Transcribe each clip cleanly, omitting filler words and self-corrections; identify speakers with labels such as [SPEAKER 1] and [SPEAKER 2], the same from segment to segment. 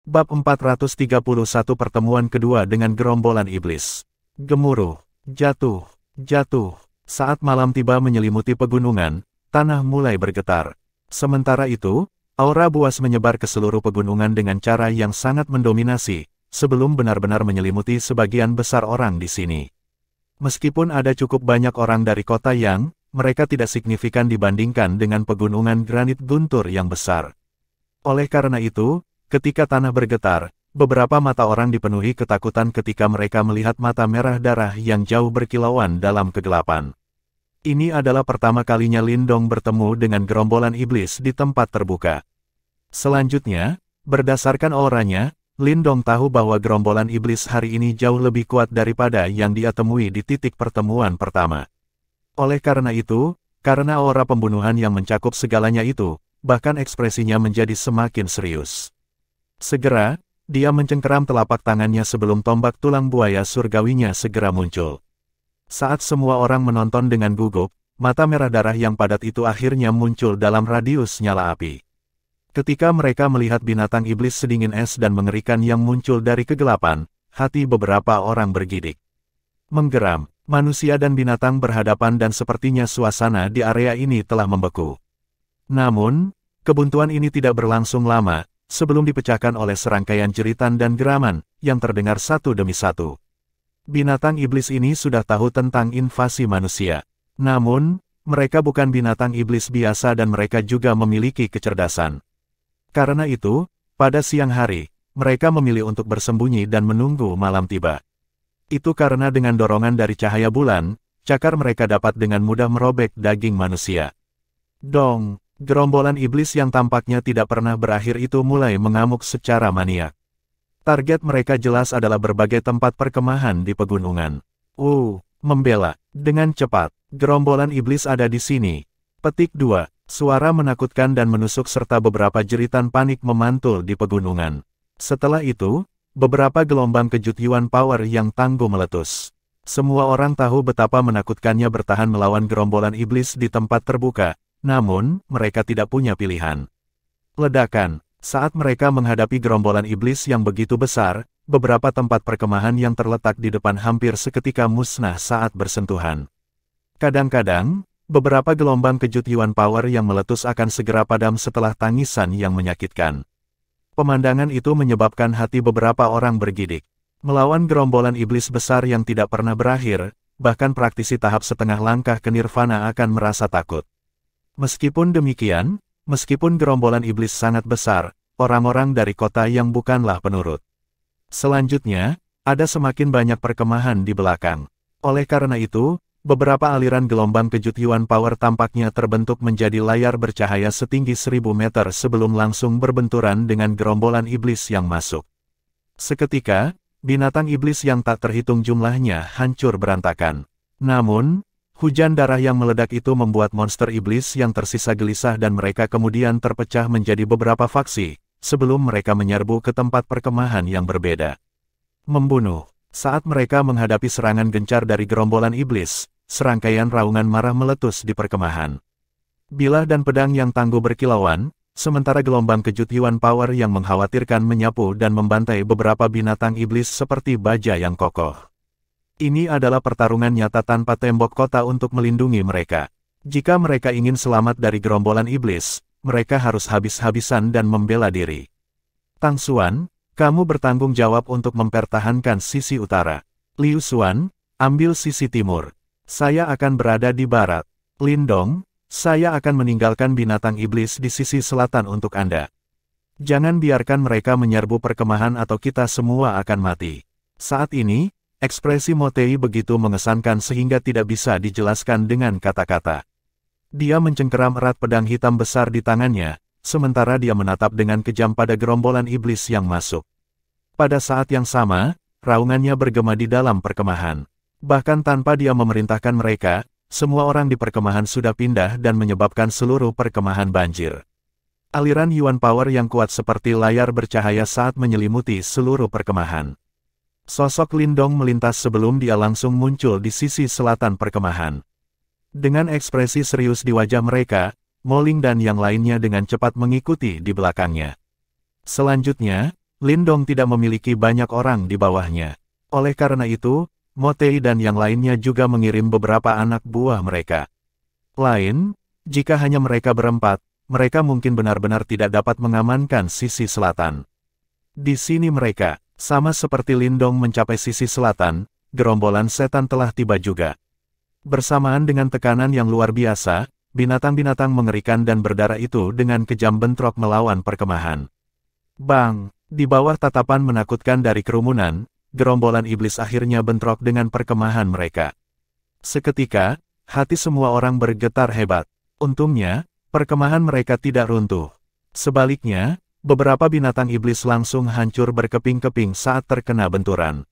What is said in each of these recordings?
[SPEAKER 1] Bab 431 Pertemuan kedua dengan gerombolan iblis. Gemuruh, jatuh, jatuh. Saat malam tiba menyelimuti pegunungan, tanah mulai bergetar. Sementara itu, aura buas menyebar ke seluruh pegunungan dengan cara yang sangat mendominasi, sebelum benar-benar menyelimuti sebagian besar orang di sini. Meskipun ada cukup banyak orang dari kota yang, mereka tidak signifikan dibandingkan dengan pegunungan granit guntur yang besar. Oleh karena itu, ketika tanah bergetar, beberapa mata orang dipenuhi ketakutan ketika mereka melihat mata merah darah yang jauh berkilauan dalam kegelapan. Ini adalah pertama kalinya Lindong bertemu dengan gerombolan iblis di tempat terbuka. Selanjutnya, berdasarkan auranya, Lindong tahu bahwa gerombolan iblis hari ini jauh lebih kuat daripada yang dia temui di titik pertemuan pertama. Oleh karena itu, karena aura pembunuhan yang mencakup segalanya itu, bahkan ekspresinya menjadi semakin serius. Segera, dia mencengkeram telapak tangannya sebelum tombak tulang buaya surgawinya segera muncul. Saat semua orang menonton dengan gugup, mata merah darah yang padat itu akhirnya muncul dalam radius nyala api. Ketika mereka melihat binatang iblis sedingin es dan mengerikan yang muncul dari kegelapan, hati beberapa orang bergidik. Menggeram, manusia dan binatang berhadapan dan sepertinya suasana di area ini telah membeku. Namun, kebuntuan ini tidak berlangsung lama, sebelum dipecahkan oleh serangkaian jeritan dan geraman, yang terdengar satu demi satu. Binatang iblis ini sudah tahu tentang invasi manusia. Namun, mereka bukan binatang iblis biasa dan mereka juga memiliki kecerdasan. Karena itu, pada siang hari, mereka memilih untuk bersembunyi dan menunggu malam tiba. Itu karena dengan dorongan dari cahaya bulan, cakar mereka dapat dengan mudah merobek daging manusia. Dong! Gerombolan iblis yang tampaknya tidak pernah berakhir itu mulai mengamuk secara maniak. Target mereka jelas adalah berbagai tempat perkemahan di pegunungan. Membela. Dengan cepat, gerombolan iblis ada di sini. Petik 2. Suara menakutkan dan menusuk serta beberapa jeritan panik memantul di pegunungan. Setelah itu, beberapa gelombang kejut Yuan Power yang tangguh meletus. Semua orang tahu betapa menakutkannya bertahan melawan gerombolan iblis di tempat terbuka. Namun, mereka tidak punya pilihan. Ledakan. Saat mereka menghadapi gerombolan iblis yang begitu besar, beberapa tempat perkemahan yang terletak di depan hampir seketika musnah saat bersentuhan. Kadang-kadang, beberapa gelombang kejut Yuan Power yang meletus akan segera padam setelah tangisan yang menyakitkan. Pemandangan itu menyebabkan hati beberapa orang bergidik. Melawan gerombolan iblis besar yang tidak pernah berakhir, bahkan praktisi tahap setengah langkah ke nirvana akan merasa takut. Meskipun demikian, meskipun gerombolan iblis sangat besar, orang-orang dari kota yang bukanlah penurut. Selanjutnya, ada semakin banyak perkemahan di belakang. Oleh karena itu, beberapa aliran gelombang kejut Yuan Power tampaknya terbentuk menjadi layar bercahaya setinggi 1000 meter sebelum langsung berbenturan dengan gerombolan iblis yang masuk. Seketika, binatang iblis yang tak terhitung jumlahnya hancur berantakan. Namun, hujan darah yang meledak itu membuat monster iblis yang tersisa gelisah dan mereka kemudian terpecah menjadi beberapa faksi, sebelum mereka menyerbu ke tempat perkemahan yang berbeda. Membunuh. Saat mereka menghadapi serangan gencar dari gerombolan iblis, serangkaian raungan marah meletus di perkemahan. Bilah dan pedang yang tangguh berkilauan, sementara gelombang kejut Yuan Power yang mengkhawatirkan menyapu dan membantai beberapa binatang iblis seperti baja yang kokoh. Ini adalah pertarungan nyata tanpa tembok kota untuk melindungi mereka. Jika mereka ingin selamat dari gerombolan iblis, mereka harus habis-habisan dan membela diri. Tang Xuan, kamu bertanggung jawab untuk mempertahankan sisi utara. Liu Xuan, ambil sisi timur. Saya akan berada di barat. Lindong, saya akan meninggalkan binatang iblis di sisi selatan untuk Anda. Jangan biarkan mereka menyerbu perkemahan atau kita semua akan mati. Saat ini, ekspresi Motei begitu mengesankan sehingga tidak bisa dijelaskan dengan kata-kata. Dia mencengkeram erat pedang hitam besar di tangannya, sementara dia menatap dengan kejam pada gerombolan iblis yang masuk. Pada saat yang sama, raungannya bergema di dalam perkemahan. Bahkan tanpa dia memerintahkan mereka, semua orang di perkemahan sudah pindah dan menyebabkan seluruh perkemahan banjir. Aliran Yuan Power yang kuat seperti layar bercahaya saat menyelimuti seluruh perkemahan. Sosok Lindong melintas sebelum dia langsung muncul di sisi selatan perkemahan. Dengan ekspresi serius di wajah mereka, Mo Ling dan yang lainnya dengan cepat mengikuti di belakangnya. Selanjutnya, Lindong tidak memiliki banyak orang di bawahnya. Oleh karena itu, Motei dan yang lainnya juga mengirim beberapa anak buah mereka. Jika hanya mereka berempat, mereka mungkin benar-benar tidak dapat mengamankan sisi selatan. Di sini mereka, sama seperti Lindong mencapai sisi selatan, gerombolan setan telah tiba juga. Bersamaan dengan tekanan yang luar biasa, binatang-binatang mengerikan dan berdarah itu dengan kejam bentrok melawan perkemahan. Bang! Di bawah tatapan menakutkan dari kerumunan, gerombolan iblis akhirnya bentrok dengan perkemahan mereka. Seketika, hati semua orang bergetar hebat. Untungnya, perkemahan mereka tidak runtuh. Sebaliknya, beberapa binatang iblis langsung hancur berkeping-keping saat terkena benturan.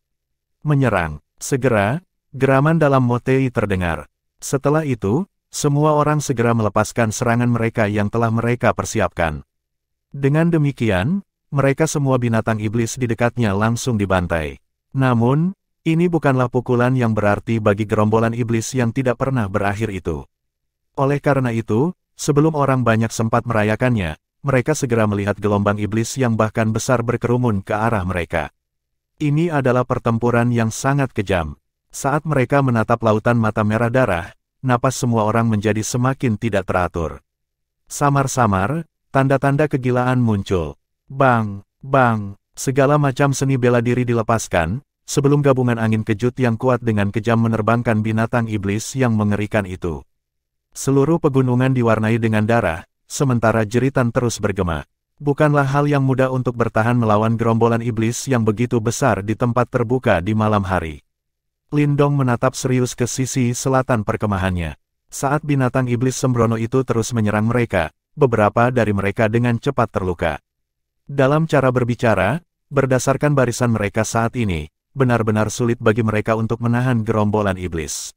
[SPEAKER 1] Menyerang. Segera, geraman dalam Motei terdengar. Setelah itu, semua orang segera melepaskan serangan mereka yang telah mereka persiapkan. Dengan demikian, mereka semua binatang iblis di dekatnya langsung dibantai. Namun, ini bukanlah pukulan yang berarti bagi gerombolan iblis yang tidak pernah berakhir itu. Oleh karena itu, sebelum orang banyak sempat merayakannya, mereka segera melihat gelombang iblis yang bahkan besar berkerumun ke arah mereka. Ini adalah pertempuran yang sangat kejam. Saat mereka menatap lautan mata merah darah, napas semua orang menjadi semakin tidak teratur. Samar-samar, tanda-tanda kegilaan muncul. Bang, bang, segala macam seni bela diri dilepaskan, sebelum gabungan angin kejut yang kuat dengan kejam menerbangkan binatang iblis yang mengerikan itu. Seluruh pegunungan diwarnai dengan darah, sementara jeritan terus bergema. Bukanlah hal yang mudah untuk bertahan melawan gerombolan iblis yang begitu besar di tempat terbuka di malam hari. Lindong menatap serius ke sisi selatan perkemahannya. Saat binatang iblis sembrono itu terus menyerang mereka, beberapa dari mereka dengan cepat terluka. Dalam cara berbicara, berdasarkan barisan mereka saat ini, benar-benar sulit bagi mereka untuk menahan gerombolan iblis.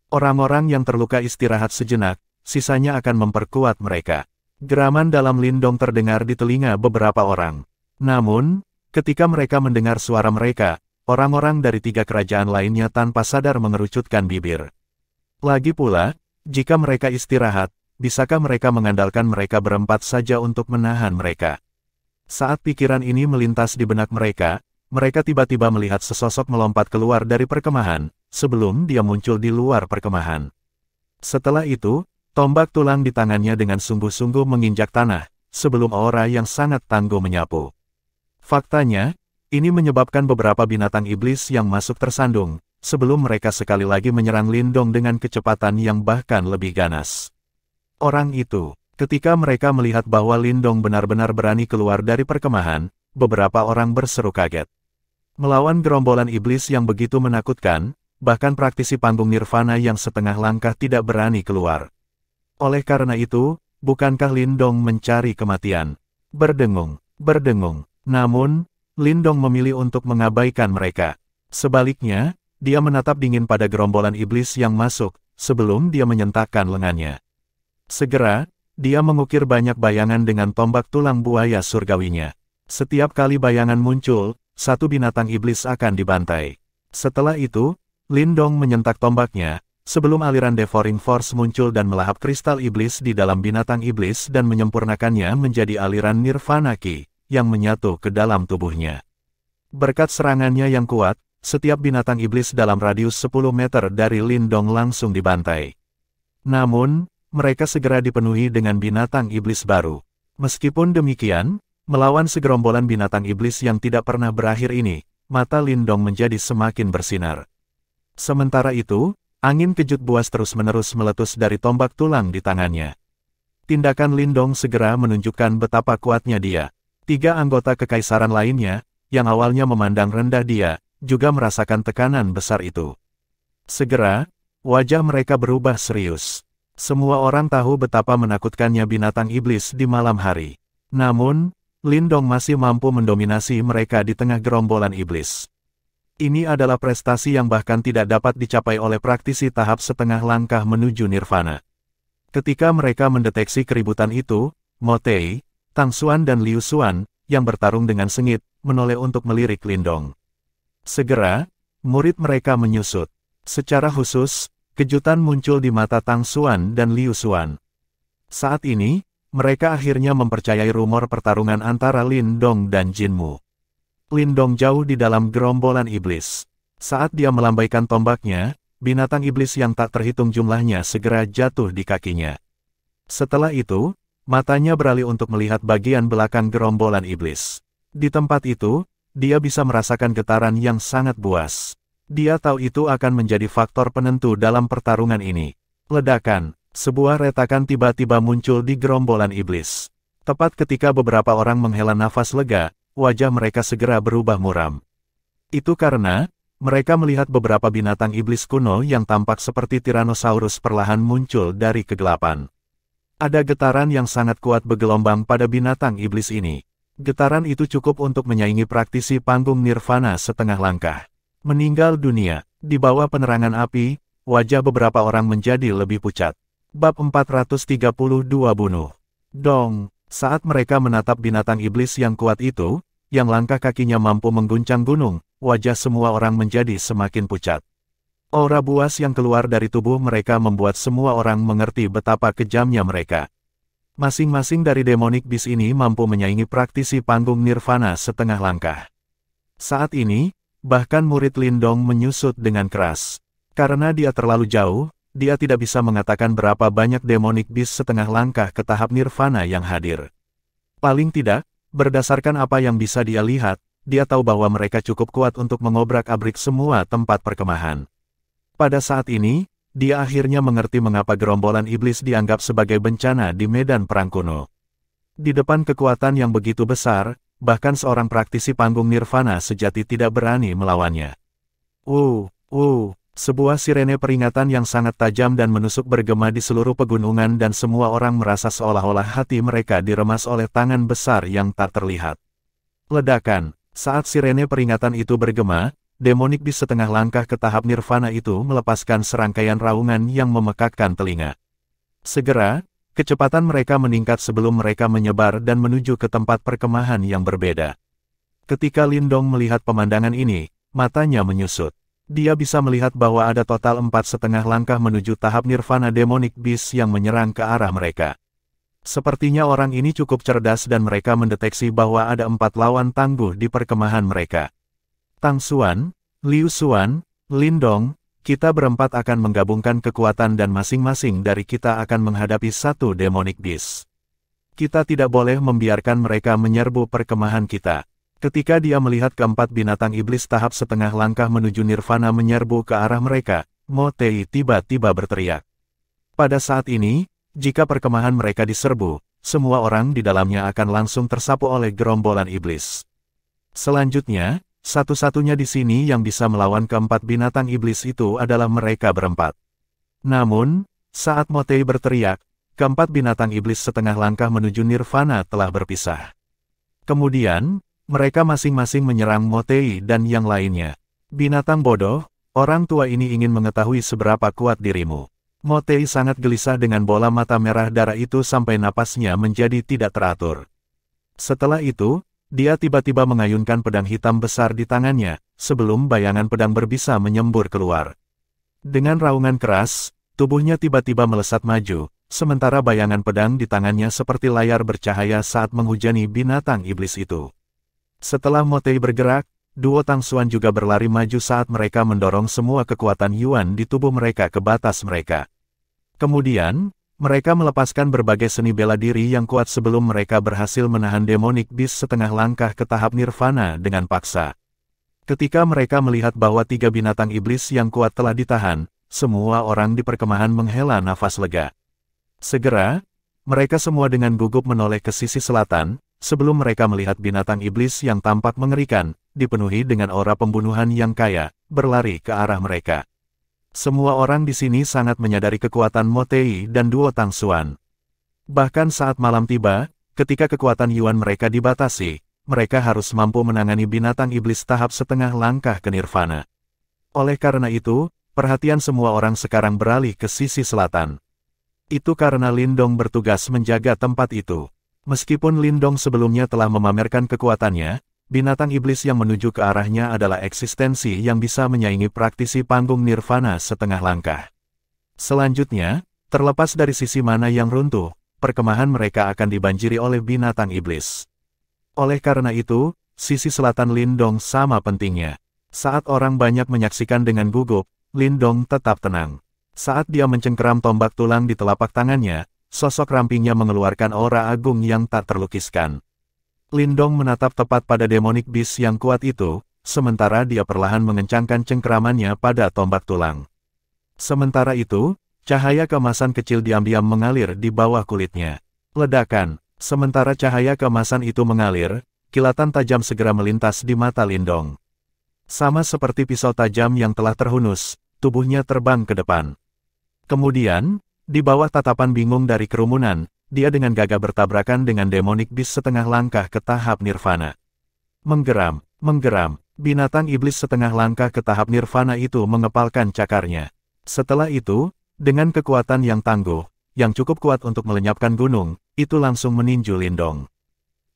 [SPEAKER 1] Orang-orang yang terluka istirahat sejenak, sisanya akan memperkuat mereka. Geraman dalam Lindong terdengar di telinga beberapa orang. Namun, ketika mereka mendengar suara mereka, orang-orang dari 3 kerajaan lainnya tanpa sadar mengerucutkan bibir. Lagi pula, jika mereka istirahat, bisakah mereka mengandalkan mereka berempat saja untuk menahan mereka? Saat pikiran ini melintas di benak mereka, mereka tiba-tiba melihat sesosok melompat keluar dari perkemahan, sebelum dia muncul di luar perkemahan. Setelah itu, tombak tulang di tangannya dengan sungguh-sungguh menginjak tanah, sebelum aura yang sangat tangguh menyapu. Faktanya, ini menyebabkan beberapa binatang iblis yang masuk tersandung, sebelum mereka sekali lagi menyerang Lindong dengan kecepatan yang bahkan lebih ganas. Orang itu, ketika mereka melihat bahwa Lindong benar-benar berani keluar dari perkemahan, beberapa orang berseru kaget. Melawan gerombolan iblis yang begitu menakutkan, bahkan praktisi panggung nirvana yang setengah langkah tidak berani keluar. Oleh karena itu, bukankah Lindong mencari kematian? Berdengung, berdengung. Namun, Lindong memilih untuk mengabaikan mereka. Sebaliknya, dia menatap dingin pada gerombolan iblis yang masuk, sebelum dia menyentakkan lengannya. Segera, dia mengukir banyak bayangan dengan tombak tulang buaya surgawinya. Setiap kali bayangan muncul, satu binatang iblis akan dibantai. Setelah itu, Lindong menyentak tombaknya, sebelum aliran Devouring Force muncul dan melahap kristal iblis di dalam binatang iblis dan menyempurnakannya menjadi aliran Nirvana Ki, yang menyatu ke dalam tubuhnya. Berkat serangannya yang kuat, setiap binatang iblis dalam radius 10 meter dari Lindong langsung dibantai. Namun, mereka segera dipenuhi dengan binatang iblis baru. Meskipun demikian, melawan segerombolan binatang iblis yang tidak pernah berakhir ini, mata Lindong menjadi semakin bersinar. Sementara itu, angin kejut buas terus-menerus meletus dari tombak tulang di tangannya. Tindakan Lindong segera menunjukkan betapa kuatnya dia. 3 anggota kekaisaran lainnya, yang awalnya memandang rendah dia, juga merasakan tekanan besar itu. Segera, wajah mereka berubah serius. Semua orang tahu betapa menakutkannya binatang iblis di malam hari. Namun, Lindong masih mampu mendominasi mereka di tengah gerombolan iblis. Ini adalah prestasi yang bahkan tidak dapat dicapai oleh praktisi tahap setengah langkah menuju nirvana. Ketika mereka mendeteksi keributan itu, Motei, Tang Xuan dan Liu Xuan, yang bertarung dengan sengit, menoleh untuk melirik Lindong. Segera, murid mereka menyusut. Secara khusus, kejutan muncul di mata Tang Xuan dan Liu Xuan. Saat ini, mereka akhirnya mempercayai rumor pertarungan antara Lindong dan Jinmu. Lindong jauh di dalam gerombolan iblis. Saat dia melambaikan tombaknya, binatang iblis yang tak terhitung jumlahnya segera jatuh di kakinya. Setelah itu, matanya beralih untuk melihat bagian belakang gerombolan iblis. Di tempat itu, dia bisa merasakan getaran yang sangat buas. Dia tahu itu akan menjadi faktor penentu dalam pertarungan ini. Ledakan, sebuah retakan tiba-tiba muncul di gerombolan iblis. Tepat ketika beberapa orang menghela nafas lega, wajah mereka segera berubah muram. Itu karena, mereka melihat beberapa binatang iblis kuno yang tampak seperti Tyrannosaurus perlahan muncul dari kegelapan. Ada getaran yang sangat kuat bergelombang pada binatang iblis ini. Getaran itu cukup untuk menyaingi praktisi panggung nirvana setengah langkah. Meninggal dunia, di bawah penerangan api, wajah beberapa orang menjadi lebih pucat. Bab 432 bunuh. Dong, saat mereka menatap binatang iblis yang kuat itu, yang langkah kakinya mampu mengguncang gunung, wajah semua orang menjadi semakin pucat. Aura buas yang keluar dari tubuh mereka membuat semua orang mengerti betapa kejamnya mereka. Masing-masing dari demonic beast ini mampu menyaingi praktisi panggung nirvana setengah langkah. Saat ini, bahkan murid Lindong menyusut dengan keras. Karena dia terlalu jauh, dia tidak bisa mengatakan berapa banyak demonic beast setengah langkah ke tahap nirvana yang hadir. Paling tidak, berdasarkan apa yang bisa dia lihat, dia tahu bahwa mereka cukup kuat untuk mengobrak-abrik semua tempat perkemahan. Pada saat ini, dia akhirnya mengerti mengapa gerombolan iblis dianggap sebagai bencana di medan perang kuno. Di depan kekuatan yang begitu besar, bahkan seorang praktisi panggung nirvana sejati tidak berani melawannya. Sebuah sirene peringatan yang sangat tajam dan menusuk bergema di seluruh pegunungan dan semua orang merasa seolah-olah hati mereka diremas oleh tangan besar yang tak terlihat. Ledakan, saat sirene peringatan itu bergema, demonic beast setengah langkah ke tahap nirvana itu melepaskan serangkaian raungan yang memekakkan telinga. Segera, kecepatan mereka meningkat sebelum mereka menyebar dan menuju ke tempat perkemahan yang berbeda. Ketika Lindong melihat pemandangan ini, matanya menyusut. Dia bisa melihat bahwa ada total 4,5 langkah menuju tahap nirvana demonic beast yang menyerang ke arah mereka. Sepertinya orang ini cukup cerdas dan mereka mendeteksi bahwa ada 4 lawan tangguh di perkemahan mereka. Tang Xuan, Liu Xuan, Lindong, kita berempat akan menggabungkan kekuatan dan masing-masing dari kita akan menghadapi satu demonic beast. Kita tidak boleh membiarkan mereka menyerbu perkemahan kita. Ketika dia melihat keempat binatang iblis tahap setengah langkah menuju nirvana menyerbu ke arah mereka, Mo Tei tiba-tiba berteriak. Pada saat ini, jika perkemahan mereka diserbu, semua orang di dalamnya akan langsung tersapu oleh gerombolan iblis. Selanjutnya, satu-satunya di sini yang bisa melawan keempat binatang iblis itu adalah mereka berempat. Namun, saat Mo Tei berteriak, keempat binatang iblis setengah langkah menuju nirvana telah berpisah. Kemudian, mereka masing-masing menyerang Mo Tei dan yang lainnya. Binatang bodoh, orang tua ini ingin mengetahui seberapa kuat dirimu. Mo Tei sangat gelisah dengan bola mata merah darah itu sampai napasnya menjadi tidak teratur. Setelah itu, dia tiba-tiba mengayunkan pedang hitam besar di tangannya, sebelum bayangan pedang berbisa menyembur keluar. Dengan raungan keras, tubuhnya tiba-tiba melesat maju, sementara bayangan pedang di tangannya seperti layar bercahaya saat menghujani binatang iblis itu. Setelah Mo Tei bergerak, duo Tang Xuan juga berlari maju saat mereka mendorong semua kekuatan Yuan di tubuh mereka ke batas mereka. Kemudian, mereka melepaskan berbagai seni bela diri yang kuat sebelum mereka berhasil menahan demonic beast setengah langkah ke tahap nirvana dengan paksa. Ketika mereka melihat bahwa 3 binatang iblis yang kuat telah ditahan, semua orang di perkemahan menghela nafas lega. Segera, mereka semua dengan gugup menoleh ke sisi selatan, sebelum mereka melihat binatang iblis yang tampak mengerikan, dipenuhi dengan aura pembunuhan yang kaya, berlari ke arah mereka. Semua orang di sini sangat menyadari kekuatan Mo Tei dan duo Tang Xuan. Bahkan saat malam tiba, ketika kekuatan Yuan mereka dibatasi, mereka harus mampu menangani binatang iblis tahap setengah langkah ke nirvana. Oleh karena itu, perhatian semua orang sekarang beralih ke sisi selatan. Itu karena Lindong bertugas menjaga tempat itu. Meskipun Lindong sebelumnya telah memamerkan kekuatannya, binatang iblis yang menuju ke arahnya adalah eksistensi yang bisa menyaingi praktisi panggung nirvana setengah langkah. Selanjutnya, terlepas dari sisi mana yang runtuh, perkemahan mereka akan dibanjiri oleh binatang iblis. Oleh karena itu, sisi selatan Lindong sama pentingnya. Saat orang banyak menyaksikan dengan gugup, Lindong tetap tenang. Saat dia mencengkeram tombak tulang di telapak tangannya, sosok rampingnya mengeluarkan aura agung yang tak terlukiskan. Lindong menatap tepat pada demonic beast yang kuat itu, sementara dia perlahan mengencangkan cengkeramannya pada tombak tulang. Sementara itu, cahaya keemasan kecil diam-diam mengalir di bawah kulitnya. Ledakan. Sementara cahaya keemasan itu mengalir, kilatan tajam segera melintas di mata Lindong. Sama seperti pisau tajam yang telah terhunus, tubuhnya terbang ke depan. Kemudian, di bawah tatapan bingung dari kerumunan, dia dengan gagah bertabrakan dengan demonic beast setengah langkah ke tahap nirvana. Menggeram, binatang iblis setengah langkah ke tahap nirvana itu mengepalkan cakarnya. Setelah itu, dengan kekuatan yang tangguh, yang cukup kuat untuk melenyapkan gunung, itu langsung meninju Lindong.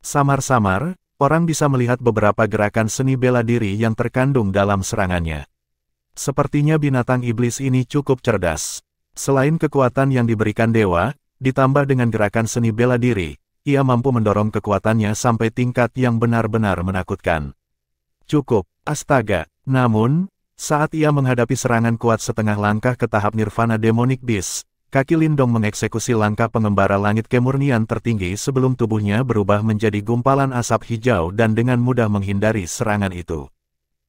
[SPEAKER 1] Samar-samar, orang bisa melihat beberapa gerakan seni bela diri yang terkandung dalam serangannya. Sepertinya binatang iblis ini cukup cerdas. Selain kekuatan yang diberikan dewa, ditambah dengan gerakan seni bela diri, ia mampu mendorong kekuatannya sampai tingkat yang benar-benar menakutkan. Cukup, astaga. Namun, saat ia menghadapi serangan kuat setengah langkah ke tahap nirvana demonic beast, kaki Lindong mengeksekusi langkah pengembara langit kemurnian tertinggi sebelum tubuhnya berubah menjadi gumpalan asap hijau dan dengan mudah menghindari serangan itu.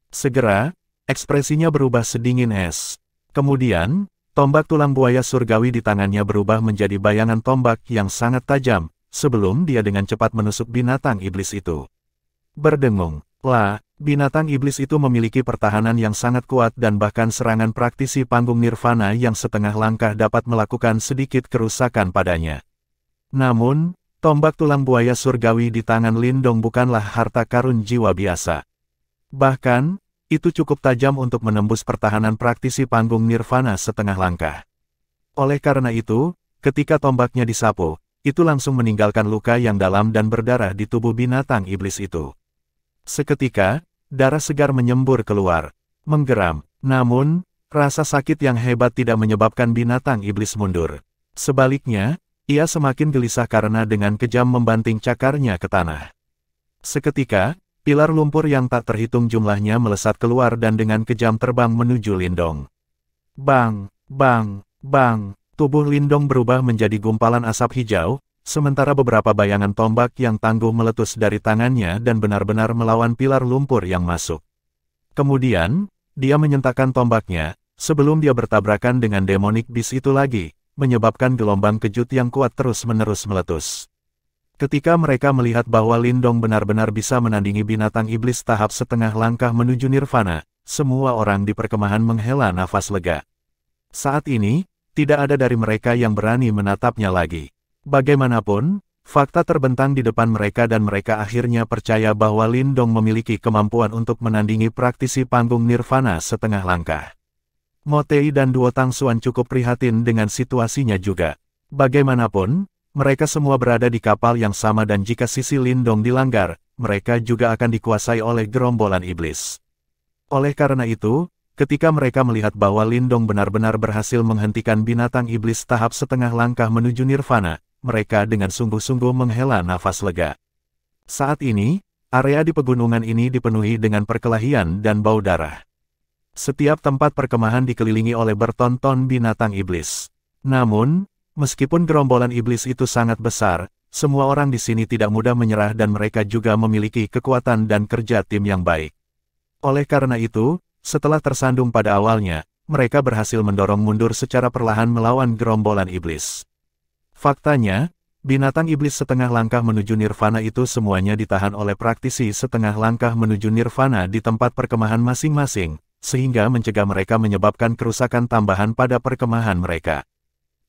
[SPEAKER 1] Segera, ekspresinya berubah sedingin es. Kemudian, tombak tulang buaya surgawi di tangannya berubah menjadi bayangan tombak yang sangat tajam, sebelum dia dengan cepat menusuk binatang iblis itu. Berdengung, binatang iblis itu memiliki pertahanan yang sangat kuat dan bahkan serangan praktisi panggung nirvana yang setengah langkah dapat melakukan sedikit kerusakan padanya. Namun, tombak tulang buaya surgawi di tangan Lindong bukanlah harta karun jiwa biasa. Bahkan, itu cukup tajam untuk menembus pertahanan praktisi panggung nirvana setengah langkah. Oleh karena itu, ketika tombaknya disapu, itu langsung meninggalkan luka yang dalam dan berdarah di tubuh binatang iblis itu. Seketika, darah segar menyembur keluar. Menggeram, namun, rasa sakit yang hebat tidak menyebabkan binatang iblis mundur. Sebaliknya, ia semakin gelisah karena dengan kejam membanting cakarnya ke tanah. Seketika, pilar lumpur yang tak terhitung jumlahnya melesat keluar dan dengan kejam terbang menuju Lindong. Bang, bang, bang, tubuh Lindong berubah menjadi gumpalan asap hijau, sementara beberapa bayangan tombak yang tangguh meletus dari tangannya dan benar-benar melawan pilar lumpur yang masuk. Kemudian, dia menyentakkan tombaknya, sebelum dia bertabrakan dengan demonic beast itu lagi, menyebabkan gelombang kejut yang kuat terus-menerus meletus. Ketika mereka melihat bahwa Lindong benar-benar bisa menandingi binatang iblis tahap setengah langkah menuju nirvana, semua orang di perkemahan menghela nafas lega. Saat ini, tidak ada dari mereka yang berani menatapnya lagi. Bagaimanapun, fakta terbentang di depan mereka dan mereka akhirnya percaya bahwa Lindong memiliki kemampuan untuk menandingi praktisi panggung nirvana setengah langkah. Motei dan Duo Tangxuan cukup prihatin dengan situasinya juga. Bagaimanapun, mereka semua berada di kapal yang sama dan jika sisi Lindong dilanggar, mereka juga akan dikuasai oleh gerombolan iblis. Oleh karena itu, ketika mereka melihat bahwa Lindong benar-benar berhasil menghentikan binatang iblis tahap setengah langkah menuju nirvana, mereka dengan sungguh-sungguh menghela nafas lega. Saat ini, area di pegunungan ini dipenuhi dengan perkelahian dan bau darah. Setiap tempat perkemahan dikelilingi oleh bertonton binatang iblis. Namun, meskipun gerombolan iblis itu sangat besar, semua orang di sini tidak mudah menyerah dan mereka juga memiliki kekuatan dan kerja tim yang baik. Oleh karena itu, setelah tersandung pada awalnya, mereka berhasil mendorong mundur secara perlahan melawan gerombolan iblis. Faktanya, binatang iblis setengah langkah menuju nirvana itu semuanya ditahan oleh praktisi setengah langkah menuju nirvana di tempat perkemahan masing-masing, sehingga mencegah mereka menyebabkan kerusakan tambahan pada perkemahan mereka.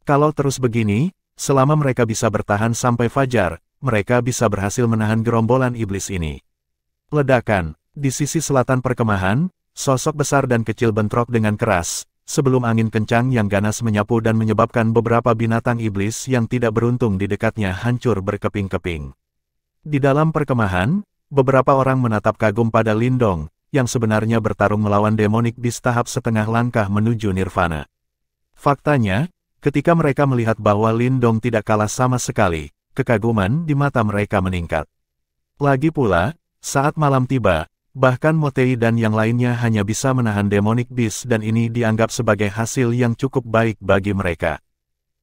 [SPEAKER 1] Kalau terus begini, selama mereka bisa bertahan sampai fajar, mereka bisa berhasil menahan gerombolan iblis ini. Ledakan, di sisi selatan perkemahan, sosok besar dan kecil bentrok dengan keras, sebelum angin kencang yang ganas menyapu dan menyebabkan beberapa binatang iblis yang tidak beruntung di dekatnya hancur berkeping-keping. Di dalam perkemahan, beberapa orang menatap kagum pada Lindong, yang sebenarnya bertarung melawan demonic beast tahap setengah langkah menuju nirvana. Faktanya, ketika mereka melihat bahwa Lindong tidak kalah sama sekali, kekaguman di mata mereka meningkat. Lagi pula, saat malam tiba, bahkan Motei dan yang lainnya hanya bisa menahan Demonic Beast dan ini dianggap sebagai hasil yang cukup baik bagi mereka.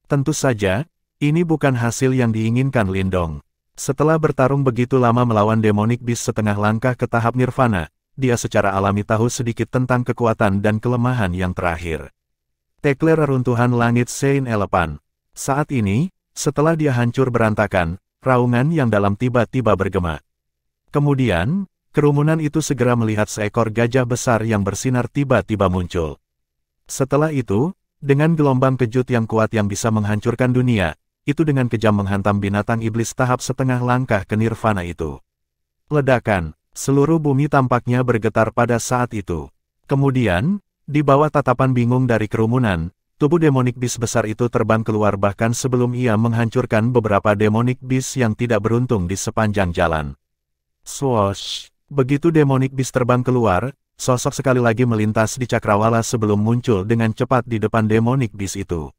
[SPEAKER 1] Tentu saja, ini bukan hasil yang diinginkan Lindong. Setelah bertarung begitu lama melawan Demonic Beast setengah langkah ke tahap Nirvana, dia secara alami tahu sedikit tentang kekuatan dan kelemahan yang terakhir. Tekle reruntuhan langit Saint Elephant. Saat ini, setelah dia hancur berantakan, raungan yang dalam tiba-tiba bergema. Kemudian, kerumunan itu segera melihat seekor gajah besar yang bersinar tiba-tiba muncul. Setelah itu, dengan gelombang kejut yang kuat yang bisa menghancurkan dunia, itu dengan kejam menghantam binatang iblis tahap setengah langkah ke Nirvana itu. Ledakan. Seluruh bumi tampaknya bergetar pada saat itu. Kemudian, di bawah tatapan bingung dari kerumunan, tubuh Demonic Beast besar itu terbang keluar bahkan sebelum ia menghancurkan beberapa Demonic Beast yang tidak beruntung di sepanjang jalan. Swoosh! Begitu Demonic Beast terbang keluar, sosok sekali lagi melintas di cakrawala sebelum muncul dengan cepat di depan Demonic Beast itu.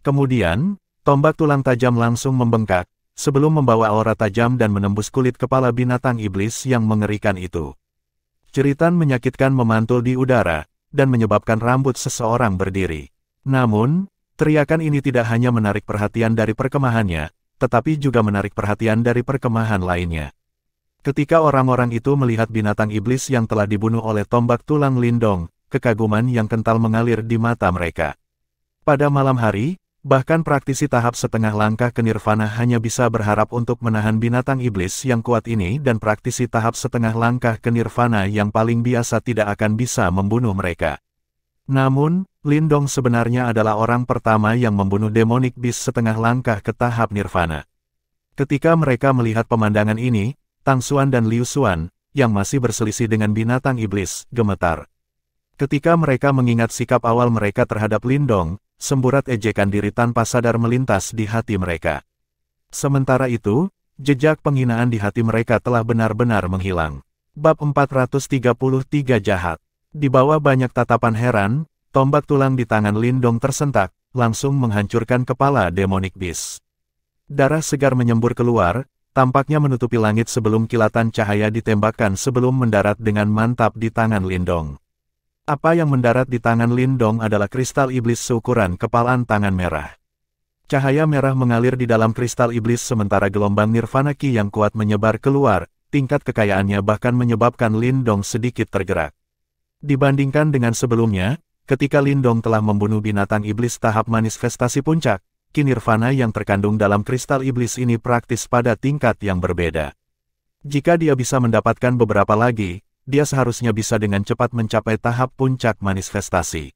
[SPEAKER 1] Kemudian, tombak tulang tajam langsung membengkak, sebelum membawa aura tajam dan menembus kulit kepala binatang iblis yang mengerikan itu. Jeritan menyakitkan memantul di udara, dan menyebabkan rambut seseorang berdiri. Namun, teriakan ini tidak hanya menarik perhatian dari perkemahannya, tetapi juga menarik perhatian dari perkemahan lainnya. Ketika orang-orang itu melihat binatang iblis yang telah dibunuh oleh tombak tulang Lindong, kekaguman yang kental mengalir di mata mereka. Pada malam hari, bahkan praktisi tahap setengah langkah ke Nirvana hanya bisa berharap untuk menahan binatang iblis yang kuat ini dan praktisi tahap setengah langkah ke Nirvana yang paling biasa tidak akan bisa membunuh mereka. Namun, Lindong sebenarnya adalah orang pertama yang membunuh Demonic Beast setengah langkah ke tahap Nirvana. Ketika mereka melihat pemandangan ini, Tang Xuan dan Liu Xuan, yang masih berselisih dengan binatang iblis, gemetar. Ketika mereka mengingat sikap awal mereka terhadap Lindong, semburat ejekan diri tanpa sadar melintas di hati mereka. Sementara itu, jejak penghinaan di hati mereka telah benar-benar menghilang. Bab 433 Jahat. Di bawah banyak tatapan heran, tombak tulang di tangan Lindong tersentak, langsung menghancurkan kepala Demonic Beast. Darah segar menyembur keluar, tampaknya menutupi langit sebelum kilatan cahaya ditembakkan sebelum mendarat dengan mantap di tangan Lindong. Apa yang mendarat di tangan Lindong adalah kristal iblis seukuran kepalan tangan merah. Cahaya merah mengalir di dalam kristal iblis sementara gelombang Nirvana Ki yang kuat menyebar keluar, tingkat kekayaannya bahkan menyebabkan Lindong sedikit tergerak. Dibandingkan dengan sebelumnya, ketika Lindong telah membunuh binatang iblis tahap manifestasi puncak, Ki Nirvana yang terkandung dalam kristal iblis ini praktis pada tingkat yang berbeda. Jika dia bisa mendapatkan beberapa lagi, dia seharusnya bisa dengan cepat mencapai tahap puncak manifestasi.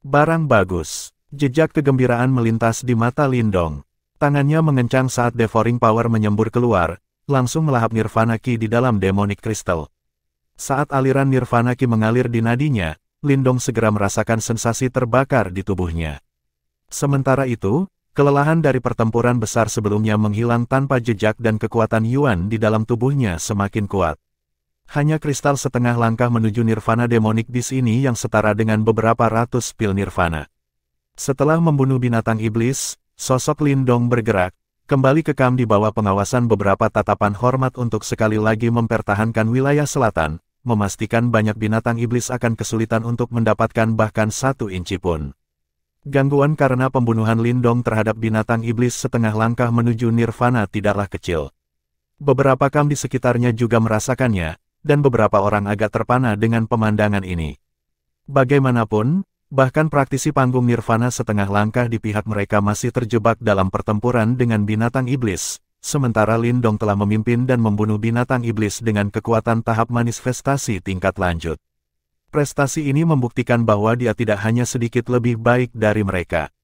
[SPEAKER 1] Barang bagus. Jejak kegembiraan melintas di mata Lindong. Tangannya mengencang saat devouring power menyembur keluar, langsung melahap Nirvana Ki di dalam Demonic Crystal. Saat aliran Nirvana Ki mengalir di nadinya, Lindong segera merasakan sensasi terbakar di tubuhnya. Sementara itu, kelelahan dari pertempuran besar sebelumnya menghilang tanpa jejak dan kekuatan Yuan di dalam tubuhnya semakin kuat. Hanya kristal setengah langkah menuju Nirvana Demonic Beast ini yang setara dengan beberapa ratus pil Nirvana. Setelah membunuh binatang iblis, sosok Lindong bergerak, kembali kekam di bawah pengawasan beberapa tatapan hormat untuk sekali lagi mempertahankan wilayah selatan, memastikan banyak binatang iblis akan kesulitan untuk mendapatkan bahkan 1 inci pun. Gangguan karena pembunuhan Lindong terhadap binatang iblis setengah langkah menuju Nirvana tidaklah kecil. Beberapa kam di sekitarnya juga merasakannya, dan beberapa orang agak terpana dengan pemandangan ini. Bagaimanapun, bahkan praktisi panggung Nirvana setengah langkah di pihak mereka masih terjebak dalam pertempuran dengan binatang iblis, sementara Lindong telah memimpin dan membunuh binatang iblis dengan kekuatan tahap manifestasi tingkat lanjut. Prestasi ini membuktikan bahwa dia tidak hanya sedikit lebih baik dari mereka.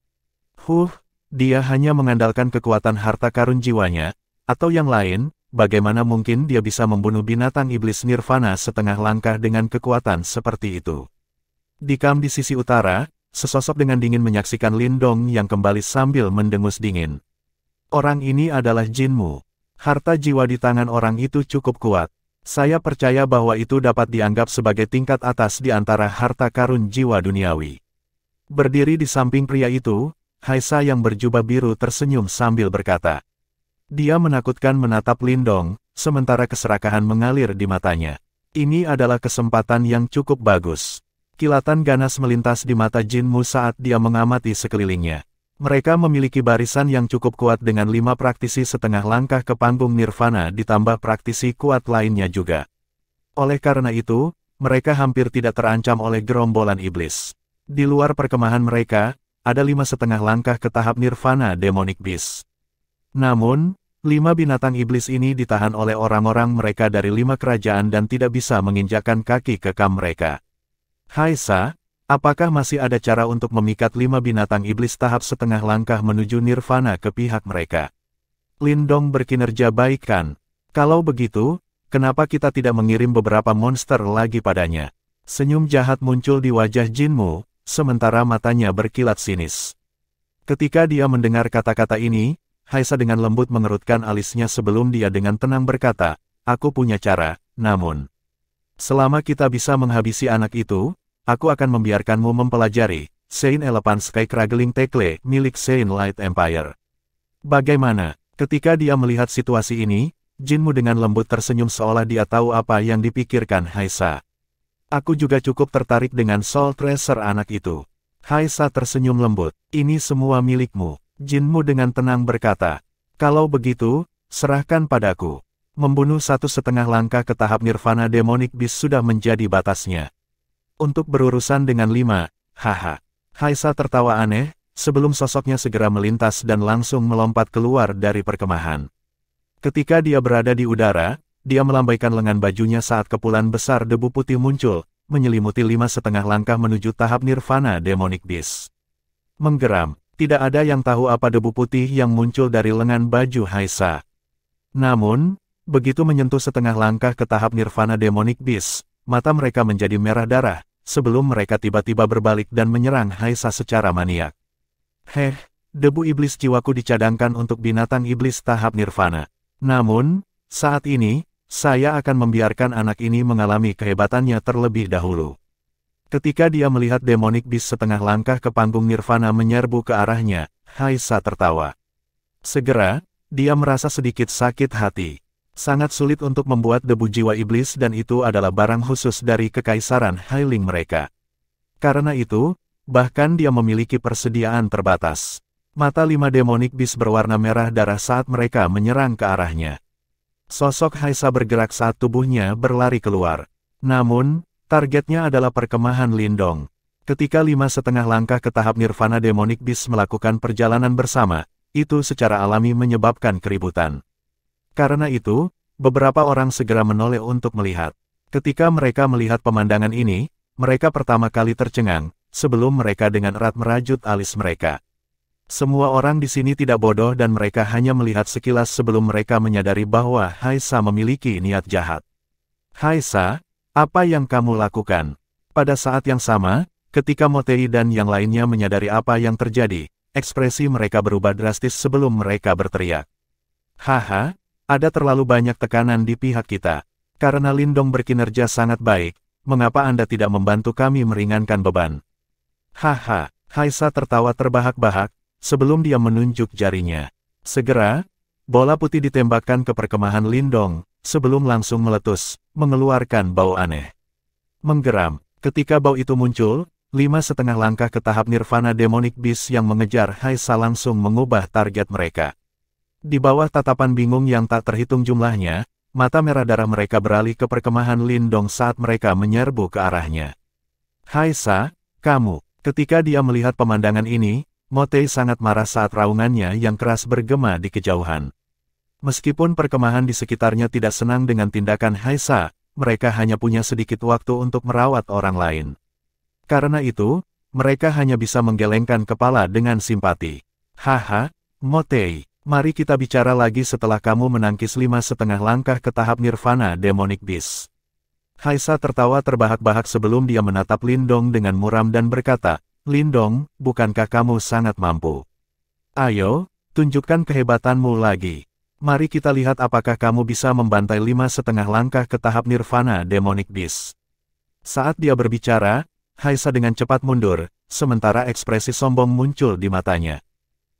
[SPEAKER 1] Dia hanya mengandalkan kekuatan harta karun jiwanya, atau yang lain. Bagaimana mungkin dia bisa membunuh binatang iblis Nirvana setengah langkah dengan kekuatan seperti itu? Di kam di sisi utara, sesosok dengan dingin menyaksikan Lindong yang kembali sambil mendengus dingin. Orang ini adalah Jinmu. Harta jiwa di tangan orang itu cukup kuat. Saya percaya bahwa itu dapat dianggap sebagai tingkat atas di antara harta karun jiwa duniawi. Berdiri di samping pria itu, Haisa yang berjubah biru tersenyum sambil berkata. Dia menakutkan menatap Lindong, sementara keserakahan mengalir di matanya. Ini adalah kesempatan yang cukup bagus. Kilatan ganas melintas di mata Jinmu saat dia mengamati sekelilingnya. Mereka memiliki barisan yang cukup kuat dengan 5 praktisi setengah langkah ke panggung nirvana ditambah praktisi kuat lainnya juga. Oleh karena itu, mereka hampir tidak terancam oleh gerombolan iblis. Di luar perkemahan mereka, ada 5 setengah langkah ke tahap nirvana demonic beast. Namun, 5 binatang iblis ini ditahan oleh orang-orang mereka dari 5 kerajaan dan tidak bisa menginjakkan kaki ke kam mereka. Haisa, apakah masih ada cara untuk memikat 5 binatang iblis tahap setengah langkah menuju nirvana ke pihak mereka? Lindong berkinerja baik kan? Kalau begitu, kenapa kita tidak mengirim beberapa monster lagi padanya? Senyum jahat muncul di wajah Jinmu, sementara matanya berkilat sinis. Ketika dia mendengar kata-kata ini, Haisa dengan lembut mengerutkan alisnya sebelum dia dengan tenang berkata, aku punya cara, namun selama kita bisa menghabisi anak itu, aku akan membiarkanmu mempelajari Saint Elephant Sky Craggling Tekle milik Saint Light Empire. Bagaimana? Ketika dia melihat situasi ini, Jinmu dengan lembut tersenyum seolah dia tahu apa yang dipikirkan Haisa. Aku juga cukup tertarik dengan Soul Tracer anak itu. Haisa tersenyum lembut. Ini semua milikmu. Jinmu dengan tenang berkata, kalau begitu, serahkan padaku. Membunuh 1,5 langkah ke tahap nirvana demonic beast sudah menjadi batasnya. Untuk berurusan dengan 5, haha. Haisa tertawa aneh, sebelum sosoknya segera melintas dan langsung melompat keluar dari perkemahan. Ketika dia berada di udara, dia melambaikan lengan bajunya saat kepulan besar debu putih muncul, menyelimuti 5,5 langkah menuju tahap nirvana demonic beast. Menggeram. Tidak ada yang tahu apa debu putih yang muncul dari lengan baju Haisa. Namun, begitu menyentuh setengah langkah ke tahap nirvana demonic beast, mata mereka menjadi merah darah, sebelum mereka tiba-tiba berbalik dan menyerang Haisa secara maniak. Debu iblis jiwaku dicadangkan untuk binatang iblis tahap nirvana. Namun, saat ini, saya akan membiarkan anak ini mengalami kehebatannya terlebih dahulu. Ketika dia melihat demonic beast setengah langkah ke panggung nirvana menyerbu ke arahnya, Haisa tertawa. Segera, dia merasa sedikit sakit hati. Sangat sulit untuk membuat debu jiwa iblis dan itu adalah barang khusus dari kekaisaran Hailing mereka. Karena itu, bahkan dia memiliki persediaan terbatas. Mata 5 demonic beast berwarna merah darah saat mereka menyerang ke arahnya. Sosok Haisa bergerak saat tubuhnya berlari keluar. Namun, targetnya adalah perkemahan Lindong. Ketika 5,5 langkah ke tahap nirvana demonic beast melakukan perjalanan bersama, itu secara alami menyebabkan keributan. Karena itu, beberapa orang segera menoleh untuk melihat. Ketika mereka melihat pemandangan ini, mereka pertama kali tercengang, sebelum mereka dengan erat merajut alis mereka. Semua orang di sini tidak bodoh dan mereka hanya melihat sekilas sebelum mereka menyadari bahwa Haisa memiliki niat jahat. Haisa, apa yang kamu lakukan? Pada saat yang sama, ketika Motei dan yang lainnya menyadari apa yang terjadi, ekspresi mereka berubah drastis sebelum mereka berteriak. Haha, ada terlalu banyak tekanan di pihak kita. Karena Lindong berkinerja sangat baik, mengapa Anda tidak membantu kami meringankan beban? Haha, Haisa tertawa terbahak-bahak, sebelum dia menunjuk jarinya. Segera, bola putih ditembakkan ke perkemahan Lindong, sebelum langsung meletus, mengeluarkan bau aneh. Menggeram, ketika bau itu muncul, 5,5 langkah ke tahap nirvana demonic beast yang mengejar Haisa langsung mengubah target mereka. Di bawah tatapan bingung yang tak terhitung jumlahnya, mata merah darah mereka beralih ke perkemahan Lindong saat mereka menyerbu ke arahnya. Haisa, kamu. Ketika dia melihat pemandangan ini, Motei sangat marah saat raungannya yang keras bergema di kejauhan. Meskipun perkemahan di sekitarnya tidak senang dengan tindakan Haisa, mereka hanya punya sedikit waktu untuk merawat orang lain. Karena itu, mereka hanya bisa menggelengkan kepala dengan simpati. Haha, Motei, mari kita bicara lagi setelah kamu menangkis 5,5 langkah ke tahap nirvana demonic beast. Haisa tertawa terbahak-bahak sebelum dia menatap Lindong dengan muram dan berkata, Lindong, bukankah kamu sangat mampu? Ayo, tunjukkan kehebatanmu lagi. Mari kita lihat apakah kamu bisa membantai 5,5 langkah ke tahap nirvana demonic beast. Saat dia berbicara, Haisa dengan cepat mundur, sementara ekspresi sombong muncul di matanya.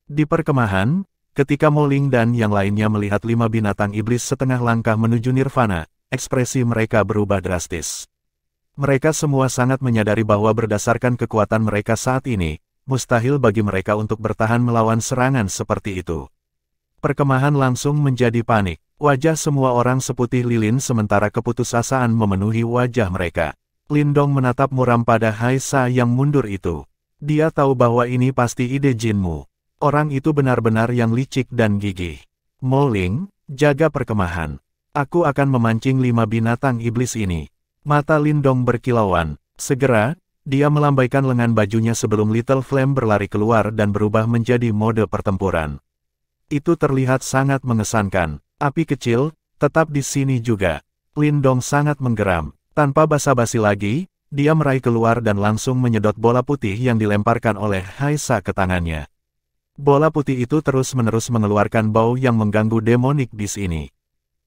[SPEAKER 1] Di perkemahan, Ketika Moling dan yang lainnya melihat 5 binatang iblis setengah langkah menuju nirvana, ekspresi mereka berubah drastis. Mereka semua sangat menyadari bahwa berdasarkan kekuatan mereka saat ini, mustahil bagi mereka untuk bertahan melawan serangan seperti itu. Perkemahan langsung menjadi panik. Wajah semua orang seputih lilin sementara keputusasaan memenuhi wajah mereka. Lindong menatap muram pada Haisa yang mundur itu. Dia tahu bahwa ini pasti ide Jinmu. Orang itu benar-benar yang licik dan gigih. Moling, jaga perkemahan. Aku akan memancing 5 binatang iblis ini. Mata Lindong berkilauan. Segera, dia melambaikan lengan bajunya sebelum Little Flame berlari keluar dan berubah menjadi mode pertempuran. Itu terlihat sangat mengesankan. Api kecil, tetap di sini juga. Lindong sangat menggeram. Tanpa basa-basi lagi, dia meraih keluar dan langsung menyedot bola putih yang dilemparkan oleh Haisa ke tangannya. Bola putih itu terus-menerus mengeluarkan bau yang mengganggu Demonic Beast ini.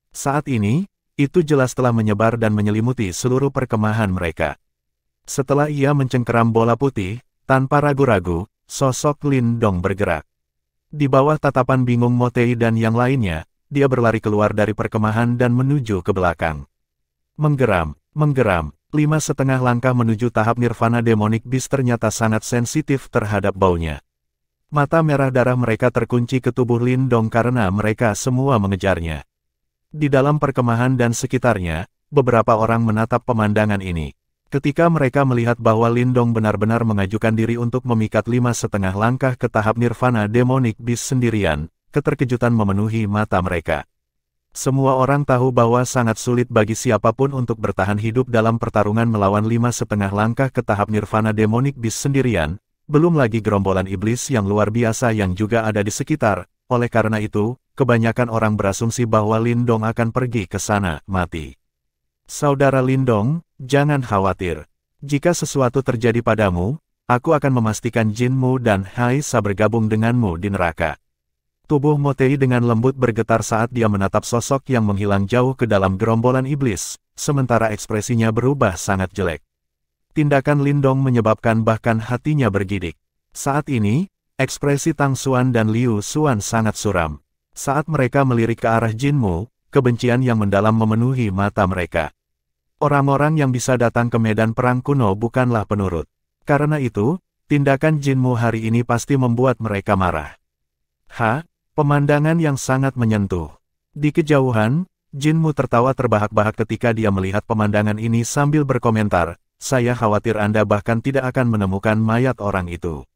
[SPEAKER 1] Saat ini, itu jelas telah menyebar dan menyelimuti seluruh perkemahan mereka. Setelah ia mencengkeram bola putih, tanpa ragu-ragu, sosok Lindong bergerak. Di bawah tatapan bingung Motei dan yang lainnya, dia berlari keluar dari perkemahan dan menuju ke belakang. Menggeram, 5,5 langkah menuju tahap nirvana Demonic Beast ternyata sangat sensitif terhadap baunya. Mata merah darah mereka terkunci ke tubuh Lindong karena mereka semua mengejarnya. Di dalam perkemahan dan sekitarnya, beberapa orang menatap pemandangan ini. Ketika mereka melihat bahwa Lindong benar-benar mengajukan diri untuk memikat 5,5 langkah ke tahap nirvana Demonic Beast sendirian, keterkejutan memenuhi mata mereka. Semua orang tahu bahwa sangat sulit bagi siapapun untuk bertahan hidup dalam pertarungan melawan 5,5 langkah ke tahap nirvana Demonic Beast sendirian, belum lagi gerombolan iblis yang luar biasa yang juga ada di sekitar. Oleh karena itu, kebanyakan orang berasumsi bahwa Lindong akan pergi ke sana, mati. Saudara Lindong, jangan khawatir. Jika sesuatu terjadi padamu, aku akan memastikan Jinmu dan Haisa bergabung denganmu di neraka. Tubuh Motei dengan lembut bergetar saat dia menatap sosok yang menghilang jauh ke dalam gerombolan iblis, sementara ekspresinya berubah sangat jelek. Tindakan Lindong menyebabkan bahkan hatinya bergidik. Saat ini, ekspresi Tang Xuan dan Liu Xuan sangat suram. Saat mereka melirik ke arah Jinmu, kebencian yang mendalam memenuhi mata mereka. Orang-orang yang bisa datang ke medan perang kuno bukanlah penurut. Karena itu, tindakan Jinmu hari ini pasti membuat mereka marah. Pemandangan yang sangat menyentuh. Di kejauhan, Jinmu tertawa terbahak-bahak ketika dia melihat pemandangan ini sambil berkomentar, saya khawatir Anda bahkan tidak akan menemukan mayat orang itu.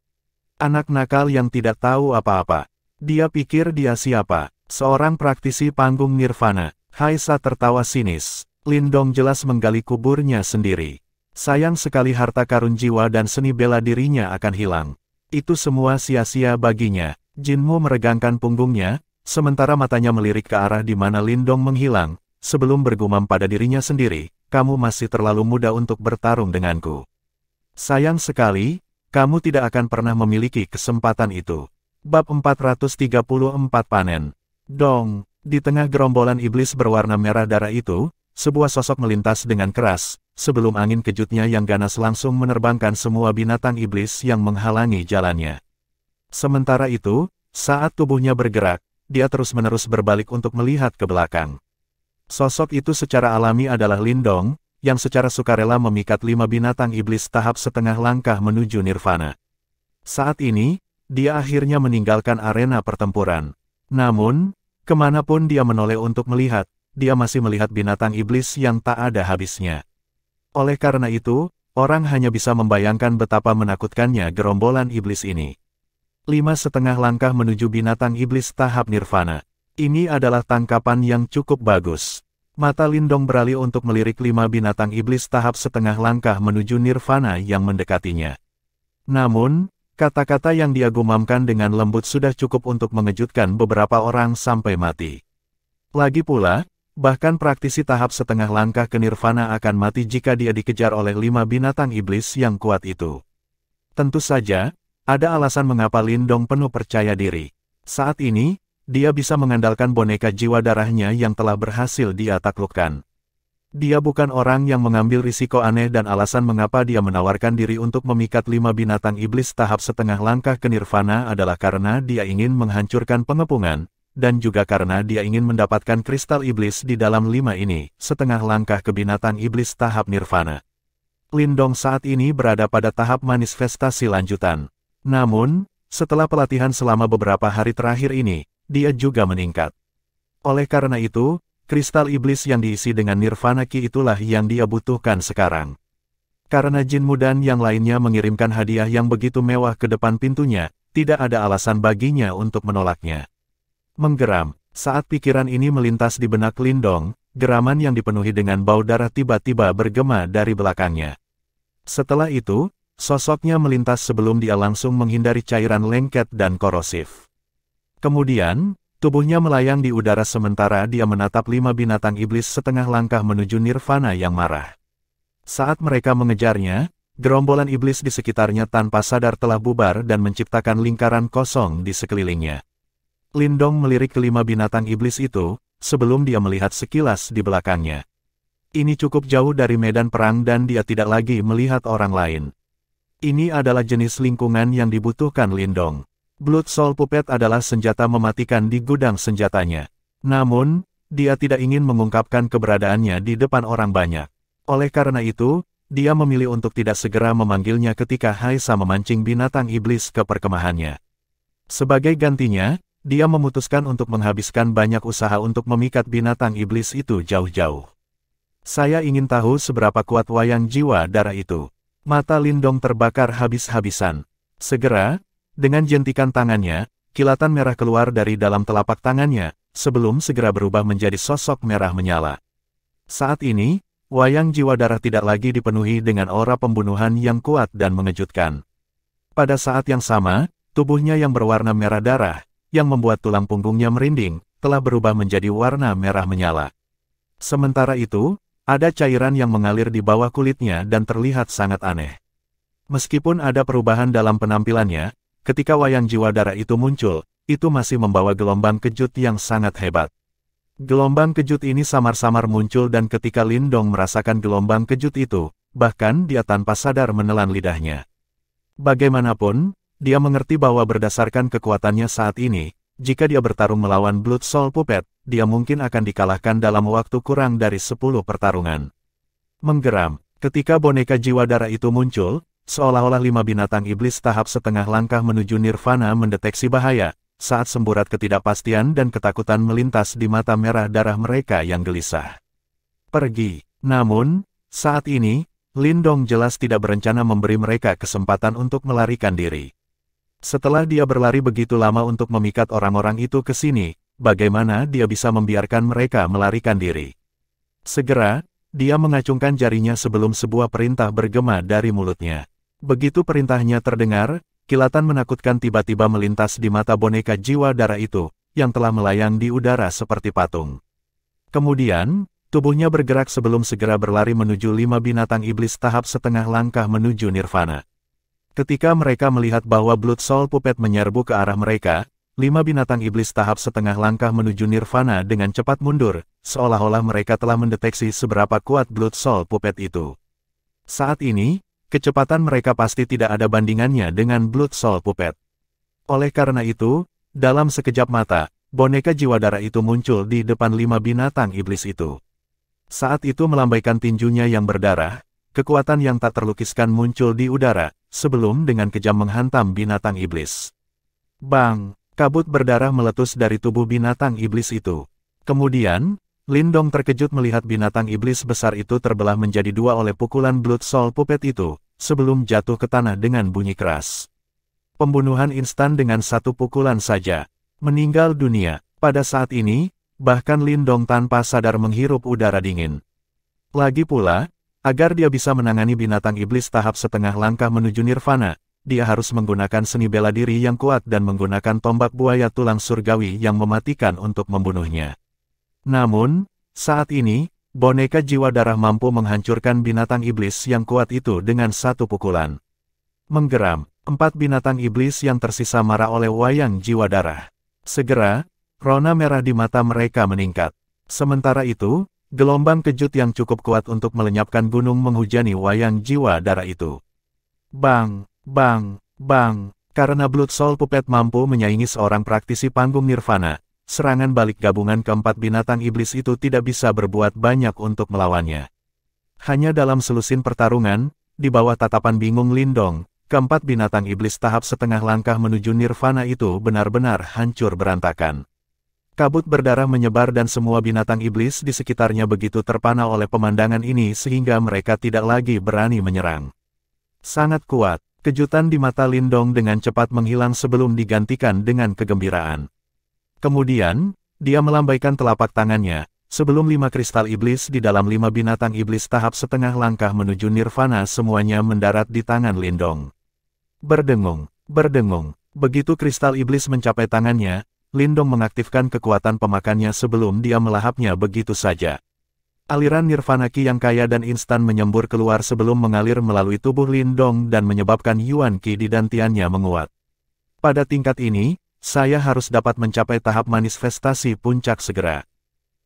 [SPEAKER 1] Anak nakal yang tidak tahu apa-apa. Dia pikir dia siapa? Seorang praktisi panggung nirvana. Haisa tertawa sinis. Lindong jelas menggali kuburnya sendiri. Sayang sekali harta karun jiwa dan seni bela dirinya akan hilang. Itu semua sia-sia baginya. Jinmu meregangkan punggungnya, sementara matanya melirik ke arah di mana Lindong menghilang, sebelum bergumam pada dirinya sendiri, kamu masih terlalu muda untuk bertarung denganku. Sayang sekali, kamu tidak akan pernah memiliki kesempatan itu. Bab 434 Panen. Dong, di tengah gerombolan iblis berwarna merah darah itu, sebuah sosok melintas dengan keras, sebelum angin kejutnya yang ganas langsung menerbangkan semua binatang iblis yang menghalangi jalannya. Sementara itu, saat tubuhnya bergerak, dia terus-menerus berbalik untuk melihat ke belakang. Sosok itu secara alami adalah Lindong, yang secara sukarela memikat 5 binatang iblis tahap setengah langkah menuju nirvana. Saat ini, dia akhirnya meninggalkan arena pertempuran. Namun, kemanapun dia menoleh untuk melihat, dia masih melihat binatang iblis yang tak ada habisnya. Oleh karena itu, orang hanya bisa membayangkan betapa menakutkannya gerombolan iblis ini. 5,5 langkah menuju binatang iblis tahap nirvana. Ini adalah tangkapan yang cukup bagus. Mata Lindong beralih untuk melirik 5 binatang iblis tahap setengah langkah menuju nirvana yang mendekatinya. Namun, kata-kata yang dia gumamkan dengan lembut sudah cukup untuk mengejutkan beberapa orang sampai mati. Lagi pula, bahkan praktisi tahap setengah langkah ke nirvana akan mati jika dia dikejar oleh 5 binatang iblis yang kuat itu. Tentu saja, ada alasan mengapa Lindong penuh percaya diri. Saat ini, dia bisa mengandalkan boneka jiwa darahnya yang telah berhasil dia taklukkan. Dia bukan orang yang mengambil risiko aneh dan alasan mengapa dia menawarkan diri untuk memikat 5 binatang iblis tahap setengah langkah ke nirvana adalah karena dia ingin menghancurkan pengepungan, dan juga karena dia ingin mendapatkan kristal iblis di dalam 5 ini, setengah langkah ke binatang iblis tahap nirvana. Lindong saat ini berada pada tahap manifestasi lanjutan. Namun, setelah pelatihan selama beberapa hari terakhir ini, dia juga meningkat. Oleh karena itu, kristal iblis yang diisi dengan nirvana ki itulah yang dia butuhkan sekarang. Karena Jin Mudan yang lainnya mengirimkan hadiah yang begitu mewah ke depan pintunya, tidak ada alasan baginya untuk menolaknya. Menggeram, saat pikiran ini melintas di benak Lindong, geraman yang dipenuhi dengan bau darah tiba-tiba bergema dari belakangnya. Setelah itu, sosoknya melintas sebelum dia langsung menghindari cairan lengket dan korosif. Kemudian, tubuhnya melayang di udara sementara dia menatap 5 binatang iblis setengah langkah menuju nirvana yang marah. Saat mereka mengejarnya, gerombolan iblis di sekitarnya tanpa sadar telah bubar dan menciptakan lingkaran kosong di sekelilingnya. Lindong melirik ke 5 binatang iblis itu, sebelum dia melihat sekilas di belakangnya. Ini cukup jauh dari medan perang dan dia tidak lagi melihat orang lain. Ini adalah jenis lingkungan yang dibutuhkan Lindong. Blood Soul Puppet adalah senjata mematikan di gudang senjatanya. Namun, dia tidak ingin mengungkapkan keberadaannya di depan orang banyak. Oleh karena itu, dia memilih untuk tidak segera memanggilnya ketika Haisa memancing binatang iblis ke perkemahannya. Sebagai gantinya, dia memutuskan untuk menghabiskan banyak usaha untuk memikat binatang iblis itu jauh-jauh. Saya ingin tahu seberapa kuat wayang jiwa darah itu. Mata Lindong terbakar habis-habisan. Segera, dengan jentikan tangannya, kilatan merah keluar dari dalam telapak tangannya, sebelum segera berubah menjadi sosok merah menyala. Saat ini, wayang jiwa darah tidak lagi dipenuhi dengan aura pembunuhan yang kuat dan mengejutkan. Pada saat yang sama, tubuhnya yang berwarna merah darah, yang membuat tulang punggungnya merinding, telah berubah menjadi warna merah menyala. Sementara itu, ada cairan yang mengalir di bawah kulitnya dan terlihat sangat aneh. Meskipun ada perubahan dalam penampilannya, ketika wayang jiwa darah itu muncul, itu masih membawa gelombang kejut yang sangat hebat. Gelombang kejut ini samar-samar muncul dan ketika Lindong merasakan gelombang kejut itu, bahkan dia tanpa sadar menelan lidahnya. Bagaimanapun, dia mengerti bahwa berdasarkan kekuatannya saat ini, jika dia bertarung melawan Blood Soul Puppet, dia mungkin akan dikalahkan dalam waktu kurang dari 10 pertarungan. Menggeram, ketika boneka jiwa darah itu muncul, seolah-olah 5 binatang iblis tahap setengah langkah menuju nirvana mendeteksi bahaya, saat semburat ketidakpastian dan ketakutan melintas di mata merah darah mereka yang gelisah. Pergi. Namun, saat ini, Lindong jelas tidak berencana memberi mereka kesempatan untuk melarikan diri. Setelah dia berlari begitu lama untuk memikat orang-orang itu ke sini, bagaimana dia bisa membiarkan mereka melarikan diri? Segera, dia mengacungkan jarinya sebelum sebuah perintah bergema dari mulutnya. Begitu perintahnya terdengar, kilatan menakutkan tiba-tiba melintas di mata boneka jiwa darah itu, yang telah melayang di udara seperti patung. Kemudian, tubuhnya bergerak sebelum segera berlari menuju 5 binatang iblis tahap setengah langkah menuju nirvana. Ketika mereka melihat bahwa Blood Soul Puppet menyerbu ke arah mereka, 5 binatang iblis tahap setengah langkah menuju nirvana dengan cepat mundur, seolah-olah mereka telah mendeteksi seberapa kuat Blood Soul Puppet itu. Saat ini, kecepatan mereka pasti tidak ada bandingannya dengan Blood Soul Puppet. Oleh karena itu, dalam sekejap mata, boneka jiwa darah itu muncul di depan 5 binatang iblis itu. Saat itu melambaikan tinjunya yang berdarah, kekuatan yang tak terlukiskan muncul di udara, sebelum dengan kejam menghantam binatang iblis. Bang! Kabut berdarah meletus dari tubuh binatang iblis itu. Kemudian, Lindong terkejut melihat binatang iblis besar itu terbelah menjadi 2 oleh pukulan Blood Soul Puppet itu, sebelum jatuh ke tanah dengan bunyi keras. Pembunuhan instan dengan 1 pukulan saja. Meninggal dunia. Pada saat ini, bahkan Lindong tanpa sadar menghirup udara dingin. Lagi pula, agar dia bisa menangani binatang iblis tahap setengah langkah menuju nirvana, dia harus menggunakan seni bela diri yang kuat dan menggunakan tombak buaya tulang surgawi yang mematikan untuk membunuhnya. Namun, saat ini, boneka jiwa darah mampu menghancurkan binatang iblis yang kuat itu dengan 1 pukulan. Menggeram, 4 binatang iblis yang tersisa marah oleh wayang jiwa darah. Segera, rona merah di mata mereka meningkat. Sementara itu, Gelombang kejut yang cukup kuat untuk melenyapkan gunung menghujani wayang jiwa darah itu. Bang, bang, bang. Karena Blood Soul Puppet mampu menyaingi seorang praktisi panggung Nirvana, serangan balik gabungan keempat binatang iblis itu tidak bisa berbuat banyak untuk melawannya. Hanya dalam selusin pertarungan, di bawah tatapan bingung Lindong, keempat binatang iblis tahap setengah langkah menuju Nirvana itu benar-benar hancur berantakan. Kabut berdarah menyebar dan semua binatang iblis di sekitarnya begitu terpana oleh pemandangan ini sehingga mereka tidak lagi berani menyerang. Sangat kuat. Kejutan di mata Lindong dengan cepat menghilang sebelum digantikan dengan kegembiraan. Kemudian, dia melambaikan telapak tangannya, sebelum 5 kristal iblis di dalam 5 binatang iblis tahap setengah langkah menuju Nirvana semuanya mendarat di tangan Lindong. Berdengung, berdengung, begitu kristal iblis mencapai tangannya, Lindong mengaktifkan kekuatan pemakannya sebelum dia melahapnya begitu saja. Aliran Nirvana Ki yang kaya dan instan menyembur keluar sebelum mengalir melalui tubuh Lindong dan menyebabkan Yuan Ki di dantiannya menguat. Pada tingkat ini, saya harus dapat mencapai tahap manifestasi puncak segera.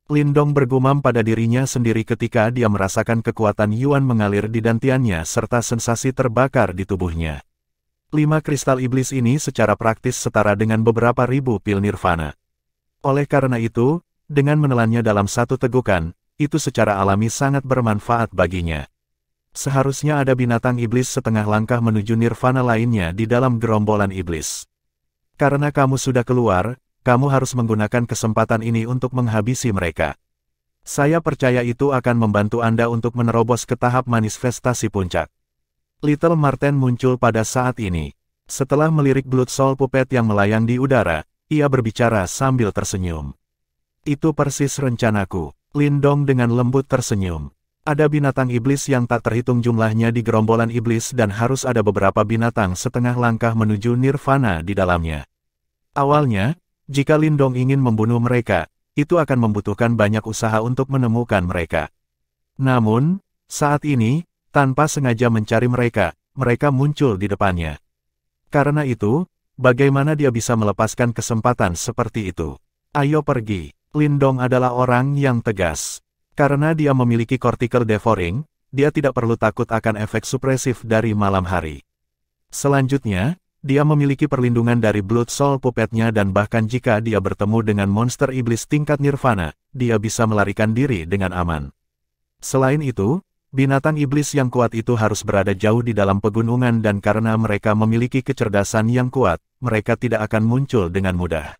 [SPEAKER 1] Lindong bergumam pada dirinya sendiri ketika dia merasakan kekuatan Yuan mengalir di dantiannya serta sensasi terbakar di tubuhnya. 5 kristal iblis ini secara praktis setara dengan beberapa ribu pil Nirvana. Oleh karena itu, dengan menelannya dalam satu tegukan, itu secara alami sangat bermanfaat baginya. Seharusnya ada binatang iblis setengah langkah menuju Nirvana lainnya di dalam gerombolan iblis. Karena kamu sudah keluar, kamu harus menggunakan kesempatan ini untuk menghabisi mereka. Saya percaya itu akan membantu Anda untuk menerobos ke tahap manifestasi puncak. Little Marten muncul pada saat ini. Setelah melirik Blood Soul Puppet yang melayang di udara, ia berbicara sambil tersenyum. Itu persis rencanaku. Lindong dengan lembut tersenyum. Ada binatang iblis yang tak terhitung jumlahnya di gerombolan iblis dan harus ada beberapa binatang setengah langkah menuju Nirvana di dalamnya. Awalnya, jika Lindong ingin membunuh mereka, itu akan membutuhkan banyak usaha untuk menemukan mereka. Namun, saat ini, tanpa sengaja mencari mereka, mereka muncul di depannya. Karena itu, bagaimana dia bisa melepaskan kesempatan seperti itu? Ayo pergi. Lindong adalah orang yang tegas. Karena dia memiliki cortical devouring, dia tidak perlu takut akan efek supresif dari malam hari. Selanjutnya, dia memiliki perlindungan dari Blood Soul Puppet-nya dan bahkan jika dia bertemu dengan monster iblis tingkat Nirvana, dia bisa melarikan diri dengan aman. Selain itu, binatang iblis yang kuat itu harus berada jauh di dalam pegunungan dan karena mereka memiliki kecerdasan yang kuat, mereka tidak akan muncul dengan mudah.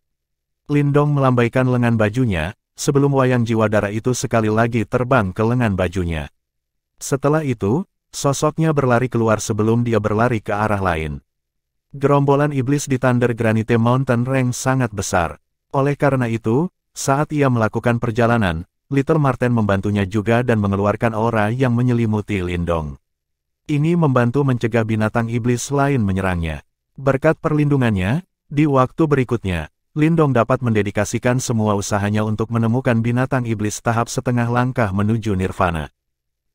[SPEAKER 1] Lindong melambaikan lengan bajunya, sebelum wayang jiwa darah itu sekali lagi terbang ke lengan bajunya. Setelah itu, sosoknya berlari keluar sebelum dia berlari ke arah lain. Gerombolan iblis di Thunder Granite Mountain Range sangat besar. Oleh karena itu, saat ia melakukan perjalanan, Little Marten membantunya juga dan mengeluarkan aura yang menyelimuti Lindong. Ini membantu mencegah binatang iblis lain menyerangnya. Berkat perlindungannya, di waktu berikutnya, Lindong dapat mendedikasikan semua usahanya untuk menemukan binatang iblis tahap setengah langkah menuju Nirvana.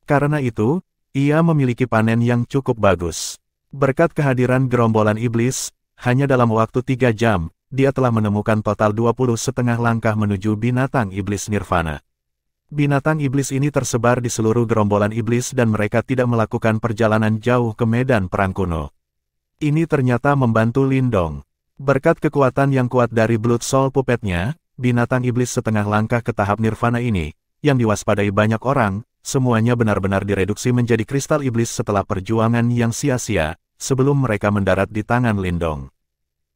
[SPEAKER 1] Karena itu, ia memiliki panen yang cukup bagus. Berkat kehadiran gerombolan iblis, hanya dalam waktu 3 jam, dia telah menemukan total 20 setengah langkah menuju binatang iblis Nirvana. Binatang iblis ini tersebar di seluruh gerombolan iblis dan mereka tidak melakukan perjalanan jauh ke medan perang kuno. Ini ternyata membantu Lindong. Berkat kekuatan yang kuat dari Blood Soul Puppet-nya, binatang iblis setengah langkah ke tahap Nirvana ini, yang diwaspadai banyak orang, semuanya benar-benar direduksi menjadi kristal iblis setelah perjuangan yang sia-sia, sebelum mereka mendarat di tangan Lindong.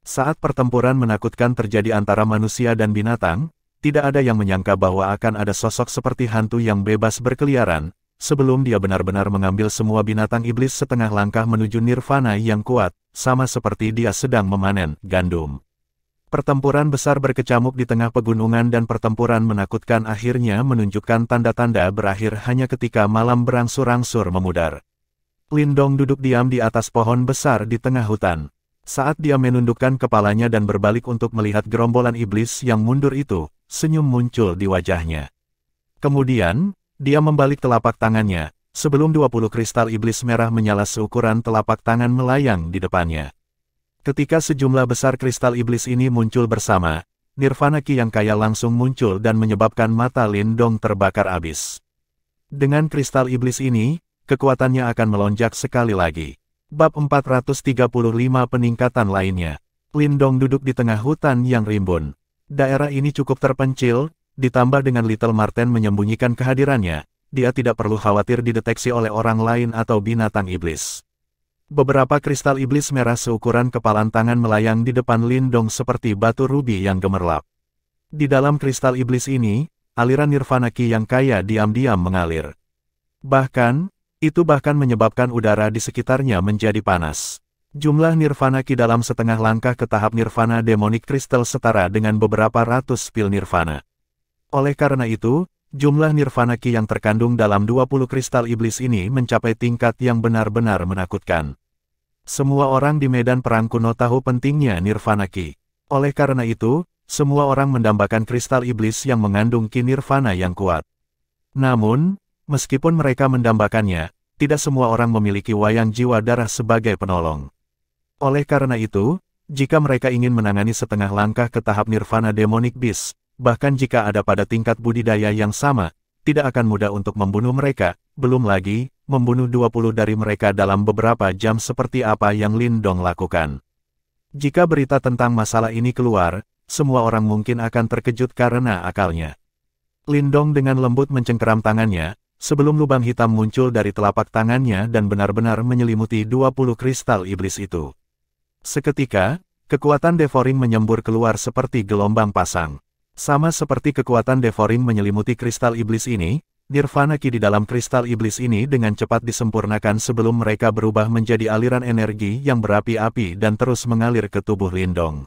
[SPEAKER 1] Saat pertempuran menakutkan terjadi antara manusia dan binatang, tidak ada yang menyangka bahwa akan ada sosok seperti hantu yang bebas berkeliaran, sebelum dia benar-benar mengambil semua binatang iblis setengah langkah menuju Nirvana yang kuat, sama seperti dia sedang memanen gandum. Pertempuran besar berkecamuk di tengah pegunungan dan pertempuran menakutkan akhirnya menunjukkan tanda-tanda berakhir hanya ketika malam berangsur-angsur memudar. Lindong duduk diam di atas pohon besar di tengah hutan. Saat dia menundukkan kepalanya dan berbalik untuk melihat gerombolan iblis yang mundur itu, senyum muncul di wajahnya. Kemudian, dia membalik telapak tangannya, sebelum 20 kristal iblis merah menyala seukuran telapak tangan melayang di depannya. Ketika sejumlah besar kristal iblis ini muncul bersama, Nirvana Ki yang kaya langsung muncul dan menyebabkan mata Lindong terbakar abis. Dengan kristal iblis ini, kekuatannya akan melonjak sekali lagi. Bab 435 peningkatan lainnya. Lindong duduk di tengah hutan yang rimbun. Daerah ini cukup terpencil, ditambah dengan Little Marten menyembunyikan kehadirannya, dia tidak perlu khawatir dideteksi oleh orang lain atau binatang iblis. Beberapa kristal iblis merah seukuran kepalan tangan melayang di depan Lindong seperti batu rubi yang gemerlap. Di dalam kristal iblis ini, aliran Nirvana Ki yang kaya diam-diam mengalir. Bahkan, itu menyebabkan udara di sekitarnya menjadi panas. Jumlah Nirvana Ki dalam setengah langkah ke tahap Nirvana Demonic Crystal setara dengan beberapa ratus pil Nirvana. Oleh karena itu, jumlah Nirvana Ki yang terkandung dalam 20 kristal iblis ini mencapai tingkat yang benar-benar menakutkan. Semua orang di medan perang kuno tahu pentingnya Nirvana Ki. Oleh karena itu, semua orang mendambakan kristal iblis yang mengandung Ki Nirvana yang kuat. Namun, meskipun mereka mendambakannya, tidak semua orang memiliki wayang jiwa darah sebagai penolong. Oleh karena itu, jika mereka ingin menangani setengah langkah ke tahap Nirvana Demonic Beast, bahkan jika ada pada tingkat budidaya yang sama, tidak akan mudah untuk membunuh mereka, belum lagi, membunuh 20 dari mereka dalam beberapa jam seperti apa yang Lindong lakukan. Jika berita tentang masalah ini keluar, semua orang mungkin akan terkejut karena akalnya. Lindong dengan lembut mencengkeram tangannya, sebelum lubang hitam muncul dari telapak tangannya dan benar-benar menyelimuti 20 kristal iblis itu. Seketika, kekuatan devouring menyembur keluar seperti gelombang pasang. Sama seperti kekuatan devouring menyelimuti kristal iblis ini, Nirvana Ki di dalam kristal iblis ini dengan cepat disempurnakan sebelum mereka berubah menjadi aliran energi yang berapi-api dan terus mengalir ke tubuh Lindong.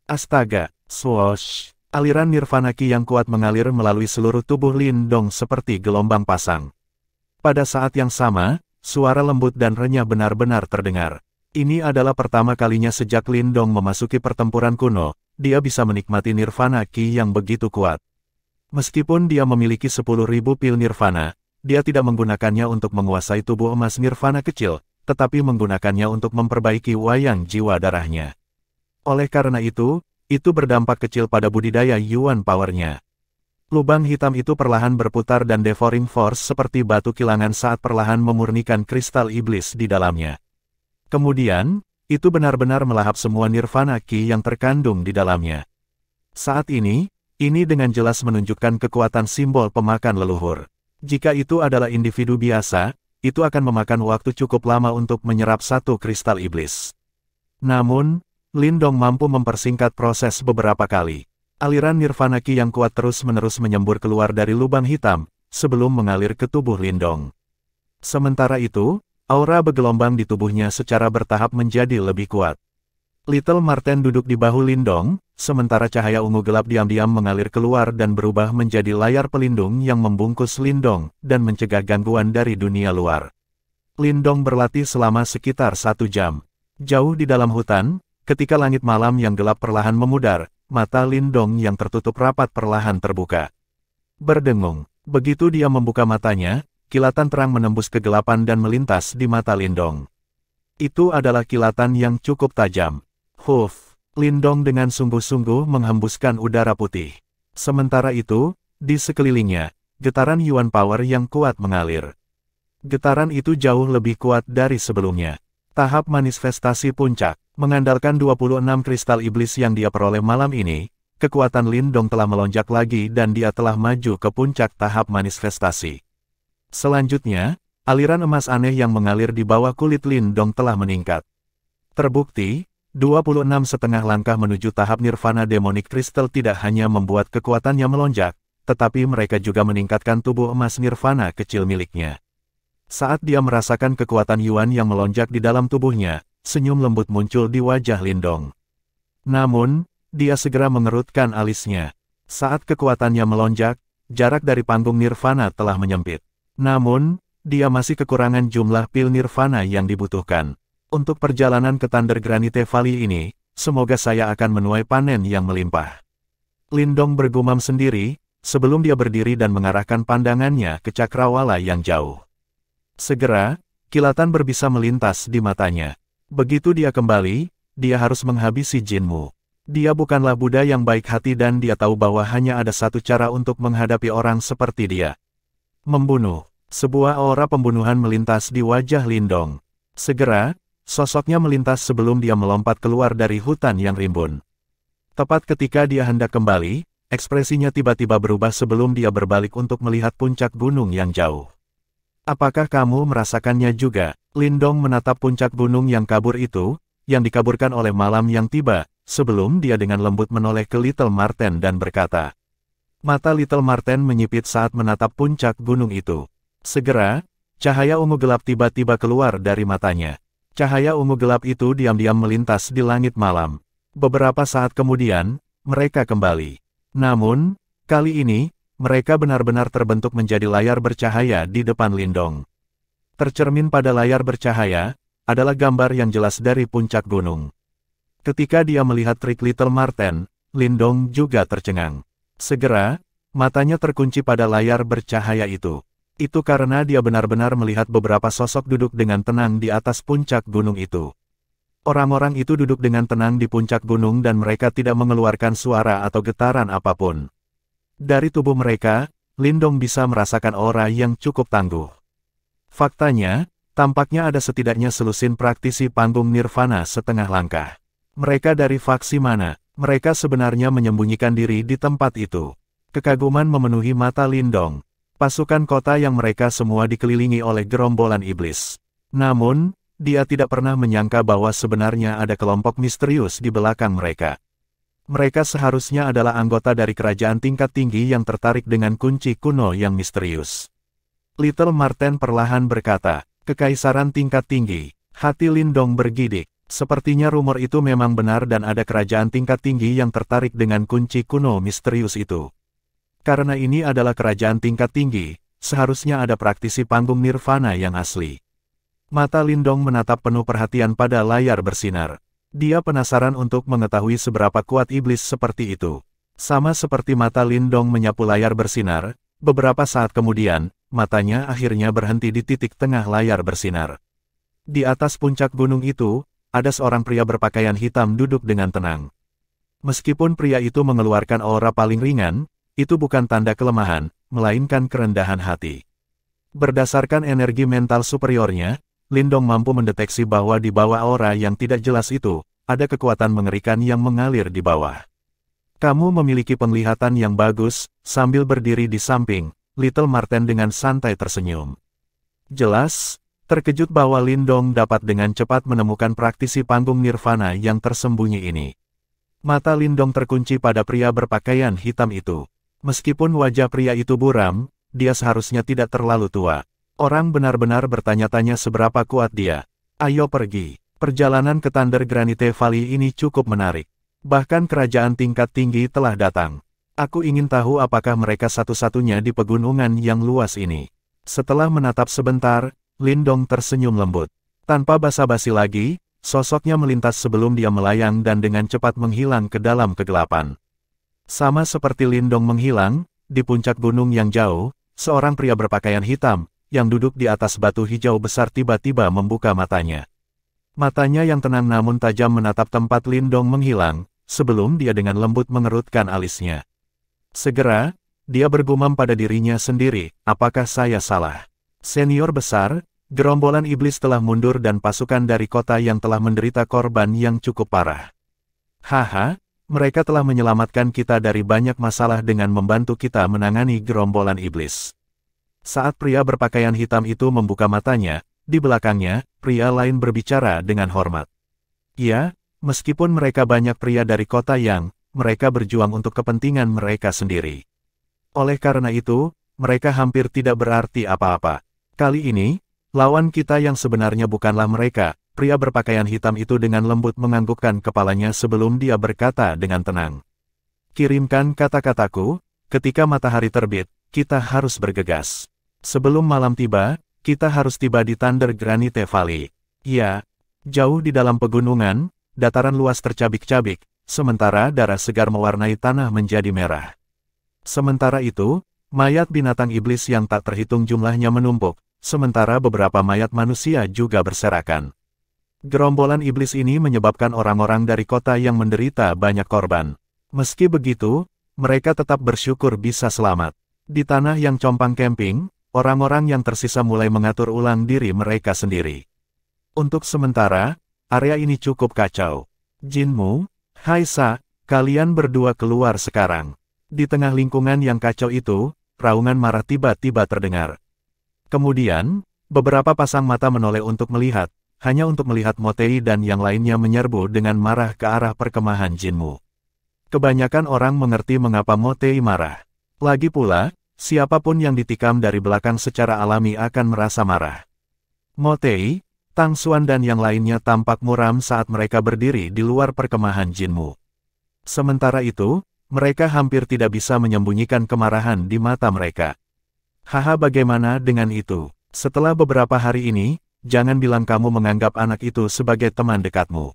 [SPEAKER 1] Astaga, swoosh! Aliran Nirvana Ki yang kuat mengalir melalui seluruh tubuh Lindong seperti gelombang pasang. Pada saat yang sama, suara lembut dan renyah benar-benar terdengar. Ini adalah pertama kalinya sejak Lindong memasuki pertempuran kuno, dia bisa menikmati Nirvana Ki yang begitu kuat. Meskipun dia memiliki 10.000 pil Nirvana, dia tidak menggunakannya untuk menguasai tubuh emas Nirvana kecil, tetapi menggunakannya untuk memperbaiki wayang jiwa darahnya. Oleh karena itu berdampak kecil pada budidaya Yuan Power-nya. Lubang hitam itu perlahan berputar dan devouring force seperti batu kilangan saat perlahan memurnikan kristal iblis di dalamnya. Kemudian, itu benar-benar melahap semua Nirvana Ki yang terkandung di dalamnya. Saat ini dengan jelas menunjukkan kekuatan simbol pemakan leluhur. Jika itu adalah individu biasa, itu akan memakan waktu cukup lama untuk menyerap satu kristal iblis. Namun, Lindong mampu mempersingkat proses beberapa kali. Aliran Nirvana Ki yang kuat terus-menerus menyembur keluar dari lubang hitam, sebelum mengalir ke tubuh Lindong. Sementara itu, aura bergelombang di tubuhnya secara bertahap menjadi lebih kuat. Little Marten duduk di bahu Lindong, sementara cahaya ungu gelap diam-diam mengalir keluar dan berubah menjadi layar pelindung yang membungkus Lindong dan mencegah gangguan dari dunia luar. Lindong berlatih selama sekitar 1 jam. Jauh di dalam hutan, ketika langit malam yang gelap perlahan memudar, mata Lindong yang tertutup rapat perlahan terbuka. Berdengung, begitu dia membuka matanya, kilatan terang menembus kegelapan dan melintas di mata Lindong. Itu adalah kilatan yang cukup tajam. Huff, Lindong dengan sungguh-sungguh menghembuskan udara putih. Sementara itu, di sekelilingnya, getaran Yuan Power yang kuat mengalir. Getaran itu jauh lebih kuat dari sebelumnya. Tahap manifestasi puncak, mengandalkan 26 kristal iblis yang dia peroleh malam ini, kekuatan Lindong telah melonjak lagi dan dia telah maju ke puncak tahap manifestasi. Selanjutnya, aliran emas aneh yang mengalir di bawah kulit Lindong telah meningkat. Terbukti, 26 setengah langkah menuju tahap Nirvana Demonic Crystal tidak hanya membuat kekuatannya melonjak, tetapi mereka juga meningkatkan tubuh emas Nirvana kecil miliknya. Saat dia merasakan kekuatan Yuan yang melonjak di dalam tubuhnya, senyum lembut muncul di wajah Lindong. Namun, dia segera mengerutkan alisnya. Saat kekuatannya melonjak, jarak dari panggung Nirvana telah menyempit. Namun, dia masih kekurangan jumlah pil Nirvana yang dibutuhkan. Untuk perjalanan ke Thunder Granite Valley ini, semoga saya akan menuai panen yang melimpah. Lindong bergumam sendiri, sebelum dia berdiri dan mengarahkan pandangannya ke cakrawala yang jauh. Segera, kilatan berbisa melintas di matanya. Begitu dia kembali, dia harus menghabisi Jinmu. Dia bukanlah Buddha yang baik hati dan dia tahu bahwa hanya ada satu cara untuk menghadapi orang seperti dia. Membunuh. Sebuah aura pembunuhan melintas di wajah Lindong. Segera, sosoknya melintas sebelum dia melompat keluar dari hutan yang rimbun. Tepat ketika dia hendak kembali, ekspresinya tiba-tiba berubah sebelum dia berbalik untuk melihat puncak gunung yang jauh. Apakah kamu merasakannya juga? Lindong menatap puncak gunung yang kabur itu, yang dikaburkan oleh malam yang tiba, sebelum dia dengan lembut menoleh ke Little Marten dan berkata. Mata Little Marten menyipit saat menatap puncak gunung itu. Segera, cahaya ungu gelap tiba-tiba keluar dari matanya. Cahaya ungu gelap itu diam-diam melintas di langit malam. Beberapa saat kemudian, mereka kembali. Namun, kali ini, mereka benar-benar terbentuk menjadi layar bercahaya di depan Lindong. Tercermin pada layar bercahaya, adalah gambar yang jelas dari puncak gunung. Ketika dia melihat trik Little Marten, Lindong juga tercengang. Segera, matanya terkunci pada layar bercahaya itu. Itu karena dia benar-benar melihat beberapa sosok duduk dengan tenang di atas puncak gunung itu. Orang-orang itu duduk dengan tenang di puncak gunung dan mereka tidak mengeluarkan suara atau getaran apapun. Dari tubuh mereka, Lindong bisa merasakan aura yang cukup tangguh. Faktanya, tampaknya ada setidaknya selusin praktisi panggung nirvana setengah langkah. Mereka dari faksi mana? Mereka sebenarnya menyembunyikan diri di tempat itu. Kekaguman memenuhi mata Lindong. Pasukan kota yang mereka semua dikelilingi oleh gerombolan iblis. Namun, dia tidak pernah menyangka bahwa sebenarnya ada kelompok misterius di belakang mereka. Mereka seharusnya adalah anggota dari kerajaan tingkat tinggi yang tertarik dengan kunci kuno yang misterius. Little Marten perlahan berkata, Kekaisaran tingkat tinggi. Hati Lindong bergidik. Sepertinya rumor itu memang benar dan ada kerajaan tingkat tinggi yang tertarik dengan kunci kuno misterius itu. Karena ini adalah kerajaan tingkat tinggi, seharusnya ada praktisi panggung nirvana yang asli. Mata Lindong menatap penuh perhatian pada layar bersinar. Dia penasaran untuk mengetahui seberapa kuat iblis seperti itu. Sama seperti mata Lindong menyapu layar bersinar, beberapa saat kemudian, matanya akhirnya berhenti di titik tengah layar bersinar. Di atas puncak gunung itu, ada seorang pria berpakaian hitam duduk dengan tenang. Meskipun pria itu mengeluarkan aura paling ringan, itu bukan tanda kelemahan, melainkan kerendahan hati. Berdasarkan energi mental superiornya, Lindong mampu mendeteksi bahwa di bawah aura yang tidak jelas itu, ada kekuatan mengerikan yang mengalir di bawah. Kamu memiliki penglihatan yang bagus, sambil berdiri di samping, Little Marten dengan santai tersenyum. Jelas, terkejut bahwa Lindong dapat dengan cepat menemukan praktisi panggung nirvana yang tersembunyi ini. Mata Lindong terkunci pada pria berpakaian hitam itu. Meskipun wajah pria itu buram, dia seharusnya tidak terlalu tua. Orang benar-benar bertanya-tanya seberapa kuat dia. Ayo pergi. Perjalanan ke Thunder Granite Valley ini cukup menarik. Bahkan kerajaan tingkat tinggi telah datang. Aku ingin tahu apakah mereka satu-satunya di pegunungan yang luas ini. Setelah menatap sebentar, Lindong tersenyum lembut. Tanpa basa-basi lagi, sosoknya melintas sebelum dia melayang dan dengan cepat menghilang ke dalam kegelapan. Sama seperti Lindong menghilang, di puncak gunung yang jauh, seorang pria berpakaian hitam, yang duduk di atas batu hijau besar tiba-tiba membuka matanya. Matanya yang tenang namun tajam menatap tempat Lindong menghilang, sebelum dia dengan lembut mengerutkan alisnya. Segera, dia bergumam pada dirinya sendiri, apakah saya salah? Senior besar, gerombolan iblis telah mundur dan pasukan dari kota yang telah menderita korban yang cukup parah. Haha, mereka telah menyelamatkan kita dari banyak masalah dengan membantu kita menangani gerombolan iblis. Saat pria berpakaian hitam itu membuka matanya, di belakangnya, pria lain berbicara dengan hormat. Ya, meskipun mereka banyak pria dari kota yang, mereka berjuang untuk kepentingan mereka sendiri. Oleh karena itu, mereka hampir tidak berarti apa-apa. Kali ini, lawan kita yang sebenarnya bukanlah mereka, pria berpakaian hitam itu dengan lembut menganggukkan kepalanya sebelum dia berkata dengan tenang. Kirimkan kata-kataku, ketika matahari terbit, kita harus bergegas. Sebelum malam tiba, kita harus tiba di Thunder Granite Valley. Ya, jauh di dalam pegunungan, dataran luas tercabik-cabik, sementara darah segar mewarnai tanah menjadi merah. Sementara itu, mayat binatang iblis yang tak terhitung jumlahnya menumpuk, sementara beberapa mayat manusia juga berserakan. Gerombolan iblis ini menyebabkan orang-orang dari kota yang menderita banyak korban. Meski begitu, mereka tetap bersyukur bisa selamat. Di tanah yang compang camping, orang-orang yang tersisa mulai mengatur ulang diri mereka sendiri. Untuk sementara, area ini cukup kacau. Jinmu, Haisa, kalian berdua keluar sekarang. Di tengah lingkungan yang kacau itu, raungan marah tiba-tiba terdengar. Kemudian, beberapa pasang mata menoleh untuk melihat, hanya untuk melihat Motei dan yang lainnya menyerbu dengan marah ke arah perkemahan Jinmu. Kebanyakan orang mengerti mengapa Motei marah. Lagi pula, siapapun yang ditikam dari belakang secara alami akan merasa marah. Motei, Tang Xuan dan yang lainnya tampak muram saat mereka berdiri di luar perkemahan Jinmu. Sementara itu, mereka hampir tidak bisa menyembunyikan kemarahan di mata mereka. Haha, bagaimana dengan itu? Setelah beberapa hari ini, jangan bilang kamu menganggap anak itu sebagai teman dekatmu.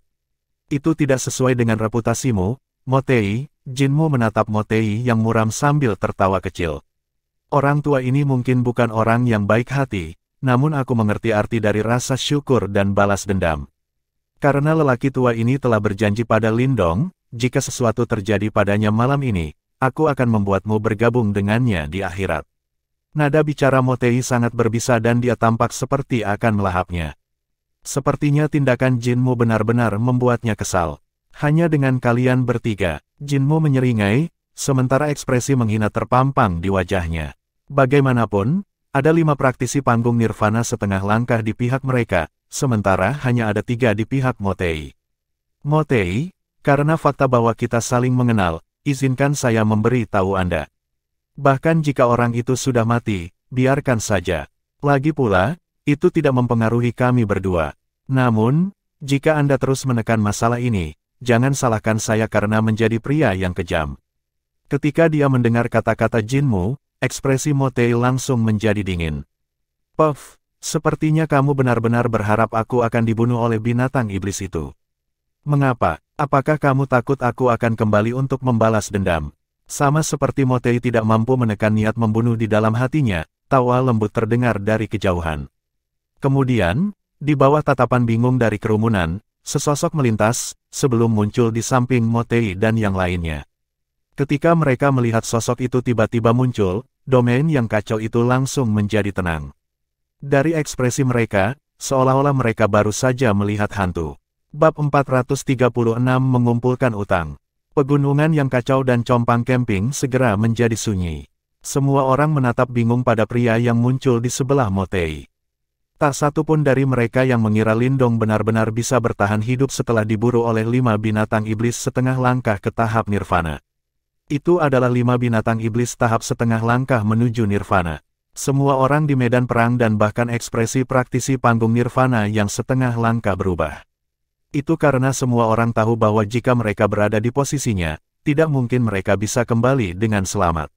[SPEAKER 1] Itu tidak sesuai dengan reputasimu, Motei. Jinmu menatap Motei yang muram sambil tertawa kecil. Orang tua ini mungkin bukan orang yang baik hati, namun aku mengerti arti dari rasa syukur dan balas dendam. Karena lelaki tua ini telah berjanji pada Lindong, jika sesuatu terjadi padanya malam ini, aku akan membuatmu bergabung dengannya di akhirat. Nada bicara Motei sangat berbisa dan dia tampak seperti akan melahapnya. Sepertinya tindakan Jinmu benar-benar membuatnya kesal. Hanya dengan kalian bertiga, Jinmu menyeringai, sementara ekspresi menghina terpampang di wajahnya. Bagaimanapun, ada 5 praktisi panggung nirvana setengah langkah di pihak mereka, sementara hanya ada 3 di pihak Motei. Motei, karena fakta bahwa kita saling mengenal, izinkan saya memberi tahu Anda. Bahkan jika orang itu sudah mati, biarkan saja. Lagi pula, itu tidak mempengaruhi kami berdua. Namun, jika Anda terus menekan masalah ini, jangan salahkan saya karena menjadi pria yang kejam. Ketika dia mendengar kata-kata Jinmu, ekspresi Motei langsung menjadi dingin. Puff, sepertinya kamu benar-benar berharap aku akan dibunuh oleh binatang iblis itu. Mengapa? Apakah kamu takut aku akan kembali untuk membalas dendam? Sama seperti Motei tidak mampu menekan niat membunuh di dalam hatinya, tawa lembut terdengar dari kejauhan. Kemudian, di bawah tatapan bingung dari kerumunan, sesosok melintas, sebelum muncul di samping Motei dan yang lainnya. Ketika mereka melihat sosok itu tiba-tiba muncul, domain yang kacau itu langsung menjadi tenang. Dari ekspresi mereka, seolah-olah mereka baru saja melihat hantu. Bab 436 mengumpulkan utang. Pegunungan yang kacau dan compang camping segera menjadi sunyi. Semua orang menatap bingung pada pria yang muncul di sebelah Motei. Tak satu pun dari mereka yang mengira Lindong benar-benar bisa bertahan hidup setelah diburu oleh 5 binatang iblis setengah langkah ke tahap nirvana. Itu adalah 5 binatang iblis tahap setengah langkah menuju nirvana. Semua orang di medan perang dan bahkan ekspresi praktisi panggung nirvana yang setengah langkah berubah. Itu karena semua orang tahu bahwa jika mereka berada di posisinya, tidak mungkin mereka bisa kembali dengan selamat.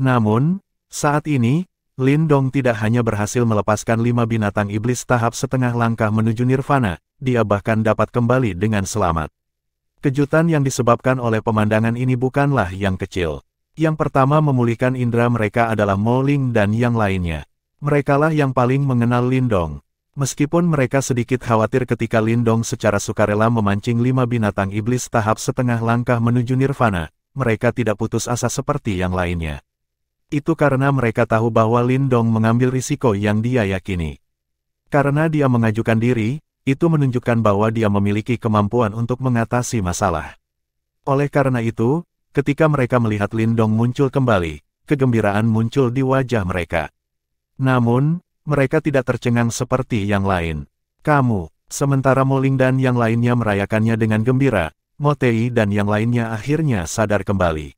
[SPEAKER 1] Namun, saat ini, Lindong tidak hanya berhasil melepaskan 5 binatang iblis tahap setengah langkah menuju nirvana, dia bahkan dapat kembali dengan selamat. Kejutan yang disebabkan oleh pemandangan ini bukanlah yang kecil. Yang pertama memulihkan indera mereka adalah Mo Ling dan yang lainnya. Merekalah yang paling mengenal Lindong. Meskipun mereka sedikit khawatir ketika Lindong secara sukarela memancing 5 binatang iblis tahap setengah langkah menuju nirvana, mereka tidak putus asa seperti yang lainnya. Itu karena mereka tahu bahwa Lindong mengambil risiko yang dia yakini. Karena dia mengajukan diri, itu menunjukkan bahwa dia memiliki kemampuan untuk mengatasi masalah. Oleh karena itu, ketika mereka melihat Lindong muncul kembali, kegembiraan muncul di wajah mereka. Namun, mereka tidak tercengang seperti yang lain. Sementara Mo Ling dan yang lainnya merayakannya dengan gembira, Motei dan yang lainnya akhirnya sadar kembali.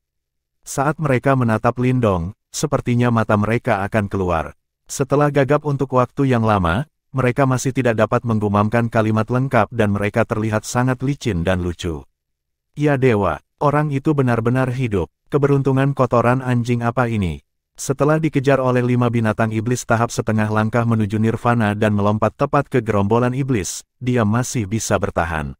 [SPEAKER 1] Saat mereka menatap Lindong, sepertinya mata mereka akan keluar. Setelah gagap untuk waktu yang lama, mereka masih tidak dapat menggumamkan kalimat lengkap dan mereka terlihat sangat licin dan lucu. Ya dewa, orang itu benar-benar hidup. Keberuntungan kotoran anjing apa ini? Setelah dikejar oleh 5 binatang iblis tahap setengah langkah menuju nirvana dan melompat tepat ke gerombolan iblis, dia masih bisa bertahan.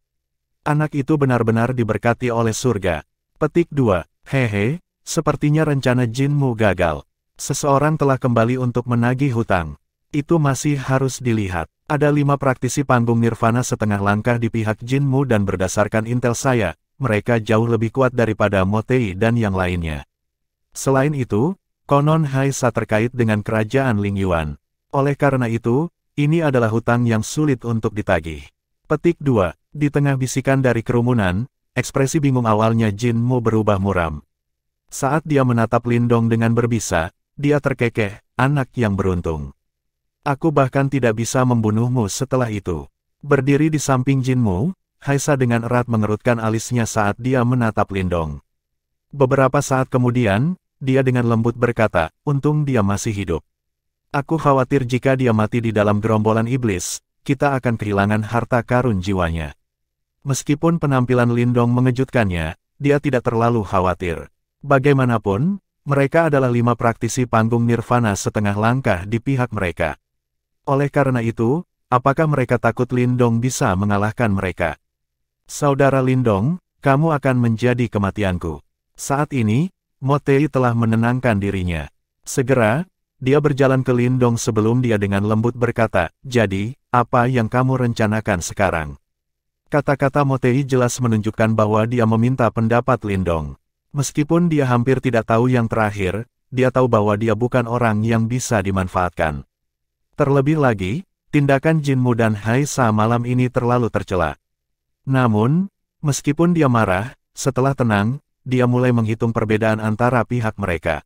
[SPEAKER 1] Anak itu benar-benar diberkati oleh surga. Petik 2. Hehe, sepertinya rencana Jinmu gagal. Seseorang telah kembali untuk menagih hutang. Itu masih harus dilihat. Ada 5 praktisi panggung nirvana setengah langkah di pihak Jinmu dan berdasarkan intel saya, mereka jauh lebih kuat daripada Motei dan yang lainnya. Selain itu, konon Haisa terkait dengan kerajaan Lingyuan. Oleh karena itu, ini adalah hutang yang sulit untuk ditagih. Petik 2. Di tengah bisikan dari kerumunan, ekspresi bingung awalnya Jinmu berubah muram. Saat dia menatap Lindong dengan berbisa, dia terkekeh, anak yang beruntung. Aku bahkan tidak bisa membunuhmu setelah itu. Berdiri di samping Jinmu, Haisa dengan erat mengerutkan alisnya saat dia menatap Lindong. Beberapa saat kemudian, dia dengan lembut berkata, untung dia masih hidup. Aku khawatir jika dia mati di dalam gerombolan iblis, kita akan kehilangan harta karun jiwanya. Meskipun penampilan Lindong mengejutkannya, dia tidak terlalu khawatir. Bagaimanapun, mereka adalah 5 praktisi panggung nirvana setengah langkah di pihak mereka. Oleh karena itu, apakah mereka takut Lindong bisa mengalahkan mereka? Saudara Lindong, kamu akan menjadi kematianku. Saat ini, Motei telah menenangkan dirinya. Segera, dia berjalan ke Lindong sebelum dia dengan lembut berkata, jadi, apa yang kamu rencanakan sekarang? Kata-kata Motei jelas menunjukkan bahwa dia meminta pendapat Lindong. Meskipun dia hampir tidak tahu yang terakhir, dia tahu bahwa dia bukan orang yang bisa dimanfaatkan. Terlebih lagi, tindakan Jinmu dan Haisa malam ini terlalu tercela. Namun, meskipun dia marah, setelah tenang, dia mulai menghitung perbedaan antara pihak mereka.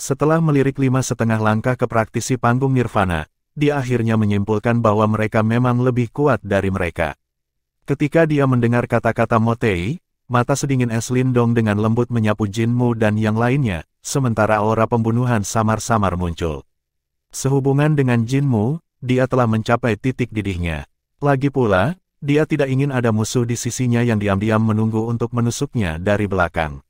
[SPEAKER 1] Setelah melirik 5,5 langkah ke praktisi panggung nirvana, dia akhirnya menyimpulkan bahwa mereka memang lebih kuat dari mereka. Ketika dia mendengar kata-kata Motei, mata sedingin es Lindong dengan lembut menyapu Jinmu dan yang lainnya, sementara aura pembunuhan samar-samar muncul. Sehubungan dengan Jinmu, dia telah mencapai titik didihnya. Lagi pula, dia tidak ingin ada musuh di sisinya yang diam-diam menunggu untuk menusuknya dari belakang.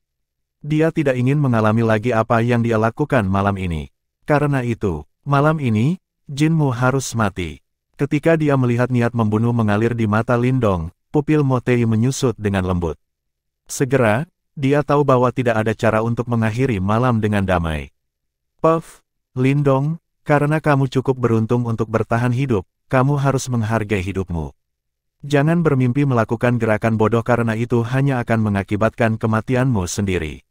[SPEAKER 1] Dia tidak ingin mengalami lagi apa yang dia lakukan malam ini. Karena itu, malam ini, Jinmu harus mati. Ketika dia melihat niat membunuh mengalir di mata Lindong, pupil Motei menyusut dengan lembut. Segera, dia tahu bahwa tidak ada cara untuk mengakhiri malam dengan damai. Puff, Lindong, karena kamu cukup beruntung untuk bertahan hidup, kamu harus menghargai hidupmu. Jangan bermimpi melakukan gerakan bodoh karena itu hanya akan mengakibatkan kematianmu sendiri.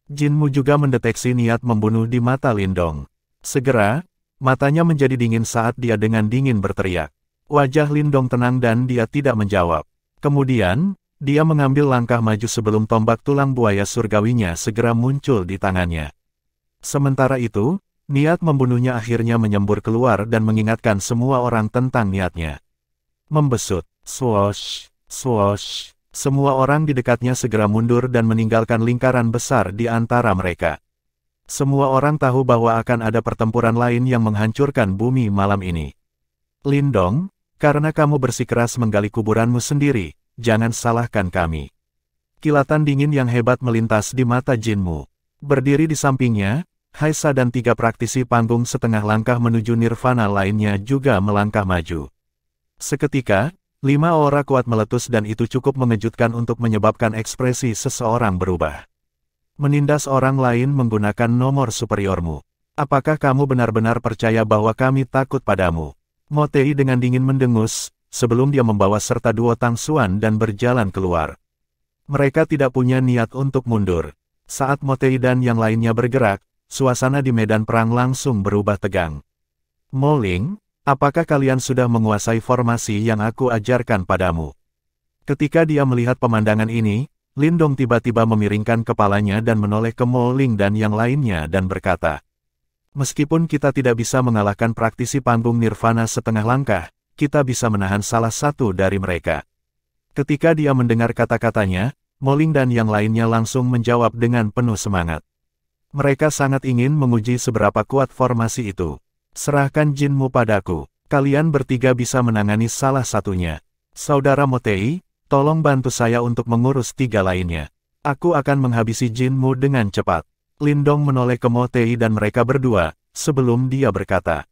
[SPEAKER 1] Jinmu juga mendeteksi niat membunuh di mata Lindong. Segera, matanya menjadi dingin saat dia dengan dingin berteriak. Wajah Lindong tenang dan dia tidak menjawab. Kemudian, dia mengambil langkah maju sebelum tombak tulang buaya surgawinya segera muncul di tangannya. Sementara itu, niat membunuhnya akhirnya menyembur keluar dan mengingatkan semua orang tentang niatnya. Membesut, swoosh, swoosh, semua orang di dekatnya segera mundur dan meninggalkan lingkaran besar di antara mereka. Semua orang tahu bahwa akan ada pertempuran lain yang menghancurkan bumi malam ini. Lindong, karena kamu bersikeras menggali kuburanmu sendiri, jangan salahkan kami. Kilatan dingin yang hebat melintas di mata Jinmu. Berdiri di sampingnya, Haisa dan 3 praktisi panggung setengah langkah menuju nirvana lainnya juga melangkah maju. Seketika, 5 aura kuat meletus dan itu cukup mengejutkan untuk menyebabkan ekspresi seseorang berubah. Menindas orang lain menggunakan nomor superiormu. Apakah kamu benar-benar percaya bahwa kami takut padamu? Motei dengan dingin mendengus, sebelum dia membawa serta Duo Tangsuan dan berjalan keluar. Mereka tidak punya niat untuk mundur. Saat Motei dan yang lainnya bergerak, suasana di medan perang langsung berubah tegang. Moling, apakah kalian sudah menguasai formasi yang aku ajarkan padamu? Ketika dia melihat pemandangan ini, Lindong tiba-tiba memiringkan kepalanya dan menoleh ke Moling dan yang lainnya dan berkata, meskipun kita tidak bisa mengalahkan praktisi panggung nirvana setengah langkah, kita bisa menahan salah satu dari mereka. Ketika dia mendengar kata-katanya, Moling dan yang lainnya langsung menjawab dengan penuh semangat. Mereka sangat ingin menguji seberapa kuat formasi itu. Serahkan Jinmu padaku. Kalian bertiga bisa menangani salah satunya. Saudara Motei, tolong bantu saya untuk mengurus 3 lainnya. Aku akan menghabisi Jinmu dengan cepat. Lindong menoleh ke Motei dan mereka berdua, sebelum dia berkata,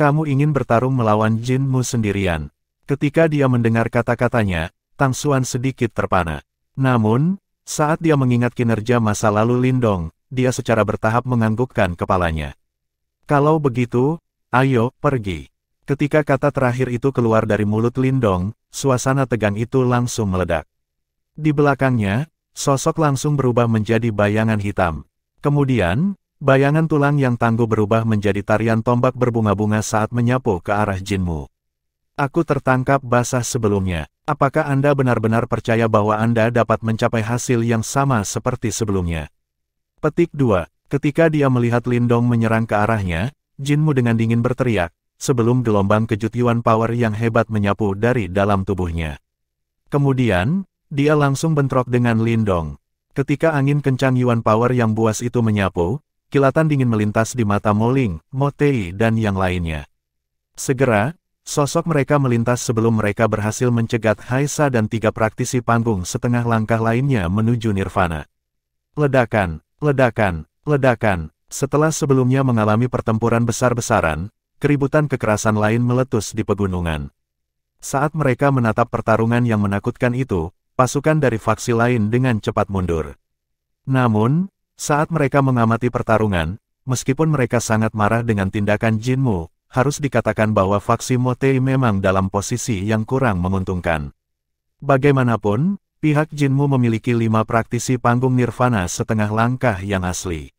[SPEAKER 1] kamu ingin bertarung melawan Jinmu sendirian. Ketika dia mendengar kata-katanya, Tangsuan sedikit terpana. Namun, saat dia mengingat kinerja masa lalu Lindong, dia secara bertahap menganggukkan kepalanya. Kalau begitu, Ayo, pergi. Ketika kata terakhir itu keluar dari mulut Lindong, suasana tegang itu langsung meledak. Di belakangnya, sosok langsung berubah menjadi bayangan hitam. Kemudian, bayangan tulang yang tangguh berubah menjadi tarian tombak berbunga-bunga saat menyapu ke arah Jinmu. Aku tertangkap basah sebelumnya. Apakah Anda benar-benar percaya bahwa Anda dapat mencapai hasil yang sama seperti sebelumnya? Petik 2. Ketika dia melihat Lindong menyerang ke arahnya, Jinmu dengan dingin berteriak, sebelum gelombang kejut Yuan Power yang hebat menyapu dari dalam tubuhnya. Kemudian, dia langsung bentrok dengan Lindong. Ketika angin kencang Yuan Power yang buas itu menyapu, kilatan dingin melintas di mata Moling, Motei dan yang lainnya. Segera, sosok mereka melintas sebelum mereka berhasil mencegat Haisa dan 3 praktisi panggung setengah langkah lainnya menuju Nirvana. Ledakan, ledakan, ledakan. Setelah sebelumnya mengalami pertempuran besar-besaran, keributan kekerasan lain meletus di pegunungan. Saat mereka menatap pertarungan yang menakutkan itu, pasukan dari faksi lain dengan cepat mundur. Namun, saat mereka mengamati pertarungan, meskipun mereka sangat marah dengan tindakan Jinmu, harus dikatakan bahwa faksi Motei memang dalam posisi yang kurang menguntungkan. Bagaimanapun, pihak Jinmu memiliki 5 praktisi panggung Nirvana setengah langkah yang asli.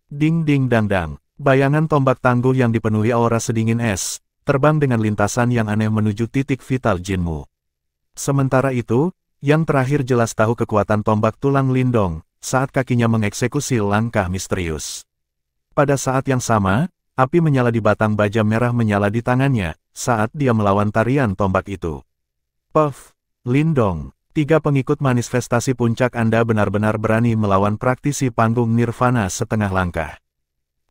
[SPEAKER 1] Ding ding dang dang, bayangan tombak tangguh yang dipenuhi aura sedingin es, terbang dengan lintasan yang aneh menuju titik vital Jinmu. Sementara itu, yang terakhir jelas tahu kekuatan tombak tulang Lindong, saat kakinya mengeksekusi langkah misterius. Pada saat yang sama, api menyala di batang baja merah menyala di tangannya, saat dia melawan tarian tombak itu. Puff, Lindong. 3 pengikut manifestasi puncak Anda benar-benar berani melawan praktisi panggung Nirvana setengah langkah.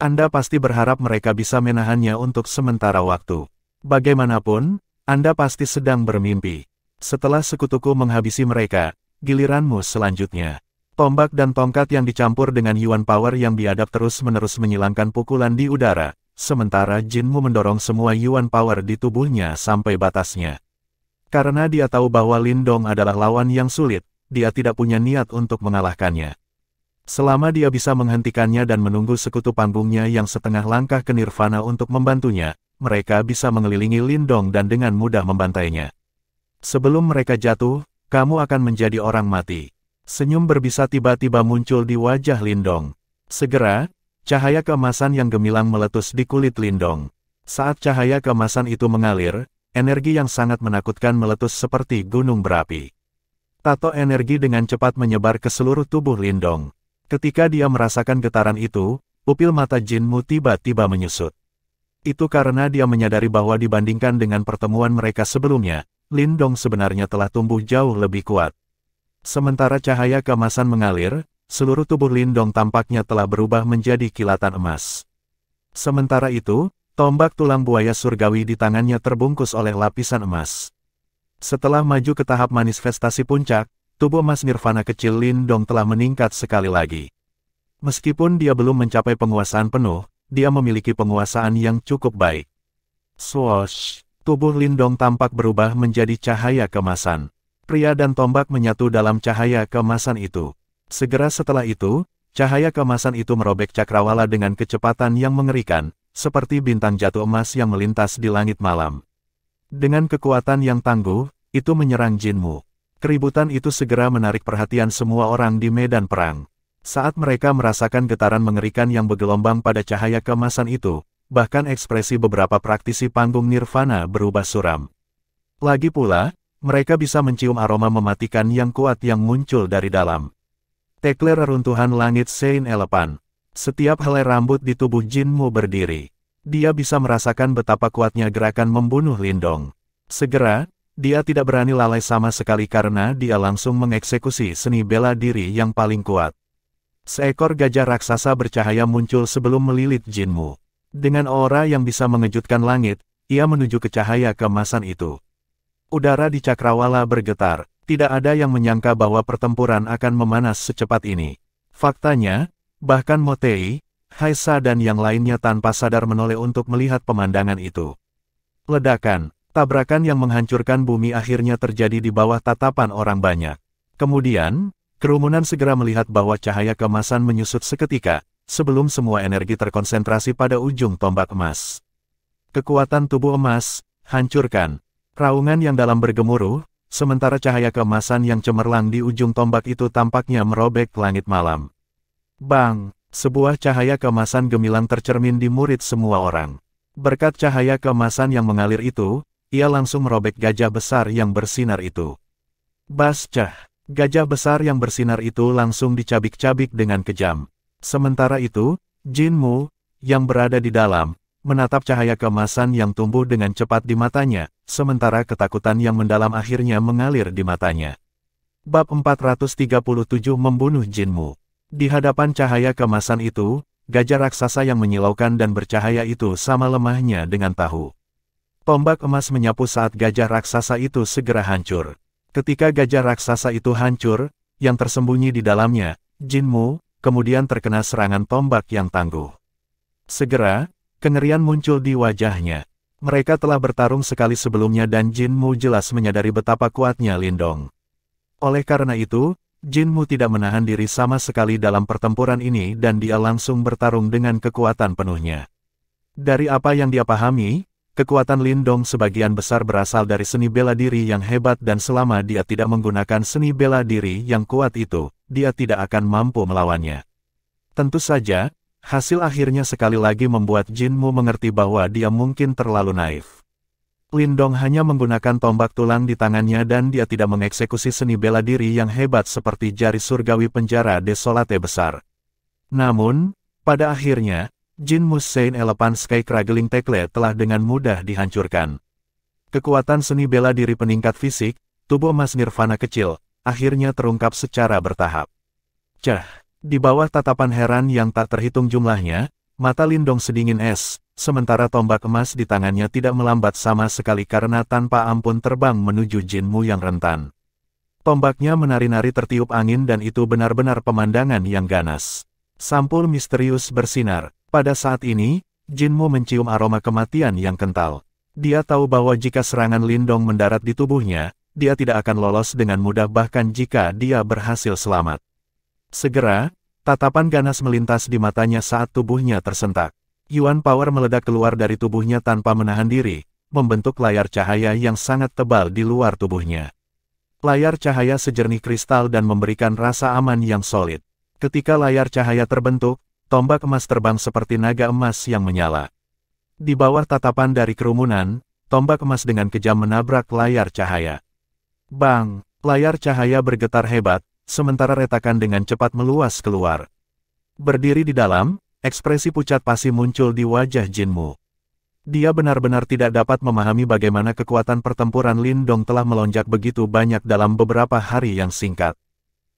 [SPEAKER 1] Anda pasti berharap mereka bisa menahannya untuk sementara waktu. Bagaimanapun, Anda pasti sedang bermimpi. Setelah sekutuku menghabisi mereka, giliranmu selanjutnya. Tombak dan tongkat yang dicampur dengan Yuan Power yang biadab terus-menerus menyilangkan pukulan di udara, sementara Jinmu mendorong semua Yuan Power di tubuhnya sampai batasnya. Karena dia tahu bahwa Lindong adalah lawan yang sulit, dia tidak punya niat untuk mengalahkannya. Selama dia bisa menghentikannya dan menunggu sekutu panggungnya yang setengah langkah ke Nirvana untuk membantunya, mereka bisa mengelilingi Lindong dan dengan mudah membantainya. Sebelum mereka jatuh, kamu akan menjadi orang mati. Senyum berbisa tiba-tiba muncul di wajah Lindong. Segera, cahaya keemasan yang gemilang meletus di kulit Lindong. Saat cahaya keemasan itu mengalir, energi yang sangat menakutkan meletus seperti gunung berapi. Tato energi dengan cepat menyebar ke seluruh tubuh Lindong. Ketika dia merasakan getaran itu, pupil mata Jinmu tiba-tiba menyusut. Itu karena dia menyadari bahwa dibandingkan dengan pertemuan mereka sebelumnya, Lindong sebenarnya telah tumbuh jauh lebih kuat. Sementara cahaya keemasan mengalir, seluruh tubuh Lindong tampaknya telah berubah menjadi kilatan emas. Sementara itu, tombak tulang buaya surgawi di tangannya terbungkus oleh lapisan emas. Setelah maju ke tahap manifestasi puncak, tubuh emas Nirvana kecil Lindong telah meningkat sekali lagi. Meskipun dia belum mencapai penguasaan penuh, dia memiliki penguasaan yang cukup baik. Swoosh! Tubuh Lindong tampak berubah menjadi cahaya keemasan. Pria dan tombak menyatu dalam cahaya keemasan itu. Segera setelah itu, cahaya keemasan itu merobek cakrawala dengan kecepatan yang mengerikan, seperti bintang jatuh emas yang melintas di langit malam. Dengan kekuatan yang tangguh, itu menyerang Jinmu. Keributan itu segera menarik perhatian semua orang di medan perang. Saat mereka merasakan getaran mengerikan yang bergelombang pada cahaya keemasan itu, bahkan ekspresi beberapa praktisi panggung Nirvana berubah suram. Lagi pula, mereka bisa mencium aroma mematikan yang kuat yang muncul dari dalam. Tekle reruntuhan langit Saint Elephant. Setiap helai rambut di tubuh Jinmu berdiri. Dia bisa merasakan betapa kuatnya gerakan membunuh Lindong. Segera, dia tidak berani lalai sama sekali karena dia langsung mengeksekusi seni bela diri yang paling kuat. Seekor gajah raksasa bercahaya muncul sebelum melilit Jinmu. Dengan aura yang bisa mengejutkan langit, ia menuju ke cahaya keemasan itu. Udara di cakrawala bergetar, tidak ada yang menyangka bahwa pertempuran akan memanas secepat ini. Faktanya, bahkan Motei, Haisa dan yang lainnya tanpa sadar menoleh untuk melihat pemandangan itu. Ledakan, tabrakan yang menghancurkan bumi akhirnya terjadi di bawah tatapan orang banyak. Kemudian, kerumunan segera melihat bahwa cahaya keemasan menyusut seketika, sebelum semua energi terkonsentrasi pada ujung tombak emas. Kekuatan tubuh emas, hancurkan. Raungan yang dalam bergemuruh, sementara cahaya keemasan yang cemerlang di ujung tombak itu tampaknya merobek langit malam. Bang! Sebuah cahaya keemasan gemilang tercermin di murid semua orang. Berkat cahaya keemasan yang mengalir itu, ia langsung merobek gajah besar yang bersinar itu. Bascah! Gajah besar yang bersinar itu langsung dicabik-cabik dengan kejam. Sementara itu, Jinmu, yang berada di dalam, menatap cahaya keemasan yang tumbuh dengan cepat di matanya, sementara ketakutan yang mendalam akhirnya mengalir di matanya. Bab 437 Membunuh Jinmu. Di hadapan cahaya keemasan itu, gajah raksasa yang menyilaukan dan bercahaya itu sama lemahnya dengan tahu. Tombak emas menyapu saat gajah raksasa itu segera hancur. Ketika gajah raksasa itu hancur, yang tersembunyi di dalamnya, Jinmu, kemudian terkena serangan tombak yang tangguh. Segera, kengerian muncul di wajahnya. Mereka telah bertarung sekali sebelumnya dan Jinmu jelas menyadari betapa kuatnya Lindong. Oleh karena itu, Jinmu tidak menahan diri sama sekali dalam pertempuran ini dan dia langsung bertarung dengan kekuatan penuhnya. Dari apa yang dia pahami, kekuatan Lindong sebagian besar berasal dari seni bela diri yang hebat dan selama dia tidak menggunakan seni bela diri yang kuat itu, dia tidak akan mampu melawannya. Tentu saja, hasil akhirnya sekali lagi membuat Jinmu mengerti bahwa dia mungkin terlalu naif. Lindong hanya menggunakan tombak tulang di tangannya dan dia tidak mengeksekusi seni bela diri yang hebat seperti jari surgawi penjara desolate besar. Namun, pada akhirnya, Jinmu Saint Elephant Sky Craggling Tackle telah dengan mudah dihancurkan. Kekuatan seni bela diri peningkat fisik, tubuh emas nirvana kecil, akhirnya terungkap secara bertahap. Cah! Di bawah tatapan heran yang tak terhitung jumlahnya, mata Lindong sedingin es, sementara tombak emas di tangannya tidak melambat sama sekali karena tanpa ampun terbang menuju Jinmu yang rentan. Tombaknya menari-nari tertiup angin dan itu benar-benar pemandangan yang ganas. Sampul misterius bersinar. Pada saat ini, Jinmu mencium aroma kematian yang kental. Dia tahu bahwa jika serangan Lindong mendarat di tubuhnya, dia tidak akan lolos dengan mudah bahkan jika dia berhasil selamat. Segera, tatapan ganas melintas di matanya saat tubuhnya tersentak. Yuan Power meledak keluar dari tubuhnya tanpa menahan diri, membentuk layar cahaya yang sangat tebal di luar tubuhnya. Layar cahaya sejernih kristal dan memberikan rasa aman yang solid. Ketika layar cahaya terbentuk, tombak emas terbang seperti naga emas yang menyala. Di bawah tatapan dari kerumunan, tombak emas dengan kejam menabrak layar cahaya. Bang! Layar cahaya bergetar hebat, sementara retakan dengan cepat meluas keluar. Berdiri di dalam, ekspresi pucat pasi muncul di wajah Jinmu. Dia benar-benar tidak dapat memahami bagaimana kekuatan pertempuran Lindong telah melonjak begitu banyak dalam beberapa hari yang singkat.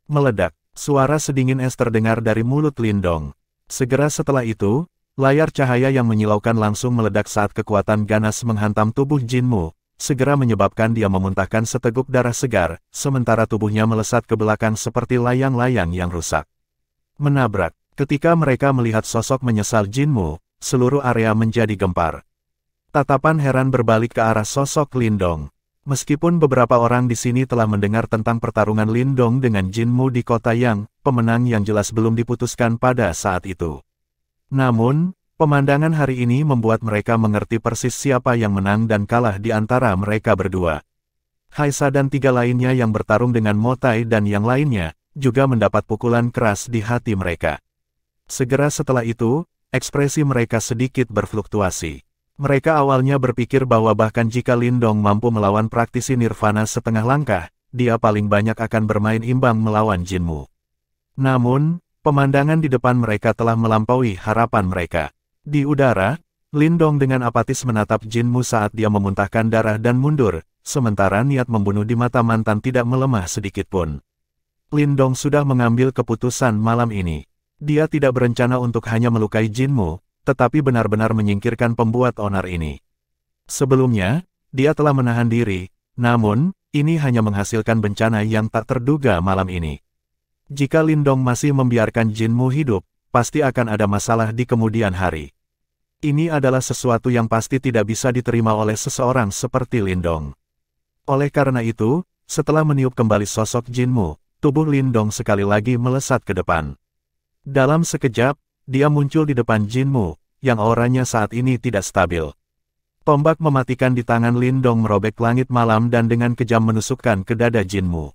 [SPEAKER 1] Meledak, suara sedingin es terdengar dari mulut Lindong. Segera setelah itu, layar cahaya yang menyilaukan langsung meledak saat kekuatan ganas menghantam tubuh Jinmu, segera menyebabkan dia memuntahkan seteguk darah segar, sementara tubuhnya melesat ke belakang seperti layang-layang yang rusak. Menabrak. Ketika mereka melihat sosok menyesal Jinmu, seluruh area menjadi gempar. Tatapan heran berbalik ke arah sosok Lindong. Meskipun beberapa orang di sini telah mendengar tentang pertarungan Lindong dengan Jinmu di kota Yang, pemenang yang jelas belum diputuskan pada saat itu. Namun, pemandangan hari ini membuat mereka mengerti persis siapa yang menang dan kalah di antara mereka berdua. Haisa dan tiga lainnya yang bertarung dengan Motai dan yang lainnya, juga mendapat pukulan keras di hati mereka. Segera setelah itu, ekspresi mereka sedikit berfluktuasi. Mereka awalnya berpikir bahwa bahkan jika Lindong mampu melawan praktisi Nirvana setengah langkah, dia paling banyak akan bermain imbang melawan Jinmu. Namun, pemandangan di depan mereka telah melampaui harapan mereka. Di udara, Lindong dengan apatis menatap Jinmu saat dia memuntahkan darah dan mundur, sementara niat membunuh di mata mantan tidak melemah sedikitpun. Lindong sudah mengambil keputusan malam ini. Dia tidak berencana untuk hanya melukai Jinmu, tetapi benar-benar menyingkirkan pembuat onar ini. Sebelumnya, dia telah menahan diri, namun, ini hanya menghasilkan bencana yang tak terduga malam ini. Jika Lindong masih membiarkan Jinmu hidup, pasti akan ada masalah di kemudian hari. Ini adalah sesuatu yang pasti tidak bisa diterima oleh seseorang seperti Lindong. Oleh karena itu, setelah meniup kembali sosok Jinmu, tubuh Lindong sekali lagi melesat ke depan. Dalam sekejap, dia muncul di depan Jinmu, yang auranya saat ini tidak stabil. Tombak mematikan di tangan Lindong merobek langit malam dan dengan kejam menusukkan ke dada Jinmu.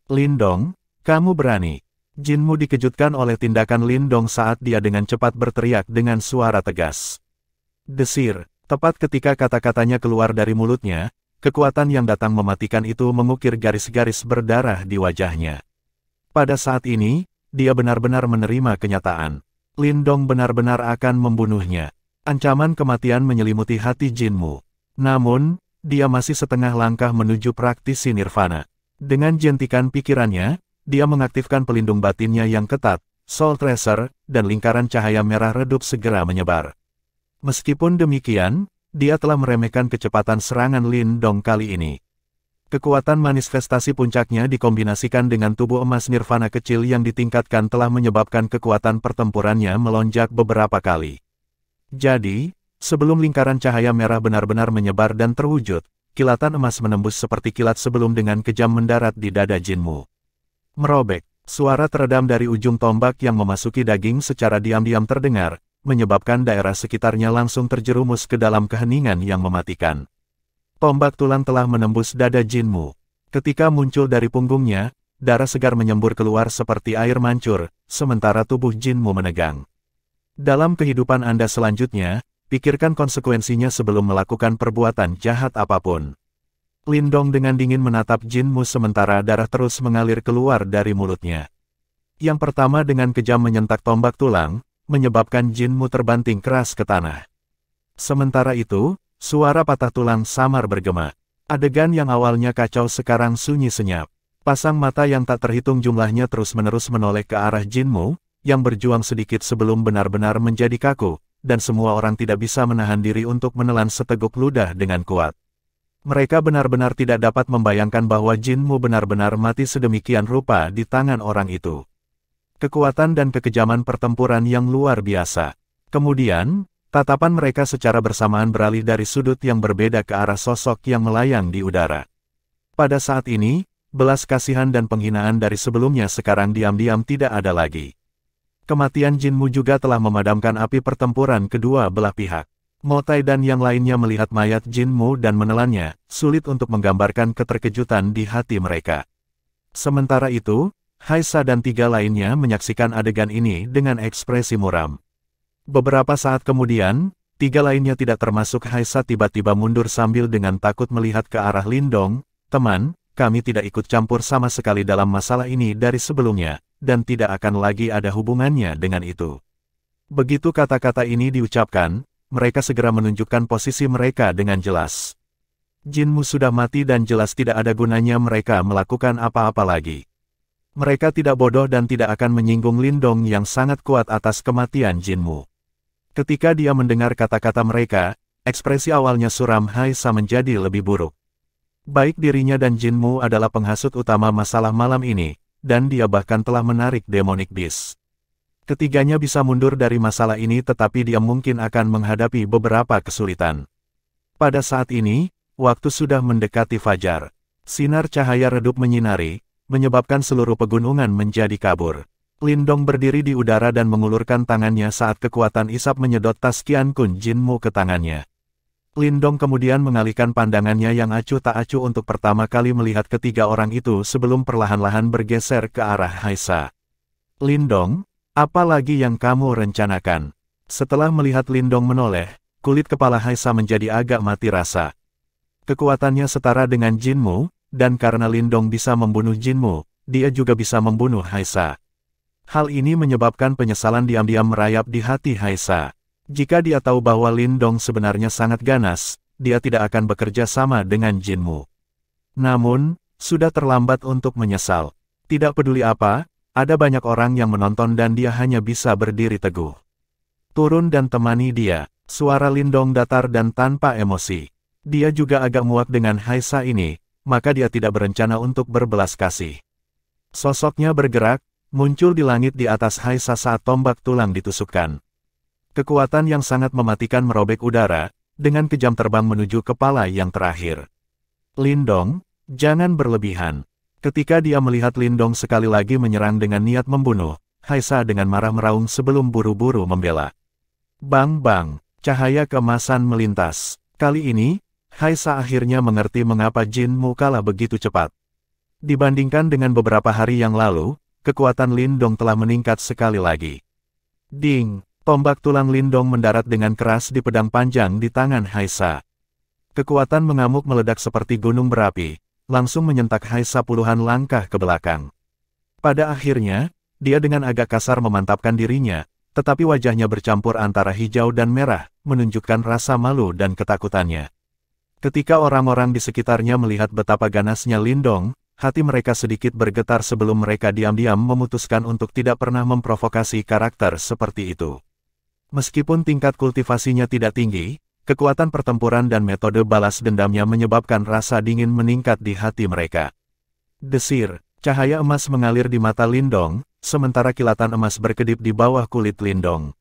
[SPEAKER 1] Lindong, kamu berani. Jinmu dikejutkan oleh tindakan Lindong saat dia dengan cepat berteriak dengan suara tegas. Desir, tepat ketika kata-katanya keluar dari mulutnya, kekuatan yang datang mematikan itu mengukir garis-garis berdarah di wajahnya. Pada saat ini, dia benar-benar menerima kenyataan. Lindong benar-benar akan membunuhnya. Ancaman kematian menyelimuti hati Jinmu. Namun, dia masih setengah langkah menuju praktisi nirvana. Dengan jentikan pikirannya, dia mengaktifkan pelindung batinnya yang ketat, Soul Tracer, dan lingkaran cahaya merah redup segera menyebar. Meskipun demikian, dia telah meremehkan kecepatan serangan Lindong kali ini. Kekuatan manifestasi puncaknya dikombinasikan dengan tubuh emas nirvana kecil yang ditingkatkan telah menyebabkan kekuatan pertempurannya melonjak beberapa kali. Jadi, sebelum lingkaran cahaya merah benar-benar menyebar dan terwujud, kilatan emas menembus seperti kilat sebelum dengan kejam mendarat di dada Jinmu. Merobek, suara teredam dari ujung tombak yang memasuki daging secara diam-diam terdengar, menyebabkan daerah sekitarnya langsung terjerumus ke dalam keheningan yang mematikan. Tombak tulang telah menembus dada Jinmu. Ketika muncul dari punggungnya, darah segar menyembur keluar seperti air mancur, sementara tubuh Jinmu menegang. Dalam kehidupan Anda selanjutnya, pikirkan konsekuensinya sebelum melakukan perbuatan jahat apapun. Lindong dengan dingin menatap Jinmu sementara darah terus mengalir keluar dari mulutnya. Yang pertama dengan kejam menyentak tombak tulang, menyebabkan Jinmu terbanting keras ke tanah. Sementara itu, suara patah tulang samar bergema. Adegan yang awalnya kacau sekarang sunyi senyap. Pasang mata yang tak terhitung jumlahnya terus-menerus menoleh ke arah Jinmu, yang berjuang sedikit sebelum benar-benar menjadi kaku, dan semua orang tidak bisa menahan diri untuk menelan seteguk ludah dengan kuat. Mereka benar-benar tidak dapat membayangkan bahwa Jinmu benar-benar mati sedemikian rupa di tangan orang itu. Kekuatan dan kekejaman pertempuran yang luar biasa. Kemudian, tatapan mereka secara bersamaan beralih dari sudut yang berbeda ke arah sosok yang melayang di udara. Pada saat ini, belas kasihan dan penghinaan dari sebelumnya sekarang diam-diam tidak ada lagi. Kematian Jinmu juga telah memadamkan api pertempuran kedua belah pihak. Motai dan yang lainnya melihat mayat Jinmu dan menelannya, sulit untuk menggambarkan keterkejutan di hati mereka. Sementara itu, Haisa dan tiga lainnya menyaksikan adegan ini dengan ekspresi muram. Beberapa saat kemudian, tiga lainnya tidak termasuk Haisa tiba-tiba mundur sambil dengan takut melihat ke arah Lindong. Teman, kami tidak ikut campur sama sekali dalam masalah ini dari sebelumnya, dan tidak akan lagi ada hubungannya dengan itu. Begitu kata-kata ini diucapkan, mereka segera menunjukkan posisi mereka dengan jelas. Jinmu sudah mati dan jelas tidak ada gunanya mereka melakukan apa-apa lagi. Mereka tidak bodoh dan tidak akan menyinggung Lindong yang sangat kuat atas kematian Jinmu. Ketika dia mendengar kata-kata mereka, ekspresi awalnya suram Haisa menjadi lebih buruk. Baik dirinya dan Jinmu adalah penghasut utama masalah malam ini, dan dia bahkan telah menarik Demonic Beast. Ketiganya bisa mundur dari masalah ini tetapi dia mungkin akan menghadapi beberapa kesulitan. Pada saat ini, waktu sudah mendekati fajar. Sinar cahaya redup menyinari, menyebabkan seluruh pegunungan menjadi kabur. Lindong berdiri di udara dan mengulurkan tangannya saat kekuatan isap menyedot tas Qian Kun Jinmu ke tangannya. Lindong kemudian mengalihkan pandangannya yang acuh tak acuh untuk pertama kali melihat ketiga orang itu sebelum perlahan-lahan bergeser ke arah Haisa. Lindong, apa lagi yang kamu rencanakan? Setelah melihat Lindong menoleh, kulit kepala Haisa menjadi agak mati rasa. Kekuatannya setara dengan Jinmu, dan karena Lindong bisa membunuh Jinmu, dia juga bisa membunuh Haisa. Hal ini menyebabkan penyesalan diam-diam merayap di hati Haisa. Jika dia tahu bahwa Lindong sebenarnya sangat ganas, dia tidak akan bekerja sama dengan Jinmu. Namun, sudah terlambat untuk menyesal. Tidak peduli apa, ada banyak orang yang menonton dan dia hanya bisa berdiri teguh. Turun dan temani dia. Suara Lindong datar dan tanpa emosi. Dia juga agak muak dengan Haisa ini, maka dia tidak berencana untuk berbelas kasih. Sosoknya bergerak, muncul di langit di atas Haisa saat tombak tulang ditusukkan. Kekuatan yang sangat mematikan merobek udara, dengan kejam terbang menuju kepala yang terakhir. Lindong, jangan berlebihan. Ketika dia melihat Lindong sekali lagi menyerang dengan niat membunuh, Haisa dengan marah meraung sebelum buru-buru membela. Bang-bang, cahaya keemasan melintas. Kali ini, Haisa akhirnya mengerti mengapa Jinmu kalah begitu cepat. Dibandingkan dengan beberapa hari yang lalu, kekuatan Lindong telah meningkat sekali lagi. Ding! Tombak tulang Lindong mendarat dengan keras di pedang panjang di tangan Haisa. Kekuatan mengamuk meledak seperti gunung berapi, langsung menyentak Haisa puluhan langkah ke belakang. Pada akhirnya, dia dengan agak kasar memantapkan dirinya, tetapi wajahnya bercampur antara hijau dan merah, menunjukkan rasa malu dan ketakutannya. Ketika orang-orang di sekitarnya melihat betapa ganasnya Lindong, hati mereka sedikit bergetar sebelum mereka diam-diam memutuskan untuk tidak pernah memprovokasi karakter seperti itu. Meskipun tingkat kultivasinya tidak tinggi, kekuatan pertempuran dan metode balas dendamnya menyebabkan rasa dingin meningkat di hati mereka. Desir, cahaya emas mengalir di mata Lindong, sementara kilatan emas berkedip di bawah kulit Lindong.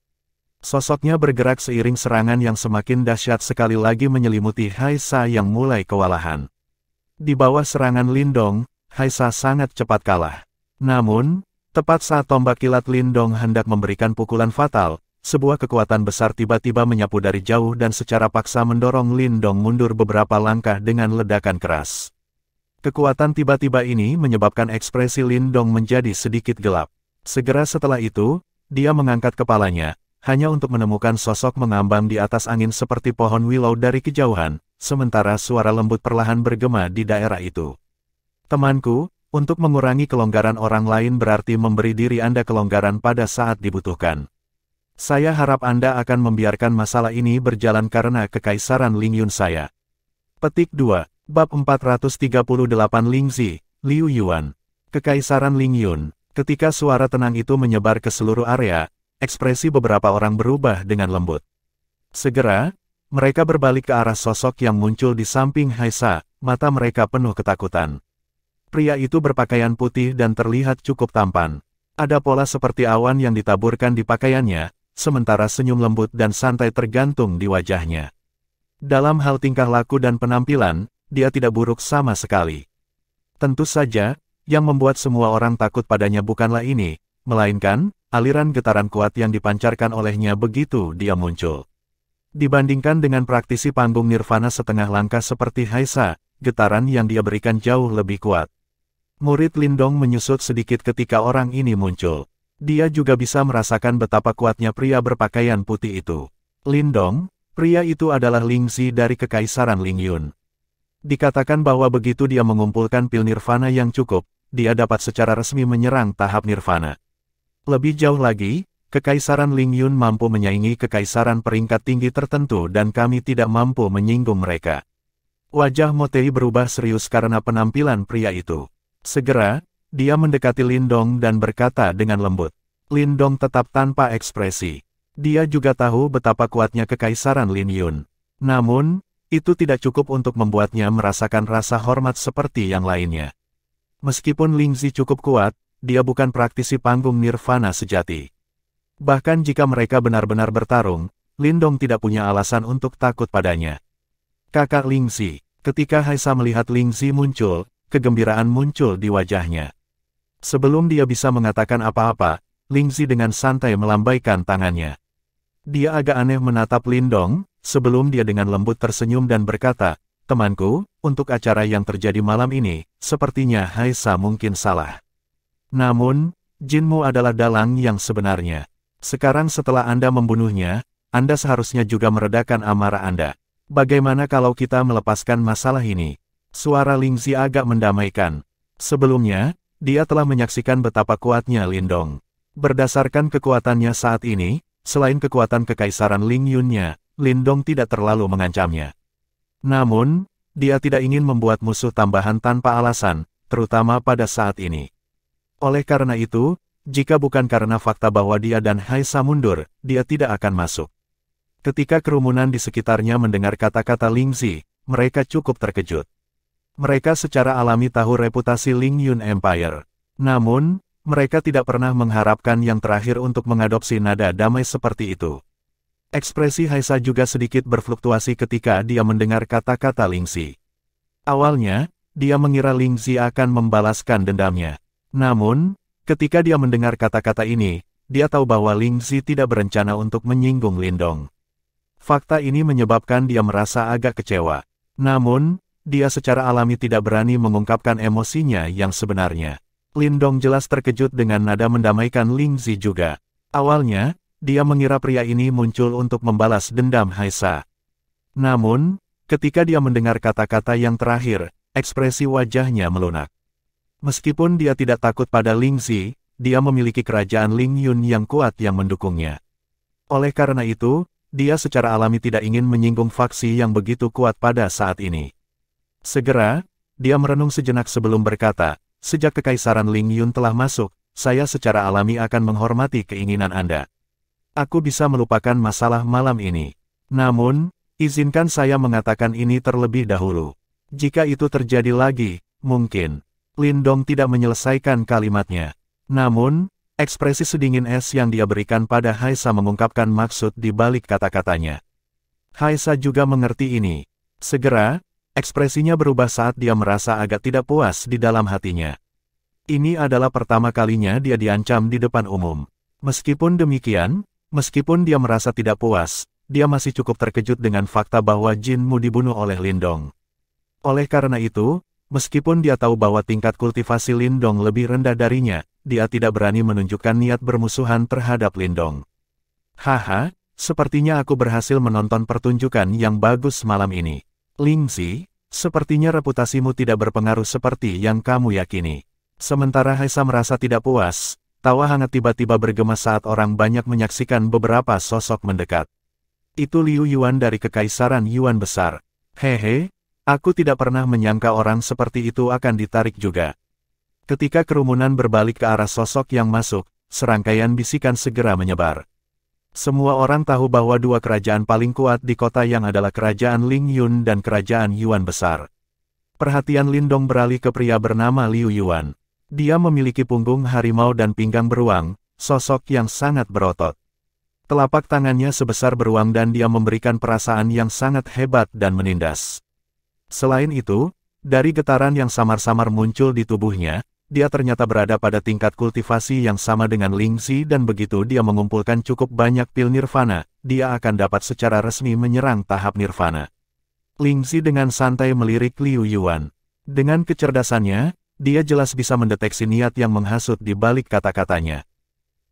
[SPEAKER 1] Sosoknya bergerak seiring serangan yang semakin dahsyat sekali lagi menyelimuti Haisa yang mulai kewalahan. Di bawah serangan Lindong, Haisa sangat cepat kalah. Namun, tepat saat tombak kilat Lindong hendak memberikan pukulan fatal, sebuah kekuatan besar tiba-tiba menyapu dari jauh dan secara paksa mendorong Lindong mundur beberapa langkah dengan ledakan keras. Kekuatan tiba-tiba ini menyebabkan ekspresi Lindong menjadi sedikit gelap. Segera setelah itu, dia mengangkat kepalanya, hanya untuk menemukan sosok mengambang di atas angin seperti pohon willow dari kejauhan, sementara suara lembut perlahan bergema di daerah itu. Temanku, untuk mengurangi kelonggaran orang lain berarti memberi diri Anda kelonggaran pada saat dibutuhkan. Saya harap Anda akan membiarkan masalah ini berjalan karena kekaisaran Lingyun saya. Petik 2, Bab 438 Lingzi, Liu Yuan. Kekaisaran Lingyun. Ketika suara tenang itu menyebar ke seluruh area, ekspresi beberapa orang berubah dengan lembut. Segera, mereka berbalik ke arah sosok yang muncul di samping Haisa, mata mereka penuh ketakutan. Pria itu berpakaian putih dan terlihat cukup tampan. Ada pola seperti awan yang ditaburkan di pakaiannya, sementara senyum lembut dan santai tergantung di wajahnya. Dalam hal tingkah laku dan penampilan, dia tidak buruk sama sekali. Tentu saja, yang membuat semua orang takut padanya bukanlah ini, melainkan aliran getaran kuat yang dipancarkan olehnya begitu dia muncul. Dibandingkan dengan praktisi panggung nirvana setengah langkah seperti Haisa, getaran yang dia berikan jauh lebih kuat. Murid Lindong menyusut sedikit ketika orang ini muncul. Dia juga bisa merasakan betapa kuatnya pria berpakaian putih itu. Lindong, pria itu adalah Lingzi dari Kekaisaran Lingyun. Dikatakan bahwa begitu dia mengumpulkan pil nirvana yang cukup, dia dapat secara resmi menyerang tahap nirvana. Lebih jauh lagi, Kekaisaran Lingyun mampu menyaingi kekaisaran peringkat tinggi tertentu dan kami tidak mampu menyinggung mereka. Wajah Motei berubah serius karena penampilan pria itu. Segera, dia mendekati Lindong dan berkata dengan lembut. Lindong tetap tanpa ekspresi. Dia juga tahu betapa kuatnya Kekaisaran Lingyun. Namun, itu tidak cukup untuk membuatnya merasakan rasa hormat seperti yang lainnya. Meskipun Lingzi cukup kuat, dia bukan praktisi panggung nirvana sejati. Bahkan jika mereka benar-benar bertarung, Lindong tidak punya alasan untuk takut padanya. Kakak Lingzi, ketika Haisa melihat Lingzi muncul, kegembiraan muncul di wajahnya. Sebelum dia bisa mengatakan apa-apa, Lingzi dengan santai melambaikan tangannya. Dia agak aneh menatap Lindong, sebelum dia dengan lembut tersenyum dan berkata, temanku, untuk acara yang terjadi malam ini, sepertinya Haisa mungkin salah. Namun, Jinmu adalah dalang yang sebenarnya. Sekarang setelah Anda membunuhnya, Anda seharusnya juga meredakan amarah Anda. Bagaimana kalau kita melepaskan masalah ini? Suara Lingzi agak mendamaikan. Sebelumnya, dia telah menyaksikan betapa kuatnya Lindong. Berdasarkan kekuatannya saat ini, selain kekuatan Kekaisaran Lingyunnya, Lindong tidak terlalu mengancamnya. Namun, dia tidak ingin membuat musuh tambahan tanpa alasan, terutama pada saat ini. Oleh karena itu, jika bukan karena fakta bahwa dia dan Haisa mundur, dia tidak akan masuk. Ketika kerumunan di sekitarnya mendengar kata-kata Lingzi, mereka cukup terkejut. Mereka secara alami tahu reputasi Lingyun Empire. Namun, mereka tidak pernah mengharapkan yang terakhir untuk mengadopsi nada damai seperti itu. Ekspresi Haisa juga sedikit berfluktuasi ketika dia mendengar kata-kata Lingzi. Awalnya, dia mengira Lingzi akan membalaskan dendamnya. Namun, ketika dia mendengar kata-kata ini, dia tahu bahwa Lingzi tidak berencana untuk menyinggung Lindong. Fakta ini menyebabkan dia merasa agak kecewa. Namun, dia secara alami tidak berani mengungkapkan emosinya yang sebenarnya. Lindong jelas terkejut dengan nada mendamaikan Ling Zi juga. Awalnya, dia mengira pria ini muncul untuk membalas dendam Haisa. Namun, ketika dia mendengar kata-kata yang terakhir, ekspresi wajahnya melunak. Meskipun dia tidak takut pada Ling Zi, dia memiliki kerajaan Ling Yun yang kuat yang mendukungnya. Oleh karena itu, dia secara alami tidak ingin menyinggung faksi yang begitu kuat pada saat ini. Segera, dia merenung sejenak sebelum berkata, sejak Kekaisaran Ling Yun telah masuk, saya secara alami akan menghormati keinginan Anda. Aku bisa melupakan masalah malam ini. Namun, izinkan saya mengatakan ini terlebih dahulu. Jika itu terjadi lagi, mungkin. Lindong tidak menyelesaikan kalimatnya. Namun, ekspresi sedingin es yang dia berikan pada Haisa mengungkapkan maksud di balik kata-katanya. Haisa juga mengerti ini. Segera, ekspresinya berubah saat dia merasa agak tidak puas di dalam hatinya. Ini adalah pertama kalinya dia diancam di depan umum. Meskipun demikian, meskipun dia merasa tidak puas, dia masih cukup terkejut dengan fakta bahwa Jin Mu dibunuh oleh Lindong. Oleh karena itu, meskipun dia tahu bahwa tingkat kultivasi Lindong lebih rendah darinya, dia tidak berani menunjukkan niat bermusuhan terhadap Lindong. Haha, sepertinya aku berhasil menonton pertunjukan yang bagus malam ini. Ling Zi, sepertinya reputasimu tidak berpengaruh seperti yang kamu yakini. Sementara Haisa merasa tidak puas, tawa hangat tiba-tiba bergema saat orang banyak menyaksikan beberapa sosok mendekat. Itu Liu Yuan dari Kekaisaran Yuan Besar. Hehe, aku tidak pernah menyangka orang seperti itu akan ditarik juga. Ketika kerumunan berbalik ke arah sosok yang masuk, serangkaian bisikan segera menyebar. Semua orang tahu bahwa dua kerajaan paling kuat di kota yang adalah kerajaan Ling Yun dan kerajaan Yuan Besar. Perhatian Lindong beralih ke pria bernama Liu Yuan. Dia memiliki punggung harimau dan pinggang beruang, sosok yang sangat berotot. Telapak tangannya sebesar beruang dan dia memberikan perasaan yang sangat hebat dan menindas. Selain itu, dari getaran yang samar-samar muncul di tubuhnya, dia ternyata berada pada tingkat kultivasi yang sama dengan Ling Zi dan begitu dia mengumpulkan cukup banyak pil nirvana, dia akan dapat secara resmi menyerang tahap nirvana. Ling Zi dengan santai melirik Liu Yuan. Dengan kecerdasannya, dia jelas bisa mendeteksi niat yang menghasut di balik kata-katanya.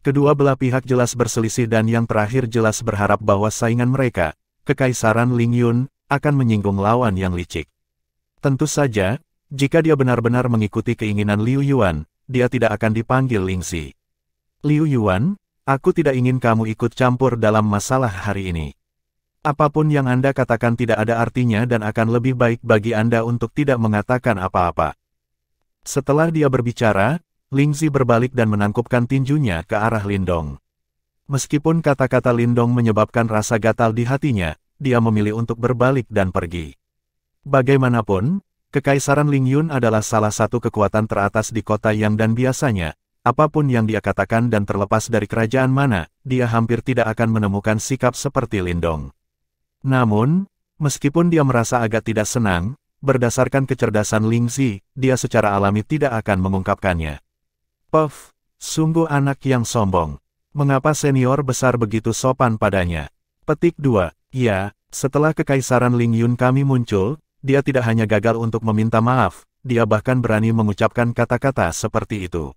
[SPEAKER 1] Kedua belah pihak jelas berselisih dan yang terakhir jelas berharap bahwa saingan mereka, Kekaisaran Ling Yun, akan menyinggung lawan yang licik. Tentu saja, jika dia benar-benar mengikuti keinginan Liu Yuan, dia tidak akan dipanggil Ling Zi. Liu Yuan, aku tidak ingin kamu ikut campur dalam masalah hari ini. Apapun yang Anda katakan tidak ada artinya dan akan lebih baik bagi Anda untuk tidak mengatakan apa-apa. Setelah dia berbicara, Ling Zi berbalik dan menangkupkan tinjunya ke arah Lindong. Meskipun kata-kata Lindong menyebabkan rasa gatal di hatinya, dia memilih untuk berbalik dan pergi. Bagaimanapun, Kekaisaran Ling Yun adalah salah satu kekuatan teratas di kota yang dan biasanya, apapun yang dia katakan dan terlepas dari kerajaan mana, dia hampir tidak akan menemukan sikap seperti Lindong. Namun, meskipun dia merasa agak tidak senang, berdasarkan kecerdasan Ling Zi, dia secara alami tidak akan mengungkapkannya. Puff, sungguh anak yang sombong. Mengapa senior besar begitu sopan padanya? Petik 2. Ya, setelah Kekaisaran Ling Yun kami muncul, dia tidak hanya gagal untuk meminta maaf, dia bahkan berani mengucapkan kata-kata seperti itu.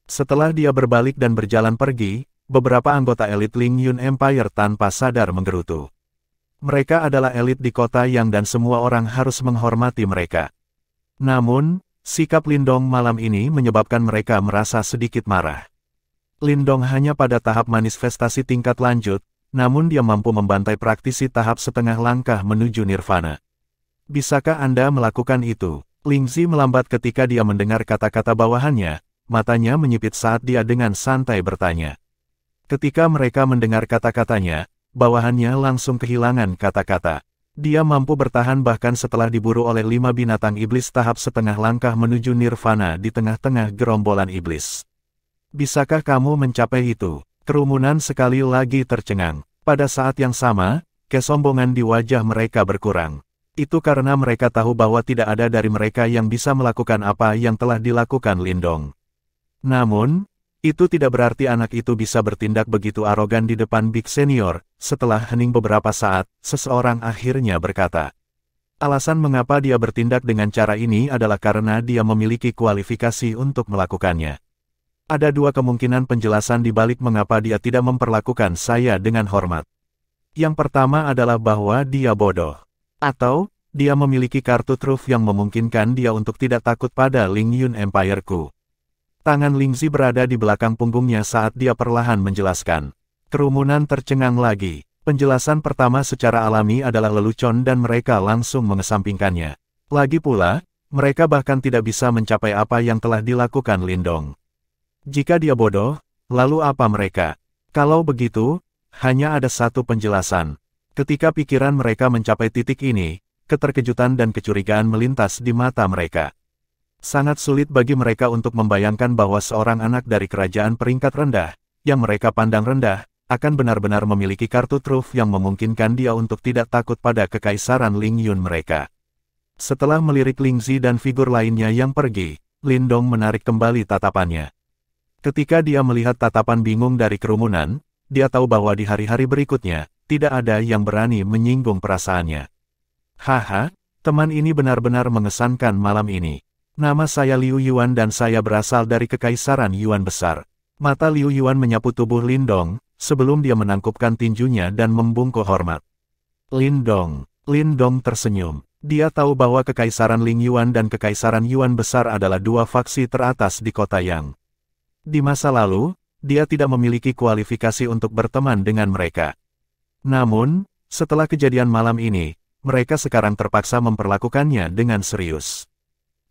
[SPEAKER 1] Setelah dia berbalik dan berjalan pergi, beberapa anggota elit Ling Yun Empire tanpa sadar menggerutu. Mereka adalah elit di kota yang dan semua orang harus menghormati mereka. Namun, sikap Lindong malam ini menyebabkan mereka merasa sedikit marah. Lindong hanya pada tahap manifestasi tingkat lanjut, namun dia mampu membantai praktisi tahap setengah langkah menuju nirvana. Bisakah Anda melakukan itu? Ling Zi melambat ketika dia mendengar kata-kata bawahannya, matanya menyipit saat dia dengan santai bertanya. Ketika mereka mendengar kata-katanya, bawahannya langsung kehilangan kata-kata. Dia mampu bertahan bahkan setelah diburu oleh 5 binatang iblis tahap setengah langkah menuju nirvana di tengah-tengah gerombolan iblis. Bisakah kamu mencapai itu? Kerumunan sekali lagi tercengang. Pada saat yang sama, kesombongan di wajah mereka berkurang. Itu karena mereka tahu bahwa tidak ada dari mereka yang bisa melakukan apa yang telah dilakukan Lindong. Namun, Itu tidak berarti anak itu bisa bertindak begitu arogan di depan Big Senior. Setelah hening beberapa saat, seseorang akhirnya berkata. Alasan mengapa dia bertindak dengan cara ini adalah karena dia memiliki kualifikasi untuk melakukannya. Ada dua kemungkinan penjelasan di balik mengapa dia tidak memperlakukan saya dengan hormat. Yang pertama adalah bahwa dia bodoh. Atau, dia memiliki kartu truf yang memungkinkan dia untuk tidak takut pada Ling Yun Empire-ku. Tangan Ling Zi berada di belakang punggungnya saat dia perlahan menjelaskan. Kerumunan tercengang lagi. Penjelasan pertama secara alami adalah lelucon dan mereka langsung mengesampingkannya. Lagi pula, mereka bahkan tidak bisa mencapai apa yang telah dilakukan Lindong. Jika dia bodoh, lalu apa mereka? Kalau begitu, hanya ada satu penjelasan. Ketika pikiran mereka mencapai titik ini, keterkejutan dan kecurigaan melintas di mata mereka. Sangat sulit bagi mereka untuk membayangkan bahwa seorang anak dari kerajaan peringkat rendah, yang mereka pandang rendah, akan benar-benar memiliki kartu truf yang memungkinkan dia untuk tidak takut pada kekaisaran Ling Yun mereka. Setelah melirik Ling Zi dan figur lainnya yang pergi, Lindong menarik kembali tatapannya. Ketika dia melihat tatapan bingung dari kerumunan, dia tahu bahwa di hari-hari berikutnya, tidak ada yang berani menyinggung perasaannya. Haha, teman ini benar-benar mengesankan malam ini. Nama saya Liu Yuan dan saya berasal dari Kekaisaran Yuan Besar. Mata Liu Yuan menyapu tubuh Lindong, sebelum dia menangkupkan tinjunya dan membungkuk hormat. Lindong tersenyum. Dia tahu bahwa Kekaisaran Ling Yuan dan Kekaisaran Yuan Besar adalah dua faksi teratas di kota Yang. Di masa lalu, dia tidak memiliki kualifikasi untuk berteman dengan mereka. Namun, setelah kejadian malam ini, mereka sekarang terpaksa memperlakukannya dengan serius.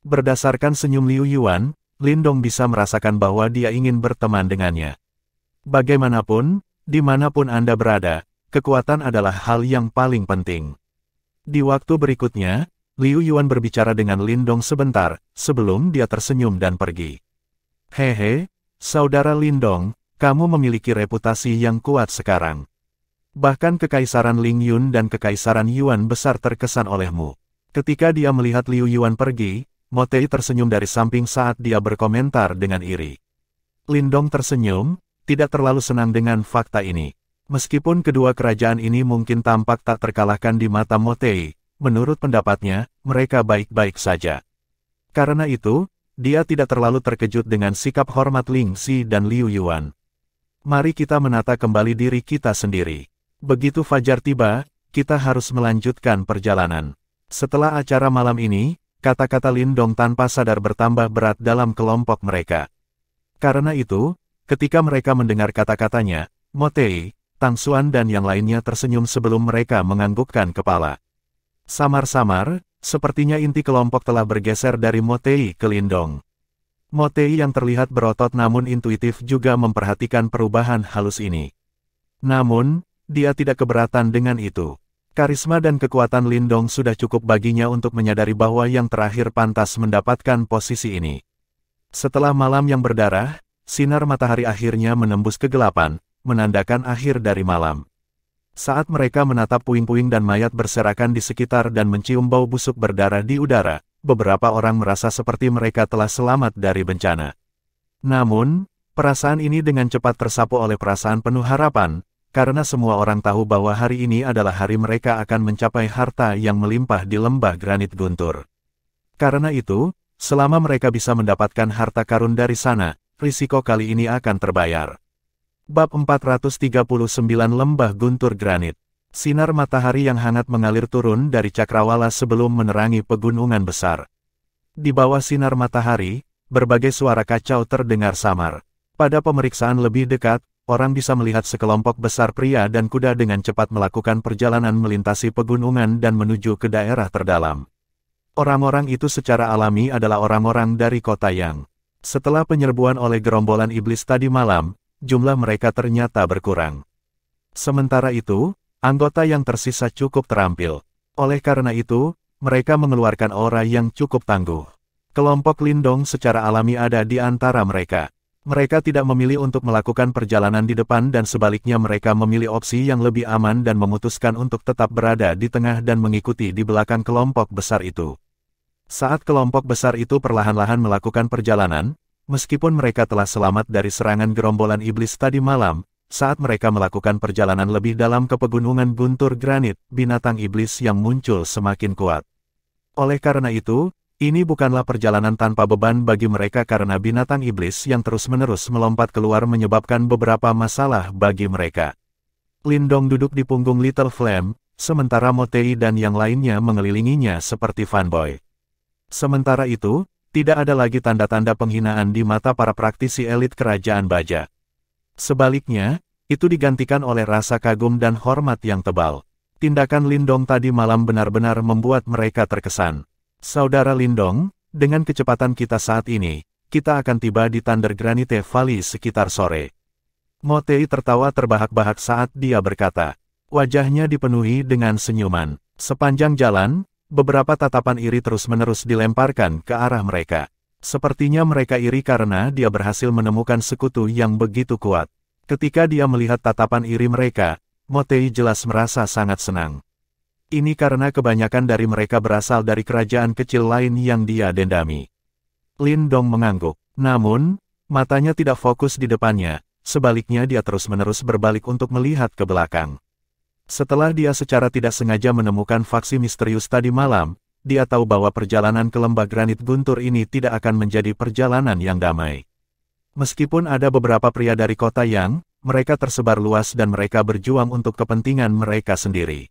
[SPEAKER 1] Berdasarkan senyum Liu Yuan, Lindong bisa merasakan bahwa dia ingin berteman dengannya. Bagaimanapun, dimanapun Anda berada, kekuatan adalah hal yang paling penting. Di waktu berikutnya, Liu Yuan berbicara dengan Lindong sebentar, sebelum dia tersenyum dan pergi. Hehe, saudara Lindong, kamu memiliki reputasi yang kuat sekarang. Bahkan Kekaisaran Ling Yun dan Kekaisaran Yuan Besar terkesan olehmu. Ketika dia melihat Liu Yuan pergi, Mo Tei tersenyum dari samping saat dia berkomentar dengan iri. Lindong tersenyum, tidak terlalu senang dengan fakta ini. Meskipun kedua kerajaan ini mungkin tampak tak terkalahkan di mata Mo Tei, menurut pendapatnya, mereka baik-baik saja. Karena itu, dia tidak terlalu terkejut dengan sikap hormat Ling Zi dan Liu Yuan. Mari kita menata kembali diri kita sendiri. Begitu fajar tiba, kita harus melanjutkan perjalanan. Setelah acara malam ini, kata-kata Lindong tanpa sadar bertambah berat dalam kelompok mereka. Karena itu, ketika mereka mendengar kata-katanya, Mo Tei, Tang Xuan dan yang lainnya tersenyum sebelum mereka menganggukkan kepala. Samar-samar, sepertinya inti kelompok telah bergeser dari Mo Tei ke Lindong. Mo Tei yang terlihat berotot namun intuitif juga memperhatikan perubahan halus ini. Namun, dia tidak keberatan dengan itu. Karisma dan kekuatan Lindong sudah cukup baginya untuk menyadari bahwa yang terakhir pantas mendapatkan posisi ini. Setelah malam yang berdarah, sinar matahari akhirnya menembus kegelapan, menandakan akhir dari malam. Saat mereka menatap puing-puing dan mayat berserakan di sekitar dan mencium bau busuk berdarah di udara, beberapa orang merasa seperti mereka telah selamat dari bencana. Namun, perasaan ini dengan cepat tersapu oleh perasaan penuh harapan, karena semua orang tahu bahwa hari ini adalah hari mereka akan mencapai harta yang melimpah di lembah granit guntur. Karena itu, selama mereka bisa mendapatkan harta karun dari sana, risiko kali ini akan terbayar. Bab 439 Lembah Guntur Granit. Sinar matahari yang hangat mengalir turun dari cakrawala sebelum menerangi pegunungan besar. Di bawah sinar matahari, berbagai suara kacau terdengar samar. Pada pemeriksaan lebih dekat, orang bisa melihat sekelompok besar pria dan kuda dengan cepat melakukan perjalanan melintasi pegunungan dan menuju ke daerah terdalam. Orang-orang itu secara alami adalah orang-orang dari kota Yang. Setelah penyerbuan oleh gerombolan iblis tadi malam, jumlah mereka ternyata berkurang. Sementara itu, anggota yang tersisa cukup terampil. Oleh karena itu, mereka mengeluarkan aura yang cukup tangguh. Kelompok Lindong secara alami ada di antara mereka. Mereka tidak memilih untuk melakukan perjalanan di depan dan sebaliknya mereka memilih opsi yang lebih aman dan memutuskan untuk tetap berada di tengah dan mengikuti di belakang kelompok besar itu. Saat kelompok besar itu perlahan-lahan melakukan perjalanan, Meskipun mereka telah selamat dari serangan gerombolan iblis tadi malam, saat mereka melakukan perjalanan lebih dalam ke pegunungan guntur granit, binatang iblis yang muncul semakin kuat. Oleh karena itu, ini bukanlah perjalanan tanpa beban bagi mereka karena binatang iblis yang terus-menerus melompat keluar menyebabkan beberapa masalah bagi mereka. Lindong duduk di punggung Little Flame, sementara Motei dan yang lainnya mengelilinginya seperti fanboy. Sementara itu, tidak ada lagi tanda-tanda penghinaan di mata para praktisi elit kerajaan baja. Sebaliknya, itu digantikan oleh rasa kagum dan hormat yang tebal. Tindakan Lindong tadi malam benar-benar membuat mereka terkesan. Saudara Lindong, dengan kecepatan kita saat ini, kita akan tiba di Thunder Granite Valley sekitar sore. Motei tertawa terbahak-bahak saat dia berkata. Wajahnya dipenuhi dengan senyuman. Sepanjang jalan, beberapa tatapan iri terus-menerus dilemparkan ke arah mereka. Sepertinya mereka iri karena dia berhasil menemukan sekutu yang begitu kuat. Ketika dia melihat tatapan iri mereka, Motei jelas merasa sangat senang. Ini karena kebanyakan dari mereka berasal dari kerajaan kecil lain yang dia dendami. Lindong mengangguk. Namun, matanya tidak fokus di depannya, sebaliknya dia terus-menerus berbalik untuk melihat ke belakang. Setelah dia secara tidak sengaja menemukan faksi misterius tadi malam, dia tahu bahwa perjalanan ke lembah granit guntur ini tidak akan menjadi perjalanan yang damai. Meskipun ada beberapa pria dari kota yang, mereka tersebar luas dan mereka berjuang untuk kepentingan mereka sendiri.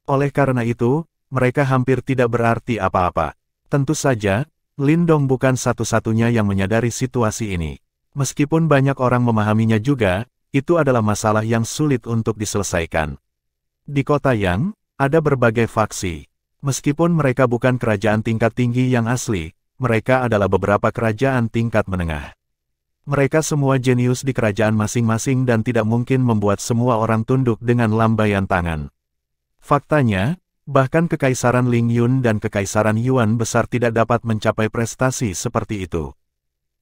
[SPEAKER 1] Oleh karena itu, mereka hampir tidak berarti apa-apa. Tentu saja, Lindong bukan satu-satunya yang menyadari situasi ini. Meskipun banyak orang memahaminya juga, itu adalah masalah yang sulit untuk diselesaikan. Di kota yang, ada berbagai faksi. Meskipun mereka bukan kerajaan tingkat tinggi yang asli, mereka adalah beberapa kerajaan tingkat menengah. Mereka semua jenius di kerajaan masing-masing dan tidak mungkin membuat semua orang tunduk dengan lambaian tangan. Faktanya, bahkan Kekaisaran Ling Yun dan Kekaisaran Yuan besar tidak dapat mencapai prestasi seperti itu.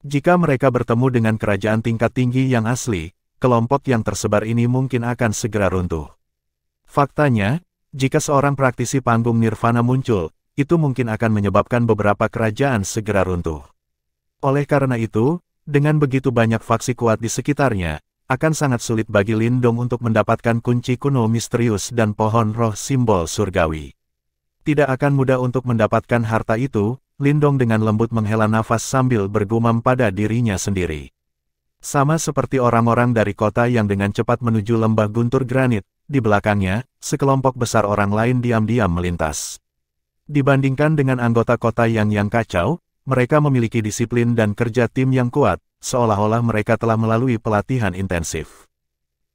[SPEAKER 1] Jika mereka bertemu dengan kerajaan tingkat tinggi yang asli, kelompok yang tersebar ini mungkin akan segera runtuh. Faktanya, jika seorang praktisi panggung nirvana muncul, itu mungkin akan menyebabkan beberapa kerajaan segera runtuh. Oleh karena itu, dengan begitu banyak faksi kuat di sekitarnya, akan sangat sulit bagi Lindong untuk mendapatkan kunci kuno misterius dan pohon roh simbol surgawi. Tidak akan mudah untuk mendapatkan harta itu, Lindong dengan lembut menghela nafas sambil bergumam pada dirinya sendiri. Sama seperti orang-orang dari kota yang dengan cepat menuju lembah guntur granit, di belakangnya, sekelompok besar orang lain diam-diam melintas. Dibandingkan dengan anggota kota yang kacau, mereka memiliki disiplin dan kerja tim yang kuat, seolah-olah mereka telah melalui pelatihan intensif.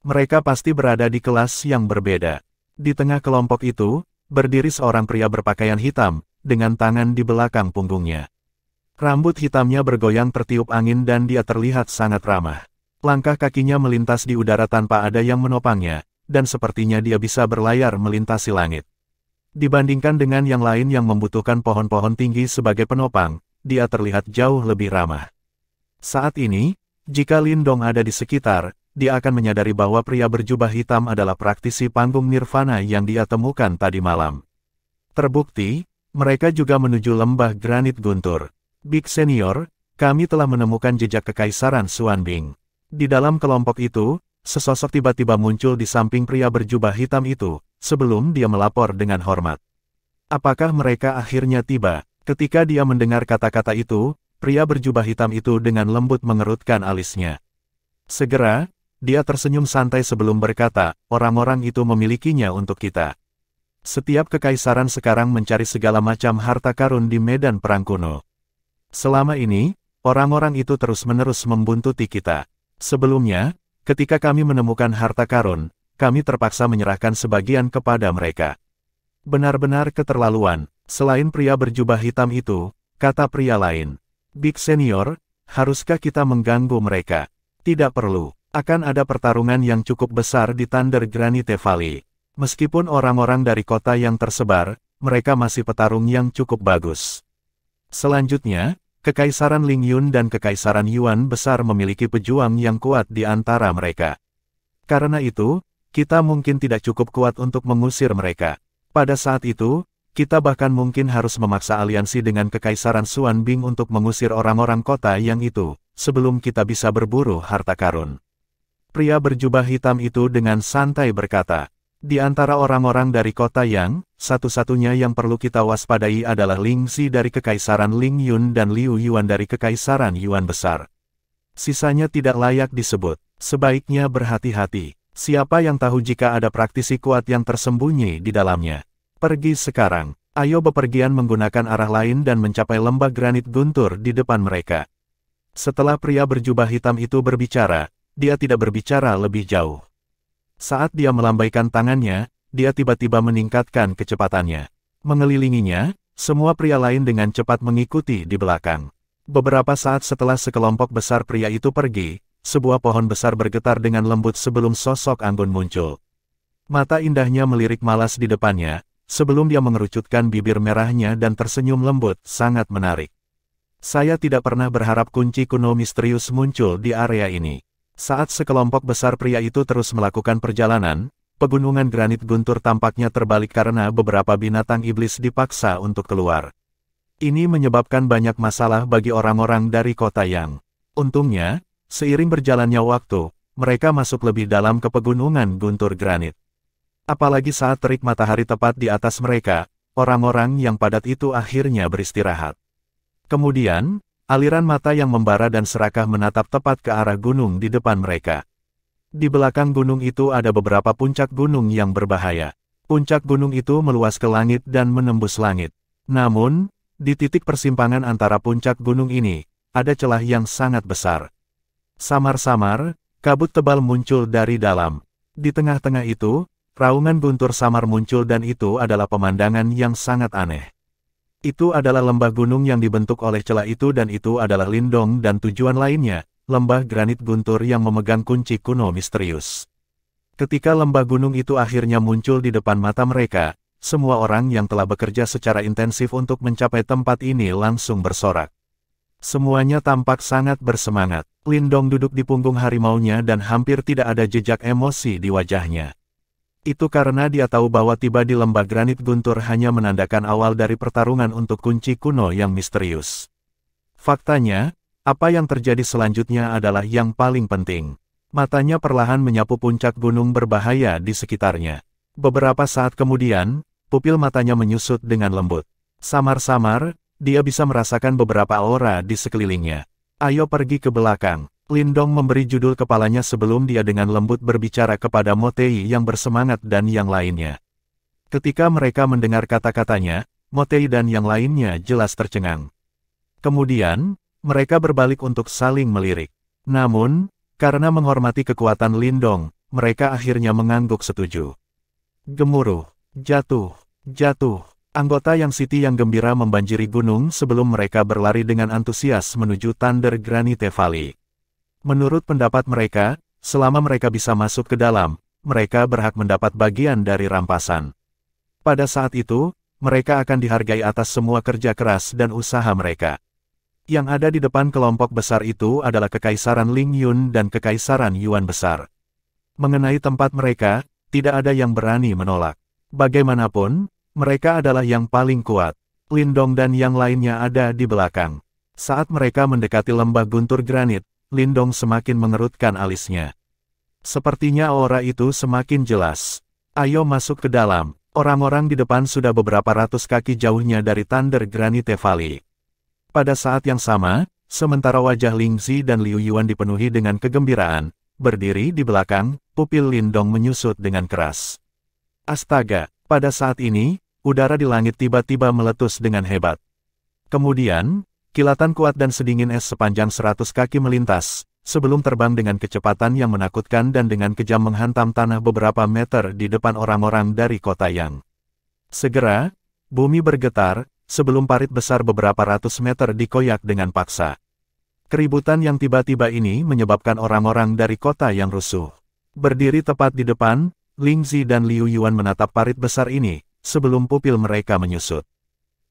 [SPEAKER 1] Mereka pasti berada di kelas yang berbeda. Di tengah kelompok itu, berdiri seorang pria berpakaian hitam, dengan tangan di belakang punggungnya. Rambut hitamnya bergoyang tertiup angin dan dia terlihat sangat ramah. Langkah kakinya melintas di udara tanpa ada yang menopangnya, dan sepertinya dia bisa berlayar melintasi langit. Dibandingkan dengan yang lain yang membutuhkan pohon-pohon tinggi sebagai penopang, dia terlihat jauh lebih ramah. Saat ini, jika Lindong ada di sekitar, dia akan menyadari bahwa pria berjubah hitam adalah praktisi panggung nirvana yang dia temukan tadi malam. Terbukti, mereka juga menuju lembah granit guntur. Big Senior, kami telah menemukan jejak Kekaisaran Xuanbing. Di dalam kelompok itu, sesosok tiba-tiba muncul di samping pria berjubah hitam itu, sebelum dia melapor dengan hormat. Apakah mereka akhirnya tiba? Ketika dia mendengar kata-kata itu, pria berjubah hitam itu dengan lembut mengerutkan alisnya. Segera, dia tersenyum santai sebelum berkata, orang-orang itu memilikinya untuk kita. Setiap kekaisaran sekarang mencari segala macam harta karun di medan perang kuno. Selama ini, orang-orang itu terus-menerus membuntuti kita. Sebelumnya, ketika kami menemukan harta karun, kami terpaksa menyerahkan sebagian kepada mereka. Benar-benar keterlaluan, selain pria berjubah hitam itu, kata pria lain. Big Senior, haruskah kita mengganggu mereka? Tidak perlu, akan ada pertarungan yang cukup besar di Thunder Granite Valley. Meskipun orang-orang dari kota yang tersebar, mereka masih petarung yang cukup bagus. Selanjutnya, Kekaisaran Ling Yun dan Kekaisaran Yuan besar memiliki pejuang yang kuat di antara mereka. Karena itu, kita mungkin tidak cukup kuat untuk mengusir mereka. Pada saat itu, Kita bahkan mungkin harus memaksa aliansi dengan Kekaisaran Xuanbing untuk mengusir orang-orang kota yang itu, sebelum kita bisa berburu harta karun. Pria berjubah hitam itu dengan santai berkata, di antara orang-orang dari kota Yang, satu-satunya yang perlu kita waspadai adalah Ling Zi dari Kekaisaran Ling Yun dan Liu Yuan dari Kekaisaran Yuan Besar. Sisanya tidak layak disebut, sebaiknya berhati-hati. Siapa yang tahu jika ada praktisi kuat yang tersembunyi di dalamnya. Pergi sekarang, ayo bepergian menggunakan arah lain dan mencapai lembah granit guntur di depan mereka. Setelah pria berjubah hitam itu berbicara, dia tidak berbicara lebih jauh. Saat dia melambaikan tangannya, dia tiba-tiba meningkatkan kecepatannya. Mengelilinginya, semua pria lain dengan cepat mengikuti di belakang. Beberapa saat setelah sekelompok besar pria itu pergi, sebuah pohon besar bergetar dengan lembut sebelum sosok Anggun muncul. Mata indahnya melirik malas di depannya, sebelum dia mengerucutkan bibir merahnya dan tersenyum lembut, sangat menarik. Saya tidak pernah berharap kunci kuno misterius muncul di area ini. Saat sekelompok besar pria itu terus melakukan perjalanan, pegunungan granit guntur tampaknya terbalik karena beberapa binatang iblis dipaksa untuk keluar. Ini menyebabkan banyak masalah bagi orang-orang dari kota Yang. Untungnya, seiring berjalannya waktu, mereka masuk lebih dalam ke pegunungan guntur granit. Apalagi saat terik matahari tepat di atas mereka, orang-orang yang padat itu akhirnya beristirahat. Kemudian, aliran mata yang membara dan serakah menatap tepat ke arah gunung di depan mereka. Di belakang gunung itu ada beberapa puncak gunung yang berbahaya. Puncak gunung itu meluas ke langit dan menembus langit. Namun, di titik persimpangan antara puncak gunung ini, ada celah yang sangat besar. Samar-samar, kabut tebal muncul dari dalam. Di tengah-tengah itu, raungan guntur samar muncul dan itu adalah pemandangan yang sangat aneh. Itu adalah lembah gunung yang dibentuk oleh celah itu dan itu adalah Lindong dan tujuan lainnya, lembah granit guntur yang memegang kunci kuno misterius. Ketika lembah gunung itu akhirnya muncul di depan mata mereka, semua orang yang telah bekerja secara intensif untuk mencapai tempat ini langsung bersorak. Semuanya tampak sangat bersemangat. Lindong duduk di punggung harimaunya dan hampir tidak ada jejak emosi di wajahnya. Itu karena dia tahu bahwa tiba di lembah granit guntur hanya menandakan awal dari pertarungan untuk kunci kuno yang misterius. Faktanya, apa yang terjadi selanjutnya adalah yang paling penting. Matanya perlahan menyapu puncak gunung berbahaya di sekitarnya. Beberapa saat kemudian, pupil matanya menyusut dengan lembut. Samar-samar, dia bisa merasakan beberapa aura di sekelilingnya. Ayo pergi ke belakang. Lindong memberi judul kepalanya sebelum dia dengan lembut berbicara kepada Motei yang bersemangat dan yang lainnya. Ketika mereka mendengar kata-katanya, Motei dan yang lainnya jelas tercengang. Kemudian, mereka berbalik untuk saling melirik. Namun, karena menghormati kekuatan Lindong, mereka akhirnya mengangguk setuju. Gemuruh, jatuh, jatuh. Anggota Yang City yang gembira membanjiri gunung sebelum mereka berlari dengan antusias menuju Thunder Granite Valley. Menurut pendapat mereka, selama mereka bisa masuk ke dalam, mereka berhak mendapat bagian dari rampasan. Pada saat itu, mereka akan dihargai atas semua kerja keras dan usaha mereka. Yang ada di depan kelompok besar itu adalah Kekaisaran Ling Yun dan Kekaisaran Yuan Besar. Mengenai tempat mereka, tidak ada yang berani menolak. Bagaimanapun, mereka adalah yang paling kuat. Lindong dan yang lainnya ada di belakang. Saat mereka mendekati lembah guntur granit, Lindong semakin mengerutkan alisnya. Sepertinya aura itu semakin jelas. Ayo masuk ke dalam. Orang-orang di depan sudah beberapa ratus kaki jauhnya dari Thunder Granite Valley. Pada saat yang sama, sementara wajah Ling Zi dan Liu Yuan dipenuhi dengan kegembiraan, berdiri di belakang, pupil Lindong menyusut dengan keras. Astaga, pada saat ini, udara di langit tiba-tiba meletus dengan hebat. Kemudian, kilatan kuat dan sedingin es sepanjang 100 kaki melintas, sebelum terbang dengan kecepatan yang menakutkan dan dengan kejam menghantam tanah beberapa meter di depan orang-orang dari kota Yang. Segera, bumi bergetar, sebelum parit besar beberapa ratus meter dikoyak dengan paksa. Keributan yang tiba-tiba ini menyebabkan orang-orang dari kota Yang rusuh. Berdiri tepat di depan, Ling Zi dan Liu Yuan menatap parit besar ini, sebelum pupil mereka menyusut.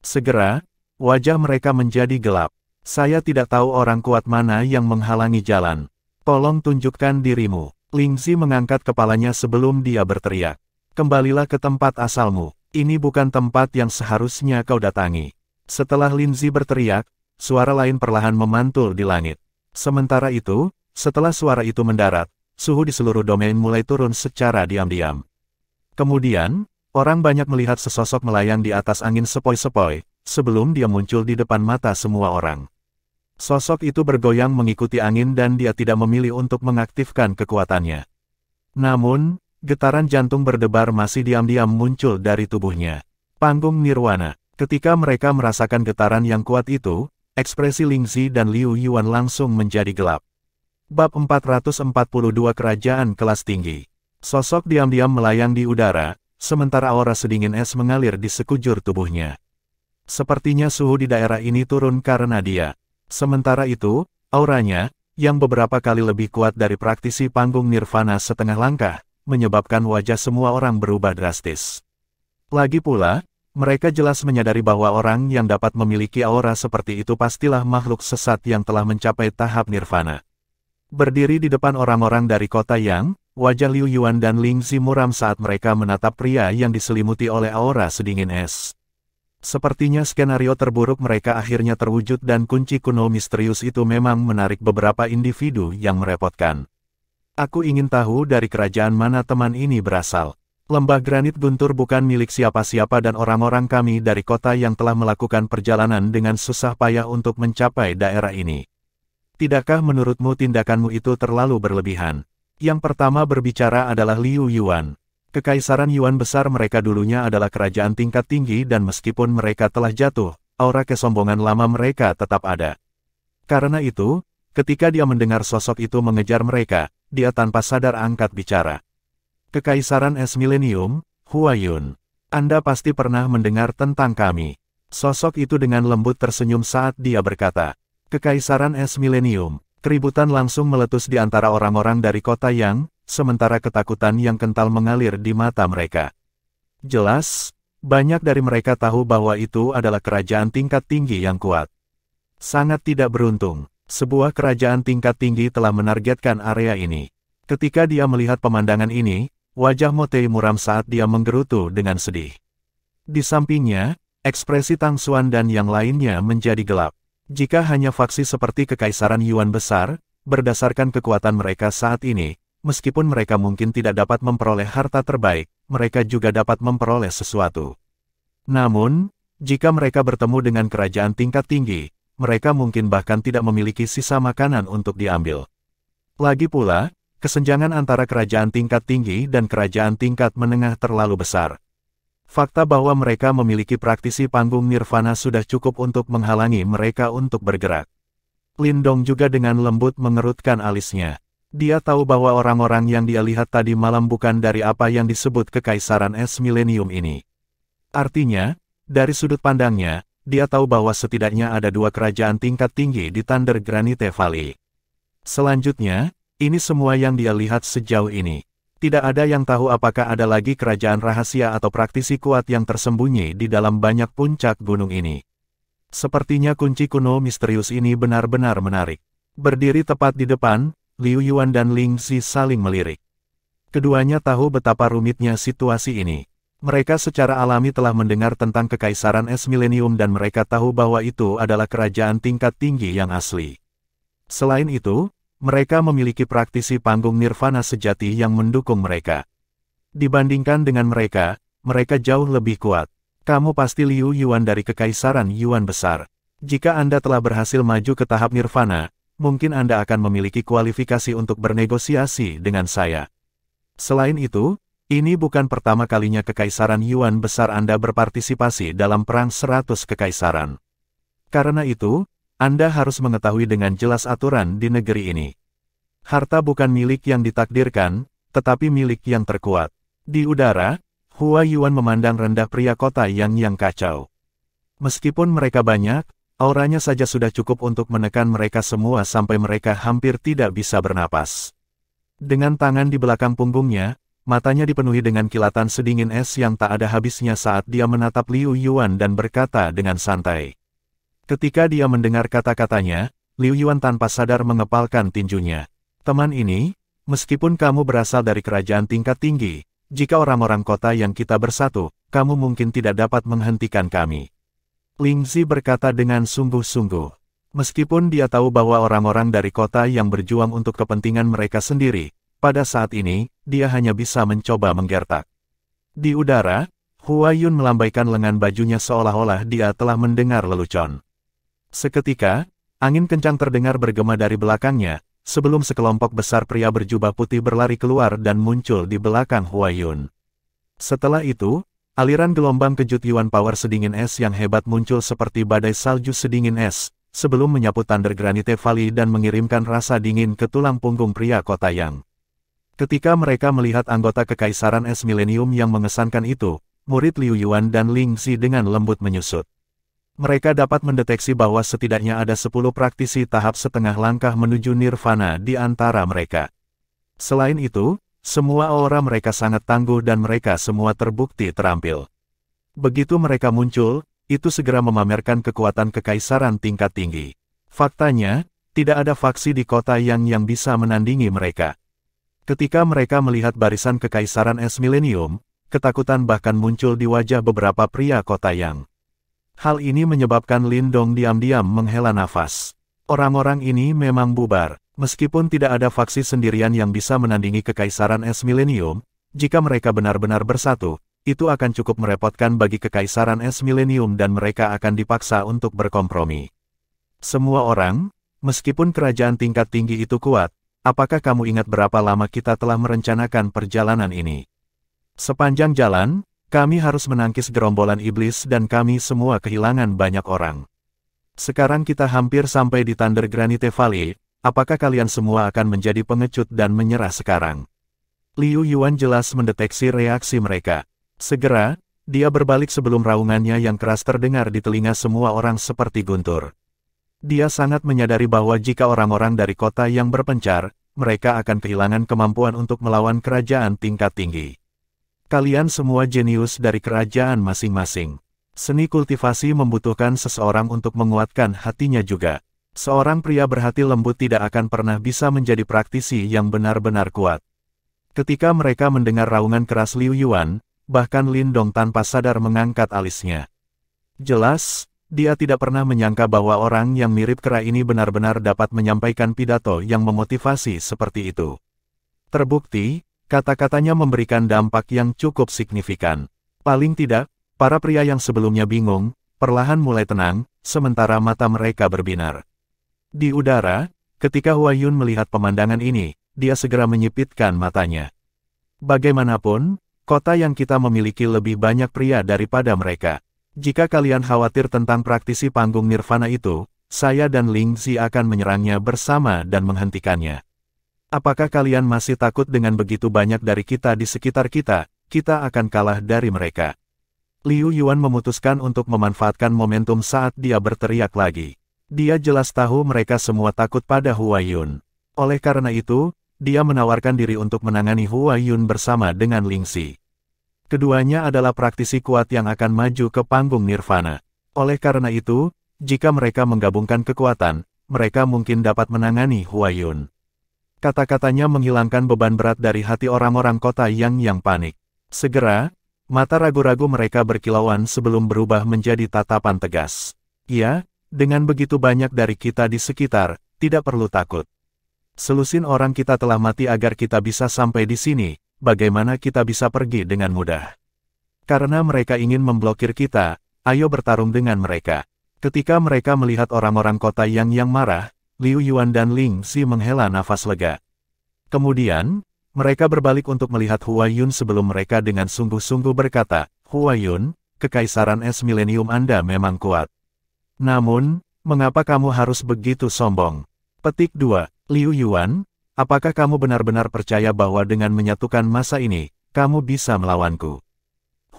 [SPEAKER 1] Segera, wajah mereka menjadi gelap. Saya tidak tahu orang kuat mana yang menghalangi jalan. Tolong tunjukkan dirimu. Ling Zi mengangkat kepalanya sebelum dia berteriak. Kembalilah ke tempat asalmu. Ini bukan tempat yang seharusnya kau datangi. Setelah Linzi berteriak, suara lain perlahan memantul di langit. Sementara itu, setelah suara itu mendarat, suhu di seluruh domain mulai turun secara diam-diam. Kemudian, orang banyak melihat sesosok melayang di atas angin sepoi-sepoi, sebelum dia muncul di depan mata semua orang. Sosok itu bergoyang mengikuti angin dan dia tidak memilih untuk mengaktifkan kekuatannya. Namun, getaran jantung berdebar masih diam-diam muncul dari tubuhnya. Panggung Nirwana. Ketika mereka merasakan getaran yang kuat itu, ekspresi Lingzi dan Liu Yuan langsung menjadi gelap. Bab 442 Kerajaan Kelas Tinggi. Sosok diam-diam melayang di udara, sementara aura sedingin es mengalir di sekujur tubuhnya. Sepertinya suhu di daerah ini turun karena dia. Sementara itu, auranya, yang beberapa kali lebih kuat dari praktisi panggung Nirvana setengah langkah, menyebabkan wajah semua orang berubah drastis. Lagi pula, mereka jelas menyadari bahwa orang yang dapat memiliki aura seperti itu pastilah makhluk sesat yang telah mencapai tahap nirvana. Berdiri di depan orang-orang dari kota Yang, wajah Liu Yuan dan Lingzi muram saat mereka menatap pria yang diselimuti oleh aura sedingin es. Sepertinya skenario terburuk mereka akhirnya terwujud dan kunci kuno misterius itu memang menarik beberapa individu yang merepotkan. Aku ingin tahu dari kerajaan mana teman ini berasal. Lembah granit guntur bukan milik siapa-siapa dan orang-orang kami dari kota yang telah melakukan perjalanan dengan susah payah untuk mencapai daerah ini. Tidakkah menurutmu tindakanmu itu terlalu berlebihan? Yang pertama berbicara adalah Liu Yuan. Kekaisaran Yuan besar mereka dulunya adalah kerajaan tingkat tinggi dan meskipun mereka telah jatuh, aura kesombongan lama mereka tetap ada. Karena itu, ketika dia mendengar sosok itu mengejar mereka, dia tanpa sadar angkat bicara. Kekaisaran Es Millennium, Huayun. Anda pasti pernah mendengar tentang kami. Sosok itu dengan lembut tersenyum saat dia berkata. Kekaisaran Es Millennium. Keributan langsung meletus di antara orang-orang dari kota Yang, sementara ketakutan yang kental mengalir di mata mereka. Jelas, banyak dari mereka tahu bahwa itu adalah kerajaan tingkat tinggi yang kuat. Sangat tidak beruntung, sebuah kerajaan tingkat tinggi telah menargetkan area ini. Ketika dia melihat pemandangan ini, wajah Motei muram saat dia menggerutu dengan sedih. Di sampingnya, ekspresi Tang Xuan dan yang lainnya menjadi gelap. Jika hanya faksi seperti Kekaisaran Yuan besar, berdasarkan kekuatan mereka saat ini, meskipun mereka mungkin tidak dapat memperoleh harta terbaik, mereka juga dapat memperoleh sesuatu. Namun, jika mereka bertemu dengan kerajaan tingkat tinggi, mereka mungkin bahkan tidak memiliki sisa makanan untuk diambil. Lagi pula, kesenjangan antara kerajaan tingkat tinggi dan kerajaan tingkat menengah terlalu besar. Fakta bahwa mereka memiliki praktisi panggung nirvana sudah cukup untuk menghalangi mereka untuk bergerak. Lindong juga dengan lembut mengerutkan alisnya. Dia tahu bahwa orang-orang yang dia lihat tadi malam bukan dari apa yang disebut Kekaisaran Es Millennium ini. Artinya, dari sudut pandangnya, dia tahu bahwa setidaknya ada dua kerajaan tingkat tinggi di Thunder Granite Valley. Selanjutnya, ini semua yang dia lihat sejauh ini. Tidak ada yang tahu apakah ada lagi kerajaan rahasia atau praktisi kuat yang tersembunyi di dalam banyak puncak gunung ini. Sepertinya kunci kuno misterius ini benar-benar menarik. Berdiri tepat di depan, Liu Yuan dan Lingzi saling melirik. Keduanya tahu betapa rumitnya situasi ini. Mereka secara alami telah mendengar tentang Kekaisaran Es Millennium dan mereka tahu bahwa itu adalah kerajaan tingkat tinggi yang asli. Selain itu, mereka memiliki praktisi panggung nirvana sejati yang mendukung mereka. Dibandingkan dengan mereka, mereka jauh lebih kuat. Kamu pasti Liu Yuan dari Kekaisaran Yuan besar. Jika Anda telah berhasil maju ke tahap nirvana, mungkin Anda akan memiliki kualifikasi untuk bernegosiasi dengan saya. Selain itu, ini bukan pertama kalinya Kekaisaran Yuan besar Anda berpartisipasi dalam perang 100 kekaisaran. Karena itu, Anda harus mengetahui dengan jelas aturan di negeri ini. Harta bukan milik yang ditakdirkan, tetapi milik yang terkuat. Di udara, Hua Yuan memandang rendah pria kota yang kacau. Meskipun mereka banyak, auranya saja sudah cukup untuk menekan mereka semua sampai mereka hampir tidak bisa bernapas. Dengan tangan di belakang punggungnya, matanya dipenuhi dengan kilatan sedingin es yang tak ada habisnya saat dia menatap Liu Yuan dan berkata dengan santai. Ketika dia mendengar kata-katanya, Liu Yuan tanpa sadar mengepalkan tinjunya. Teman ini, meskipun kamu berasal dari kerajaan tingkat tinggi, jika orang-orang kota yang kita bersatu, kamu mungkin tidak dapat menghentikan kami. Ling Zi berkata dengan sungguh-sungguh. Meskipun dia tahu bahwa orang-orang dari kota yang berjuang untuk kepentingan mereka sendiri, pada saat ini, dia hanya bisa mencoba menggertak. Di udara, Hua Yun melambaikan lengan bajunya seolah-olah dia telah mendengar lelucon. Seketika, angin kencang terdengar bergema dari belakangnya, sebelum sekelompok besar pria berjubah putih berlari keluar dan muncul di belakang Hua Yun. Setelah itu, aliran gelombang kejut Yuan Power sedingin es yang hebat muncul seperti badai salju sedingin es, sebelum menyapu Thunder Granite Valley dan mengirimkan rasa dingin ke tulang punggung pria kota Yang. Ketika mereka melihat anggota Kekaisaran Es Milenium yang mengesankan itu, murid Liu Yuan dan Ling Zi dengan lembut menyusut. Mereka dapat mendeteksi bahwa setidaknya ada 10 praktisi tahap setengah langkah menuju nirvana di antara mereka. Selain itu, semua aura mereka sangat tangguh dan mereka semua terbukti terampil. Begitu mereka muncul, itu segera memamerkan kekuatan kekaisaran tingkat tinggi. Faktanya, tidak ada faksi di kota yang bisa menandingi mereka. Ketika mereka melihat barisan Kekaisaran Es Milenium, ketakutan bahkan muncul di wajah beberapa pria kota Yang. Hal ini menyebabkan Lin Dong diam-diam menghela nafas. Orang-orang ini memang bubar, meskipun tidak ada faksi sendirian yang bisa menandingi Kekaisaran Es Milenium, jika mereka benar-benar bersatu, itu akan cukup merepotkan bagi Kekaisaran Es Milenium dan mereka akan dipaksa untuk berkompromi. Semua orang, meskipun kerajaan tingkat tinggi itu kuat, apakah kamu ingat berapa lama kita telah merencanakan perjalanan ini? Sepanjang jalan, kami harus menangkis gerombolan iblis dan kami semua kehilangan banyak orang. Sekarang kita hampir sampai di Thunder Granite Valley, apakah kalian semua akan menjadi pengecut dan menyerah sekarang? Liu Yuan jelas mendeteksi reaksi mereka. Segera, dia berbalik sebelum raungannya yang keras terdengar di telinga semua orang seperti guntur. Dia sangat menyadari bahwa jika orang-orang dari kota yang berpencar, mereka akan kehilangan kemampuan untuk melawan kerajaan tingkat tinggi. Kalian semua jenius dari kerajaan masing-masing. Seni kultivasi membutuhkan seseorang untuk menguatkan hatinya juga. Seorang pria berhati lembut tidak akan pernah bisa menjadi praktisi yang benar-benar kuat. Ketika mereka mendengar raungan keras Liu Yuan, bahkan Lin Dong tanpa sadar mengangkat alisnya. Jelas, dia tidak pernah menyangka bahwa orang yang mirip kera ini benar-benar dapat menyampaikan pidato yang memotivasi seperti itu. Terbukti, kata-katanya memberikan dampak yang cukup signifikan. Paling tidak, para pria yang sebelumnya bingung, perlahan mulai tenang, sementara mata mereka berbinar. Di udara, ketika Hua Yun melihat pemandangan ini, dia segera menyipitkan matanya. Bagaimanapun, kota yang kita memiliki lebih banyak pria daripada mereka. Jika kalian khawatir tentang praktisi panggung nirvana itu, saya dan Ling Zi akan menyerangnya bersama dan menghentikannya. Apakah kalian masih takut dengan begitu banyak dari kita di sekitar kita? Kita akan kalah dari mereka. Liu Yuan memutuskan untuk memanfaatkan momentum saat dia berteriak lagi. Dia jelas tahu mereka semua takut pada Hua Yun. Oleh karena itu, dia menawarkan diri untuk menangani Hua Yun bersama dengan Ling Zi. Keduanya adalah praktisi kuat yang akan maju ke panggung nirvana. Oleh karena itu, jika mereka menggabungkan kekuatan, mereka mungkin dapat menangani Hua Yun. Kata-katanya menghilangkan beban berat dari hati orang-orang kota yang panik. Segera, mata ragu-ragu mereka berkilauan sebelum berubah menjadi tatapan tegas. Ya, dengan begitu banyak dari kita di sekitar, tidak perlu takut. Selusin orang kita telah mati agar kita bisa sampai di sini, bagaimana kita bisa pergi dengan mudah? Karena mereka ingin memblokir kita, ayo bertarung dengan mereka. Ketika mereka melihat orang-orang kota yang marah, Liu Yuan dan Ling Zi menghela nafas lega. Kemudian, mereka berbalik untuk melihat Hua Yun sebelum mereka dengan sungguh-sungguh berkata, Hua Yun, Kekaisaran Es Milenium Anda memang kuat. Namun, mengapa kamu harus begitu sombong? Petik 2. Liu Yuan, apakah kamu benar-benar percaya bahwa dengan menyatukan masa ini, kamu bisa melawanku?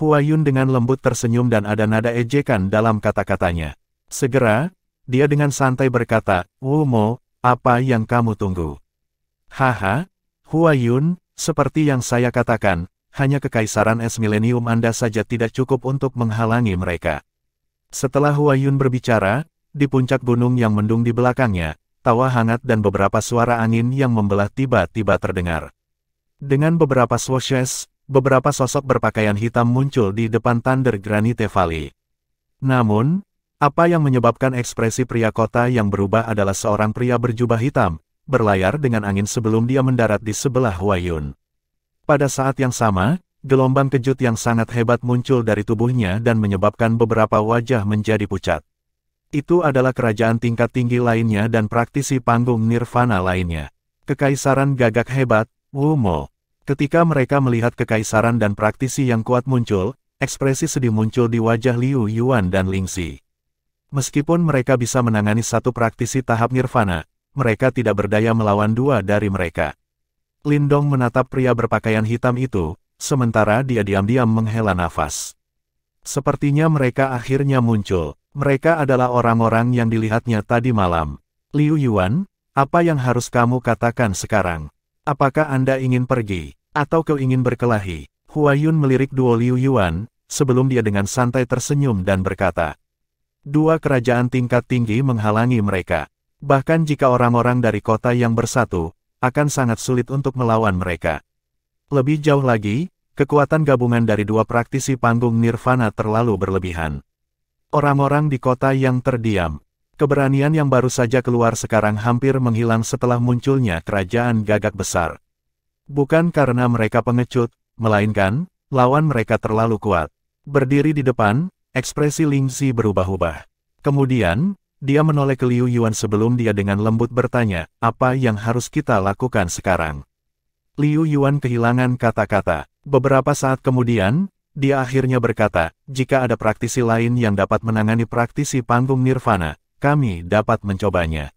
[SPEAKER 1] Hua Yun dengan lembut tersenyum dan ada nada ejekan dalam kata-katanya. Segera, dia dengan santai berkata, Wu Mo, apa yang kamu tunggu? Haha, Hua Yun, seperti yang saya katakan, hanya Kekaisaran Es Milenium Anda saja tidak cukup untuk menghalangi mereka. Setelah Hua Yun berbicara, di puncak gunung yang mendung di belakangnya, tawa hangat dan beberapa suara angin yang membelah tiba-tiba terdengar. Dengan beberapa swashes, beberapa sosok berpakaian hitam muncul di depan Thunder Granite Valley. Namun, apa yang menyebabkan ekspresi pria kota yang berubah adalah seorang pria berjubah hitam, berlayar dengan angin sebelum dia mendarat di sebelah Huayun. Pada saat yang sama, gelombang kejut yang sangat hebat muncul dari tubuhnya dan menyebabkan beberapa wajah menjadi pucat. Itu adalah kerajaan tingkat tinggi lainnya dan praktisi panggung nirvana lainnya. Kekaisaran gagak hebat, Wu Mo. Ketika mereka melihat kekaisaran dan praktisi yang kuat muncul, ekspresi sedih muncul di wajah Liu Yuan dan Ling Zi. Meskipun mereka bisa menangani satu praktisi tahap nirvana, mereka tidak berdaya melawan dua dari mereka. Lindong menatap pria berpakaian hitam itu, sementara dia diam-diam menghela nafas. Sepertinya mereka akhirnya muncul. Mereka adalah orang-orang yang dilihatnya tadi malam. Liu Yuan, apa yang harus kamu katakan sekarang? Apakah Anda ingin pergi, atau kau ingin berkelahi? Huayun melirik duo Liu Yuan, sebelum dia dengan santai tersenyum dan berkata, dua kerajaan tingkat tinggi menghalangi mereka. Bahkan jika orang-orang dari kota yang bersatu, akan sangat sulit untuk melawan mereka. Lebih jauh lagi, kekuatan gabungan dari dua praktisi panggung nirvana terlalu berlebihan. Orang-orang di kota yang terdiam. Keberanian yang baru saja keluar sekarang hampir menghilang setelah munculnya kerajaan gagak besar. Bukan karena mereka pengecut, melainkan, lawan mereka terlalu kuat. Berdiri di depan, ekspresi Ling Zi berubah-ubah. Kemudian, dia menoleh ke Liu Yuan sebelum dia dengan lembut bertanya, apa yang harus kita lakukan sekarang? Liu Yuan kehilangan kata-kata. Beberapa saat kemudian, dia akhirnya berkata, jika ada praktisi lain yang dapat menangani praktisi panggung nirvana, kami dapat mencobanya.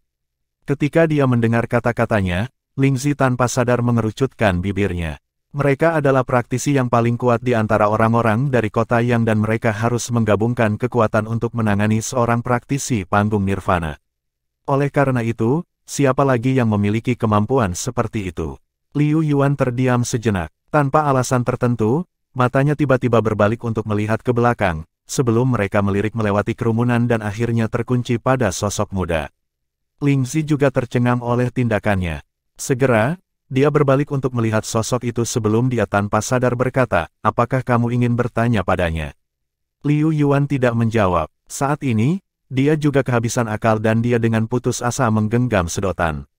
[SPEAKER 1] Ketika dia mendengar kata-katanya, Ling Zi tanpa sadar mengerucutkan bibirnya. Mereka adalah praktisi yang paling kuat di antara orang-orang dari kota yang dan mereka harus menggabungkan kekuatan untuk menangani seorang praktisi panggung nirvana. Oleh karena itu, siapa lagi yang memiliki kemampuan seperti itu? Liu Yuan terdiam sejenak. Tanpa alasan tertentu, matanya tiba-tiba berbalik untuk melihat ke belakang, sebelum mereka melirik melewati kerumunan dan akhirnya terkunci pada sosok muda. Ling Zi juga tercengang oleh tindakannya. Segera, dia berbalik untuk melihat sosok itu sebelum dia tanpa sadar berkata, apakah kamu ingin bertanya padanya? Liu Yuan tidak menjawab. Saat ini, dia juga kehabisan akal dan dia dengan putus asa menggenggam sedotan.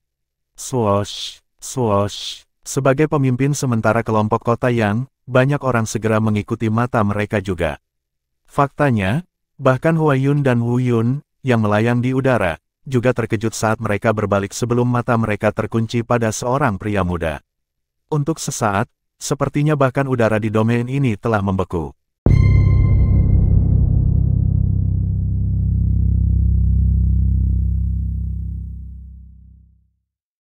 [SPEAKER 1] Swoosh, swoosh. Sebagai pemimpin sementara kelompok kota yang, banyak orang segera mengikuti mata mereka juga. Faktanya, bahkan Huayun dan Wu Yun, yang melayang di udara, juga terkejut saat mereka berbalik sebelum mata mereka terkunci pada seorang pria muda. Untuk sesaat, sepertinya bahkan udara di domain ini telah membeku.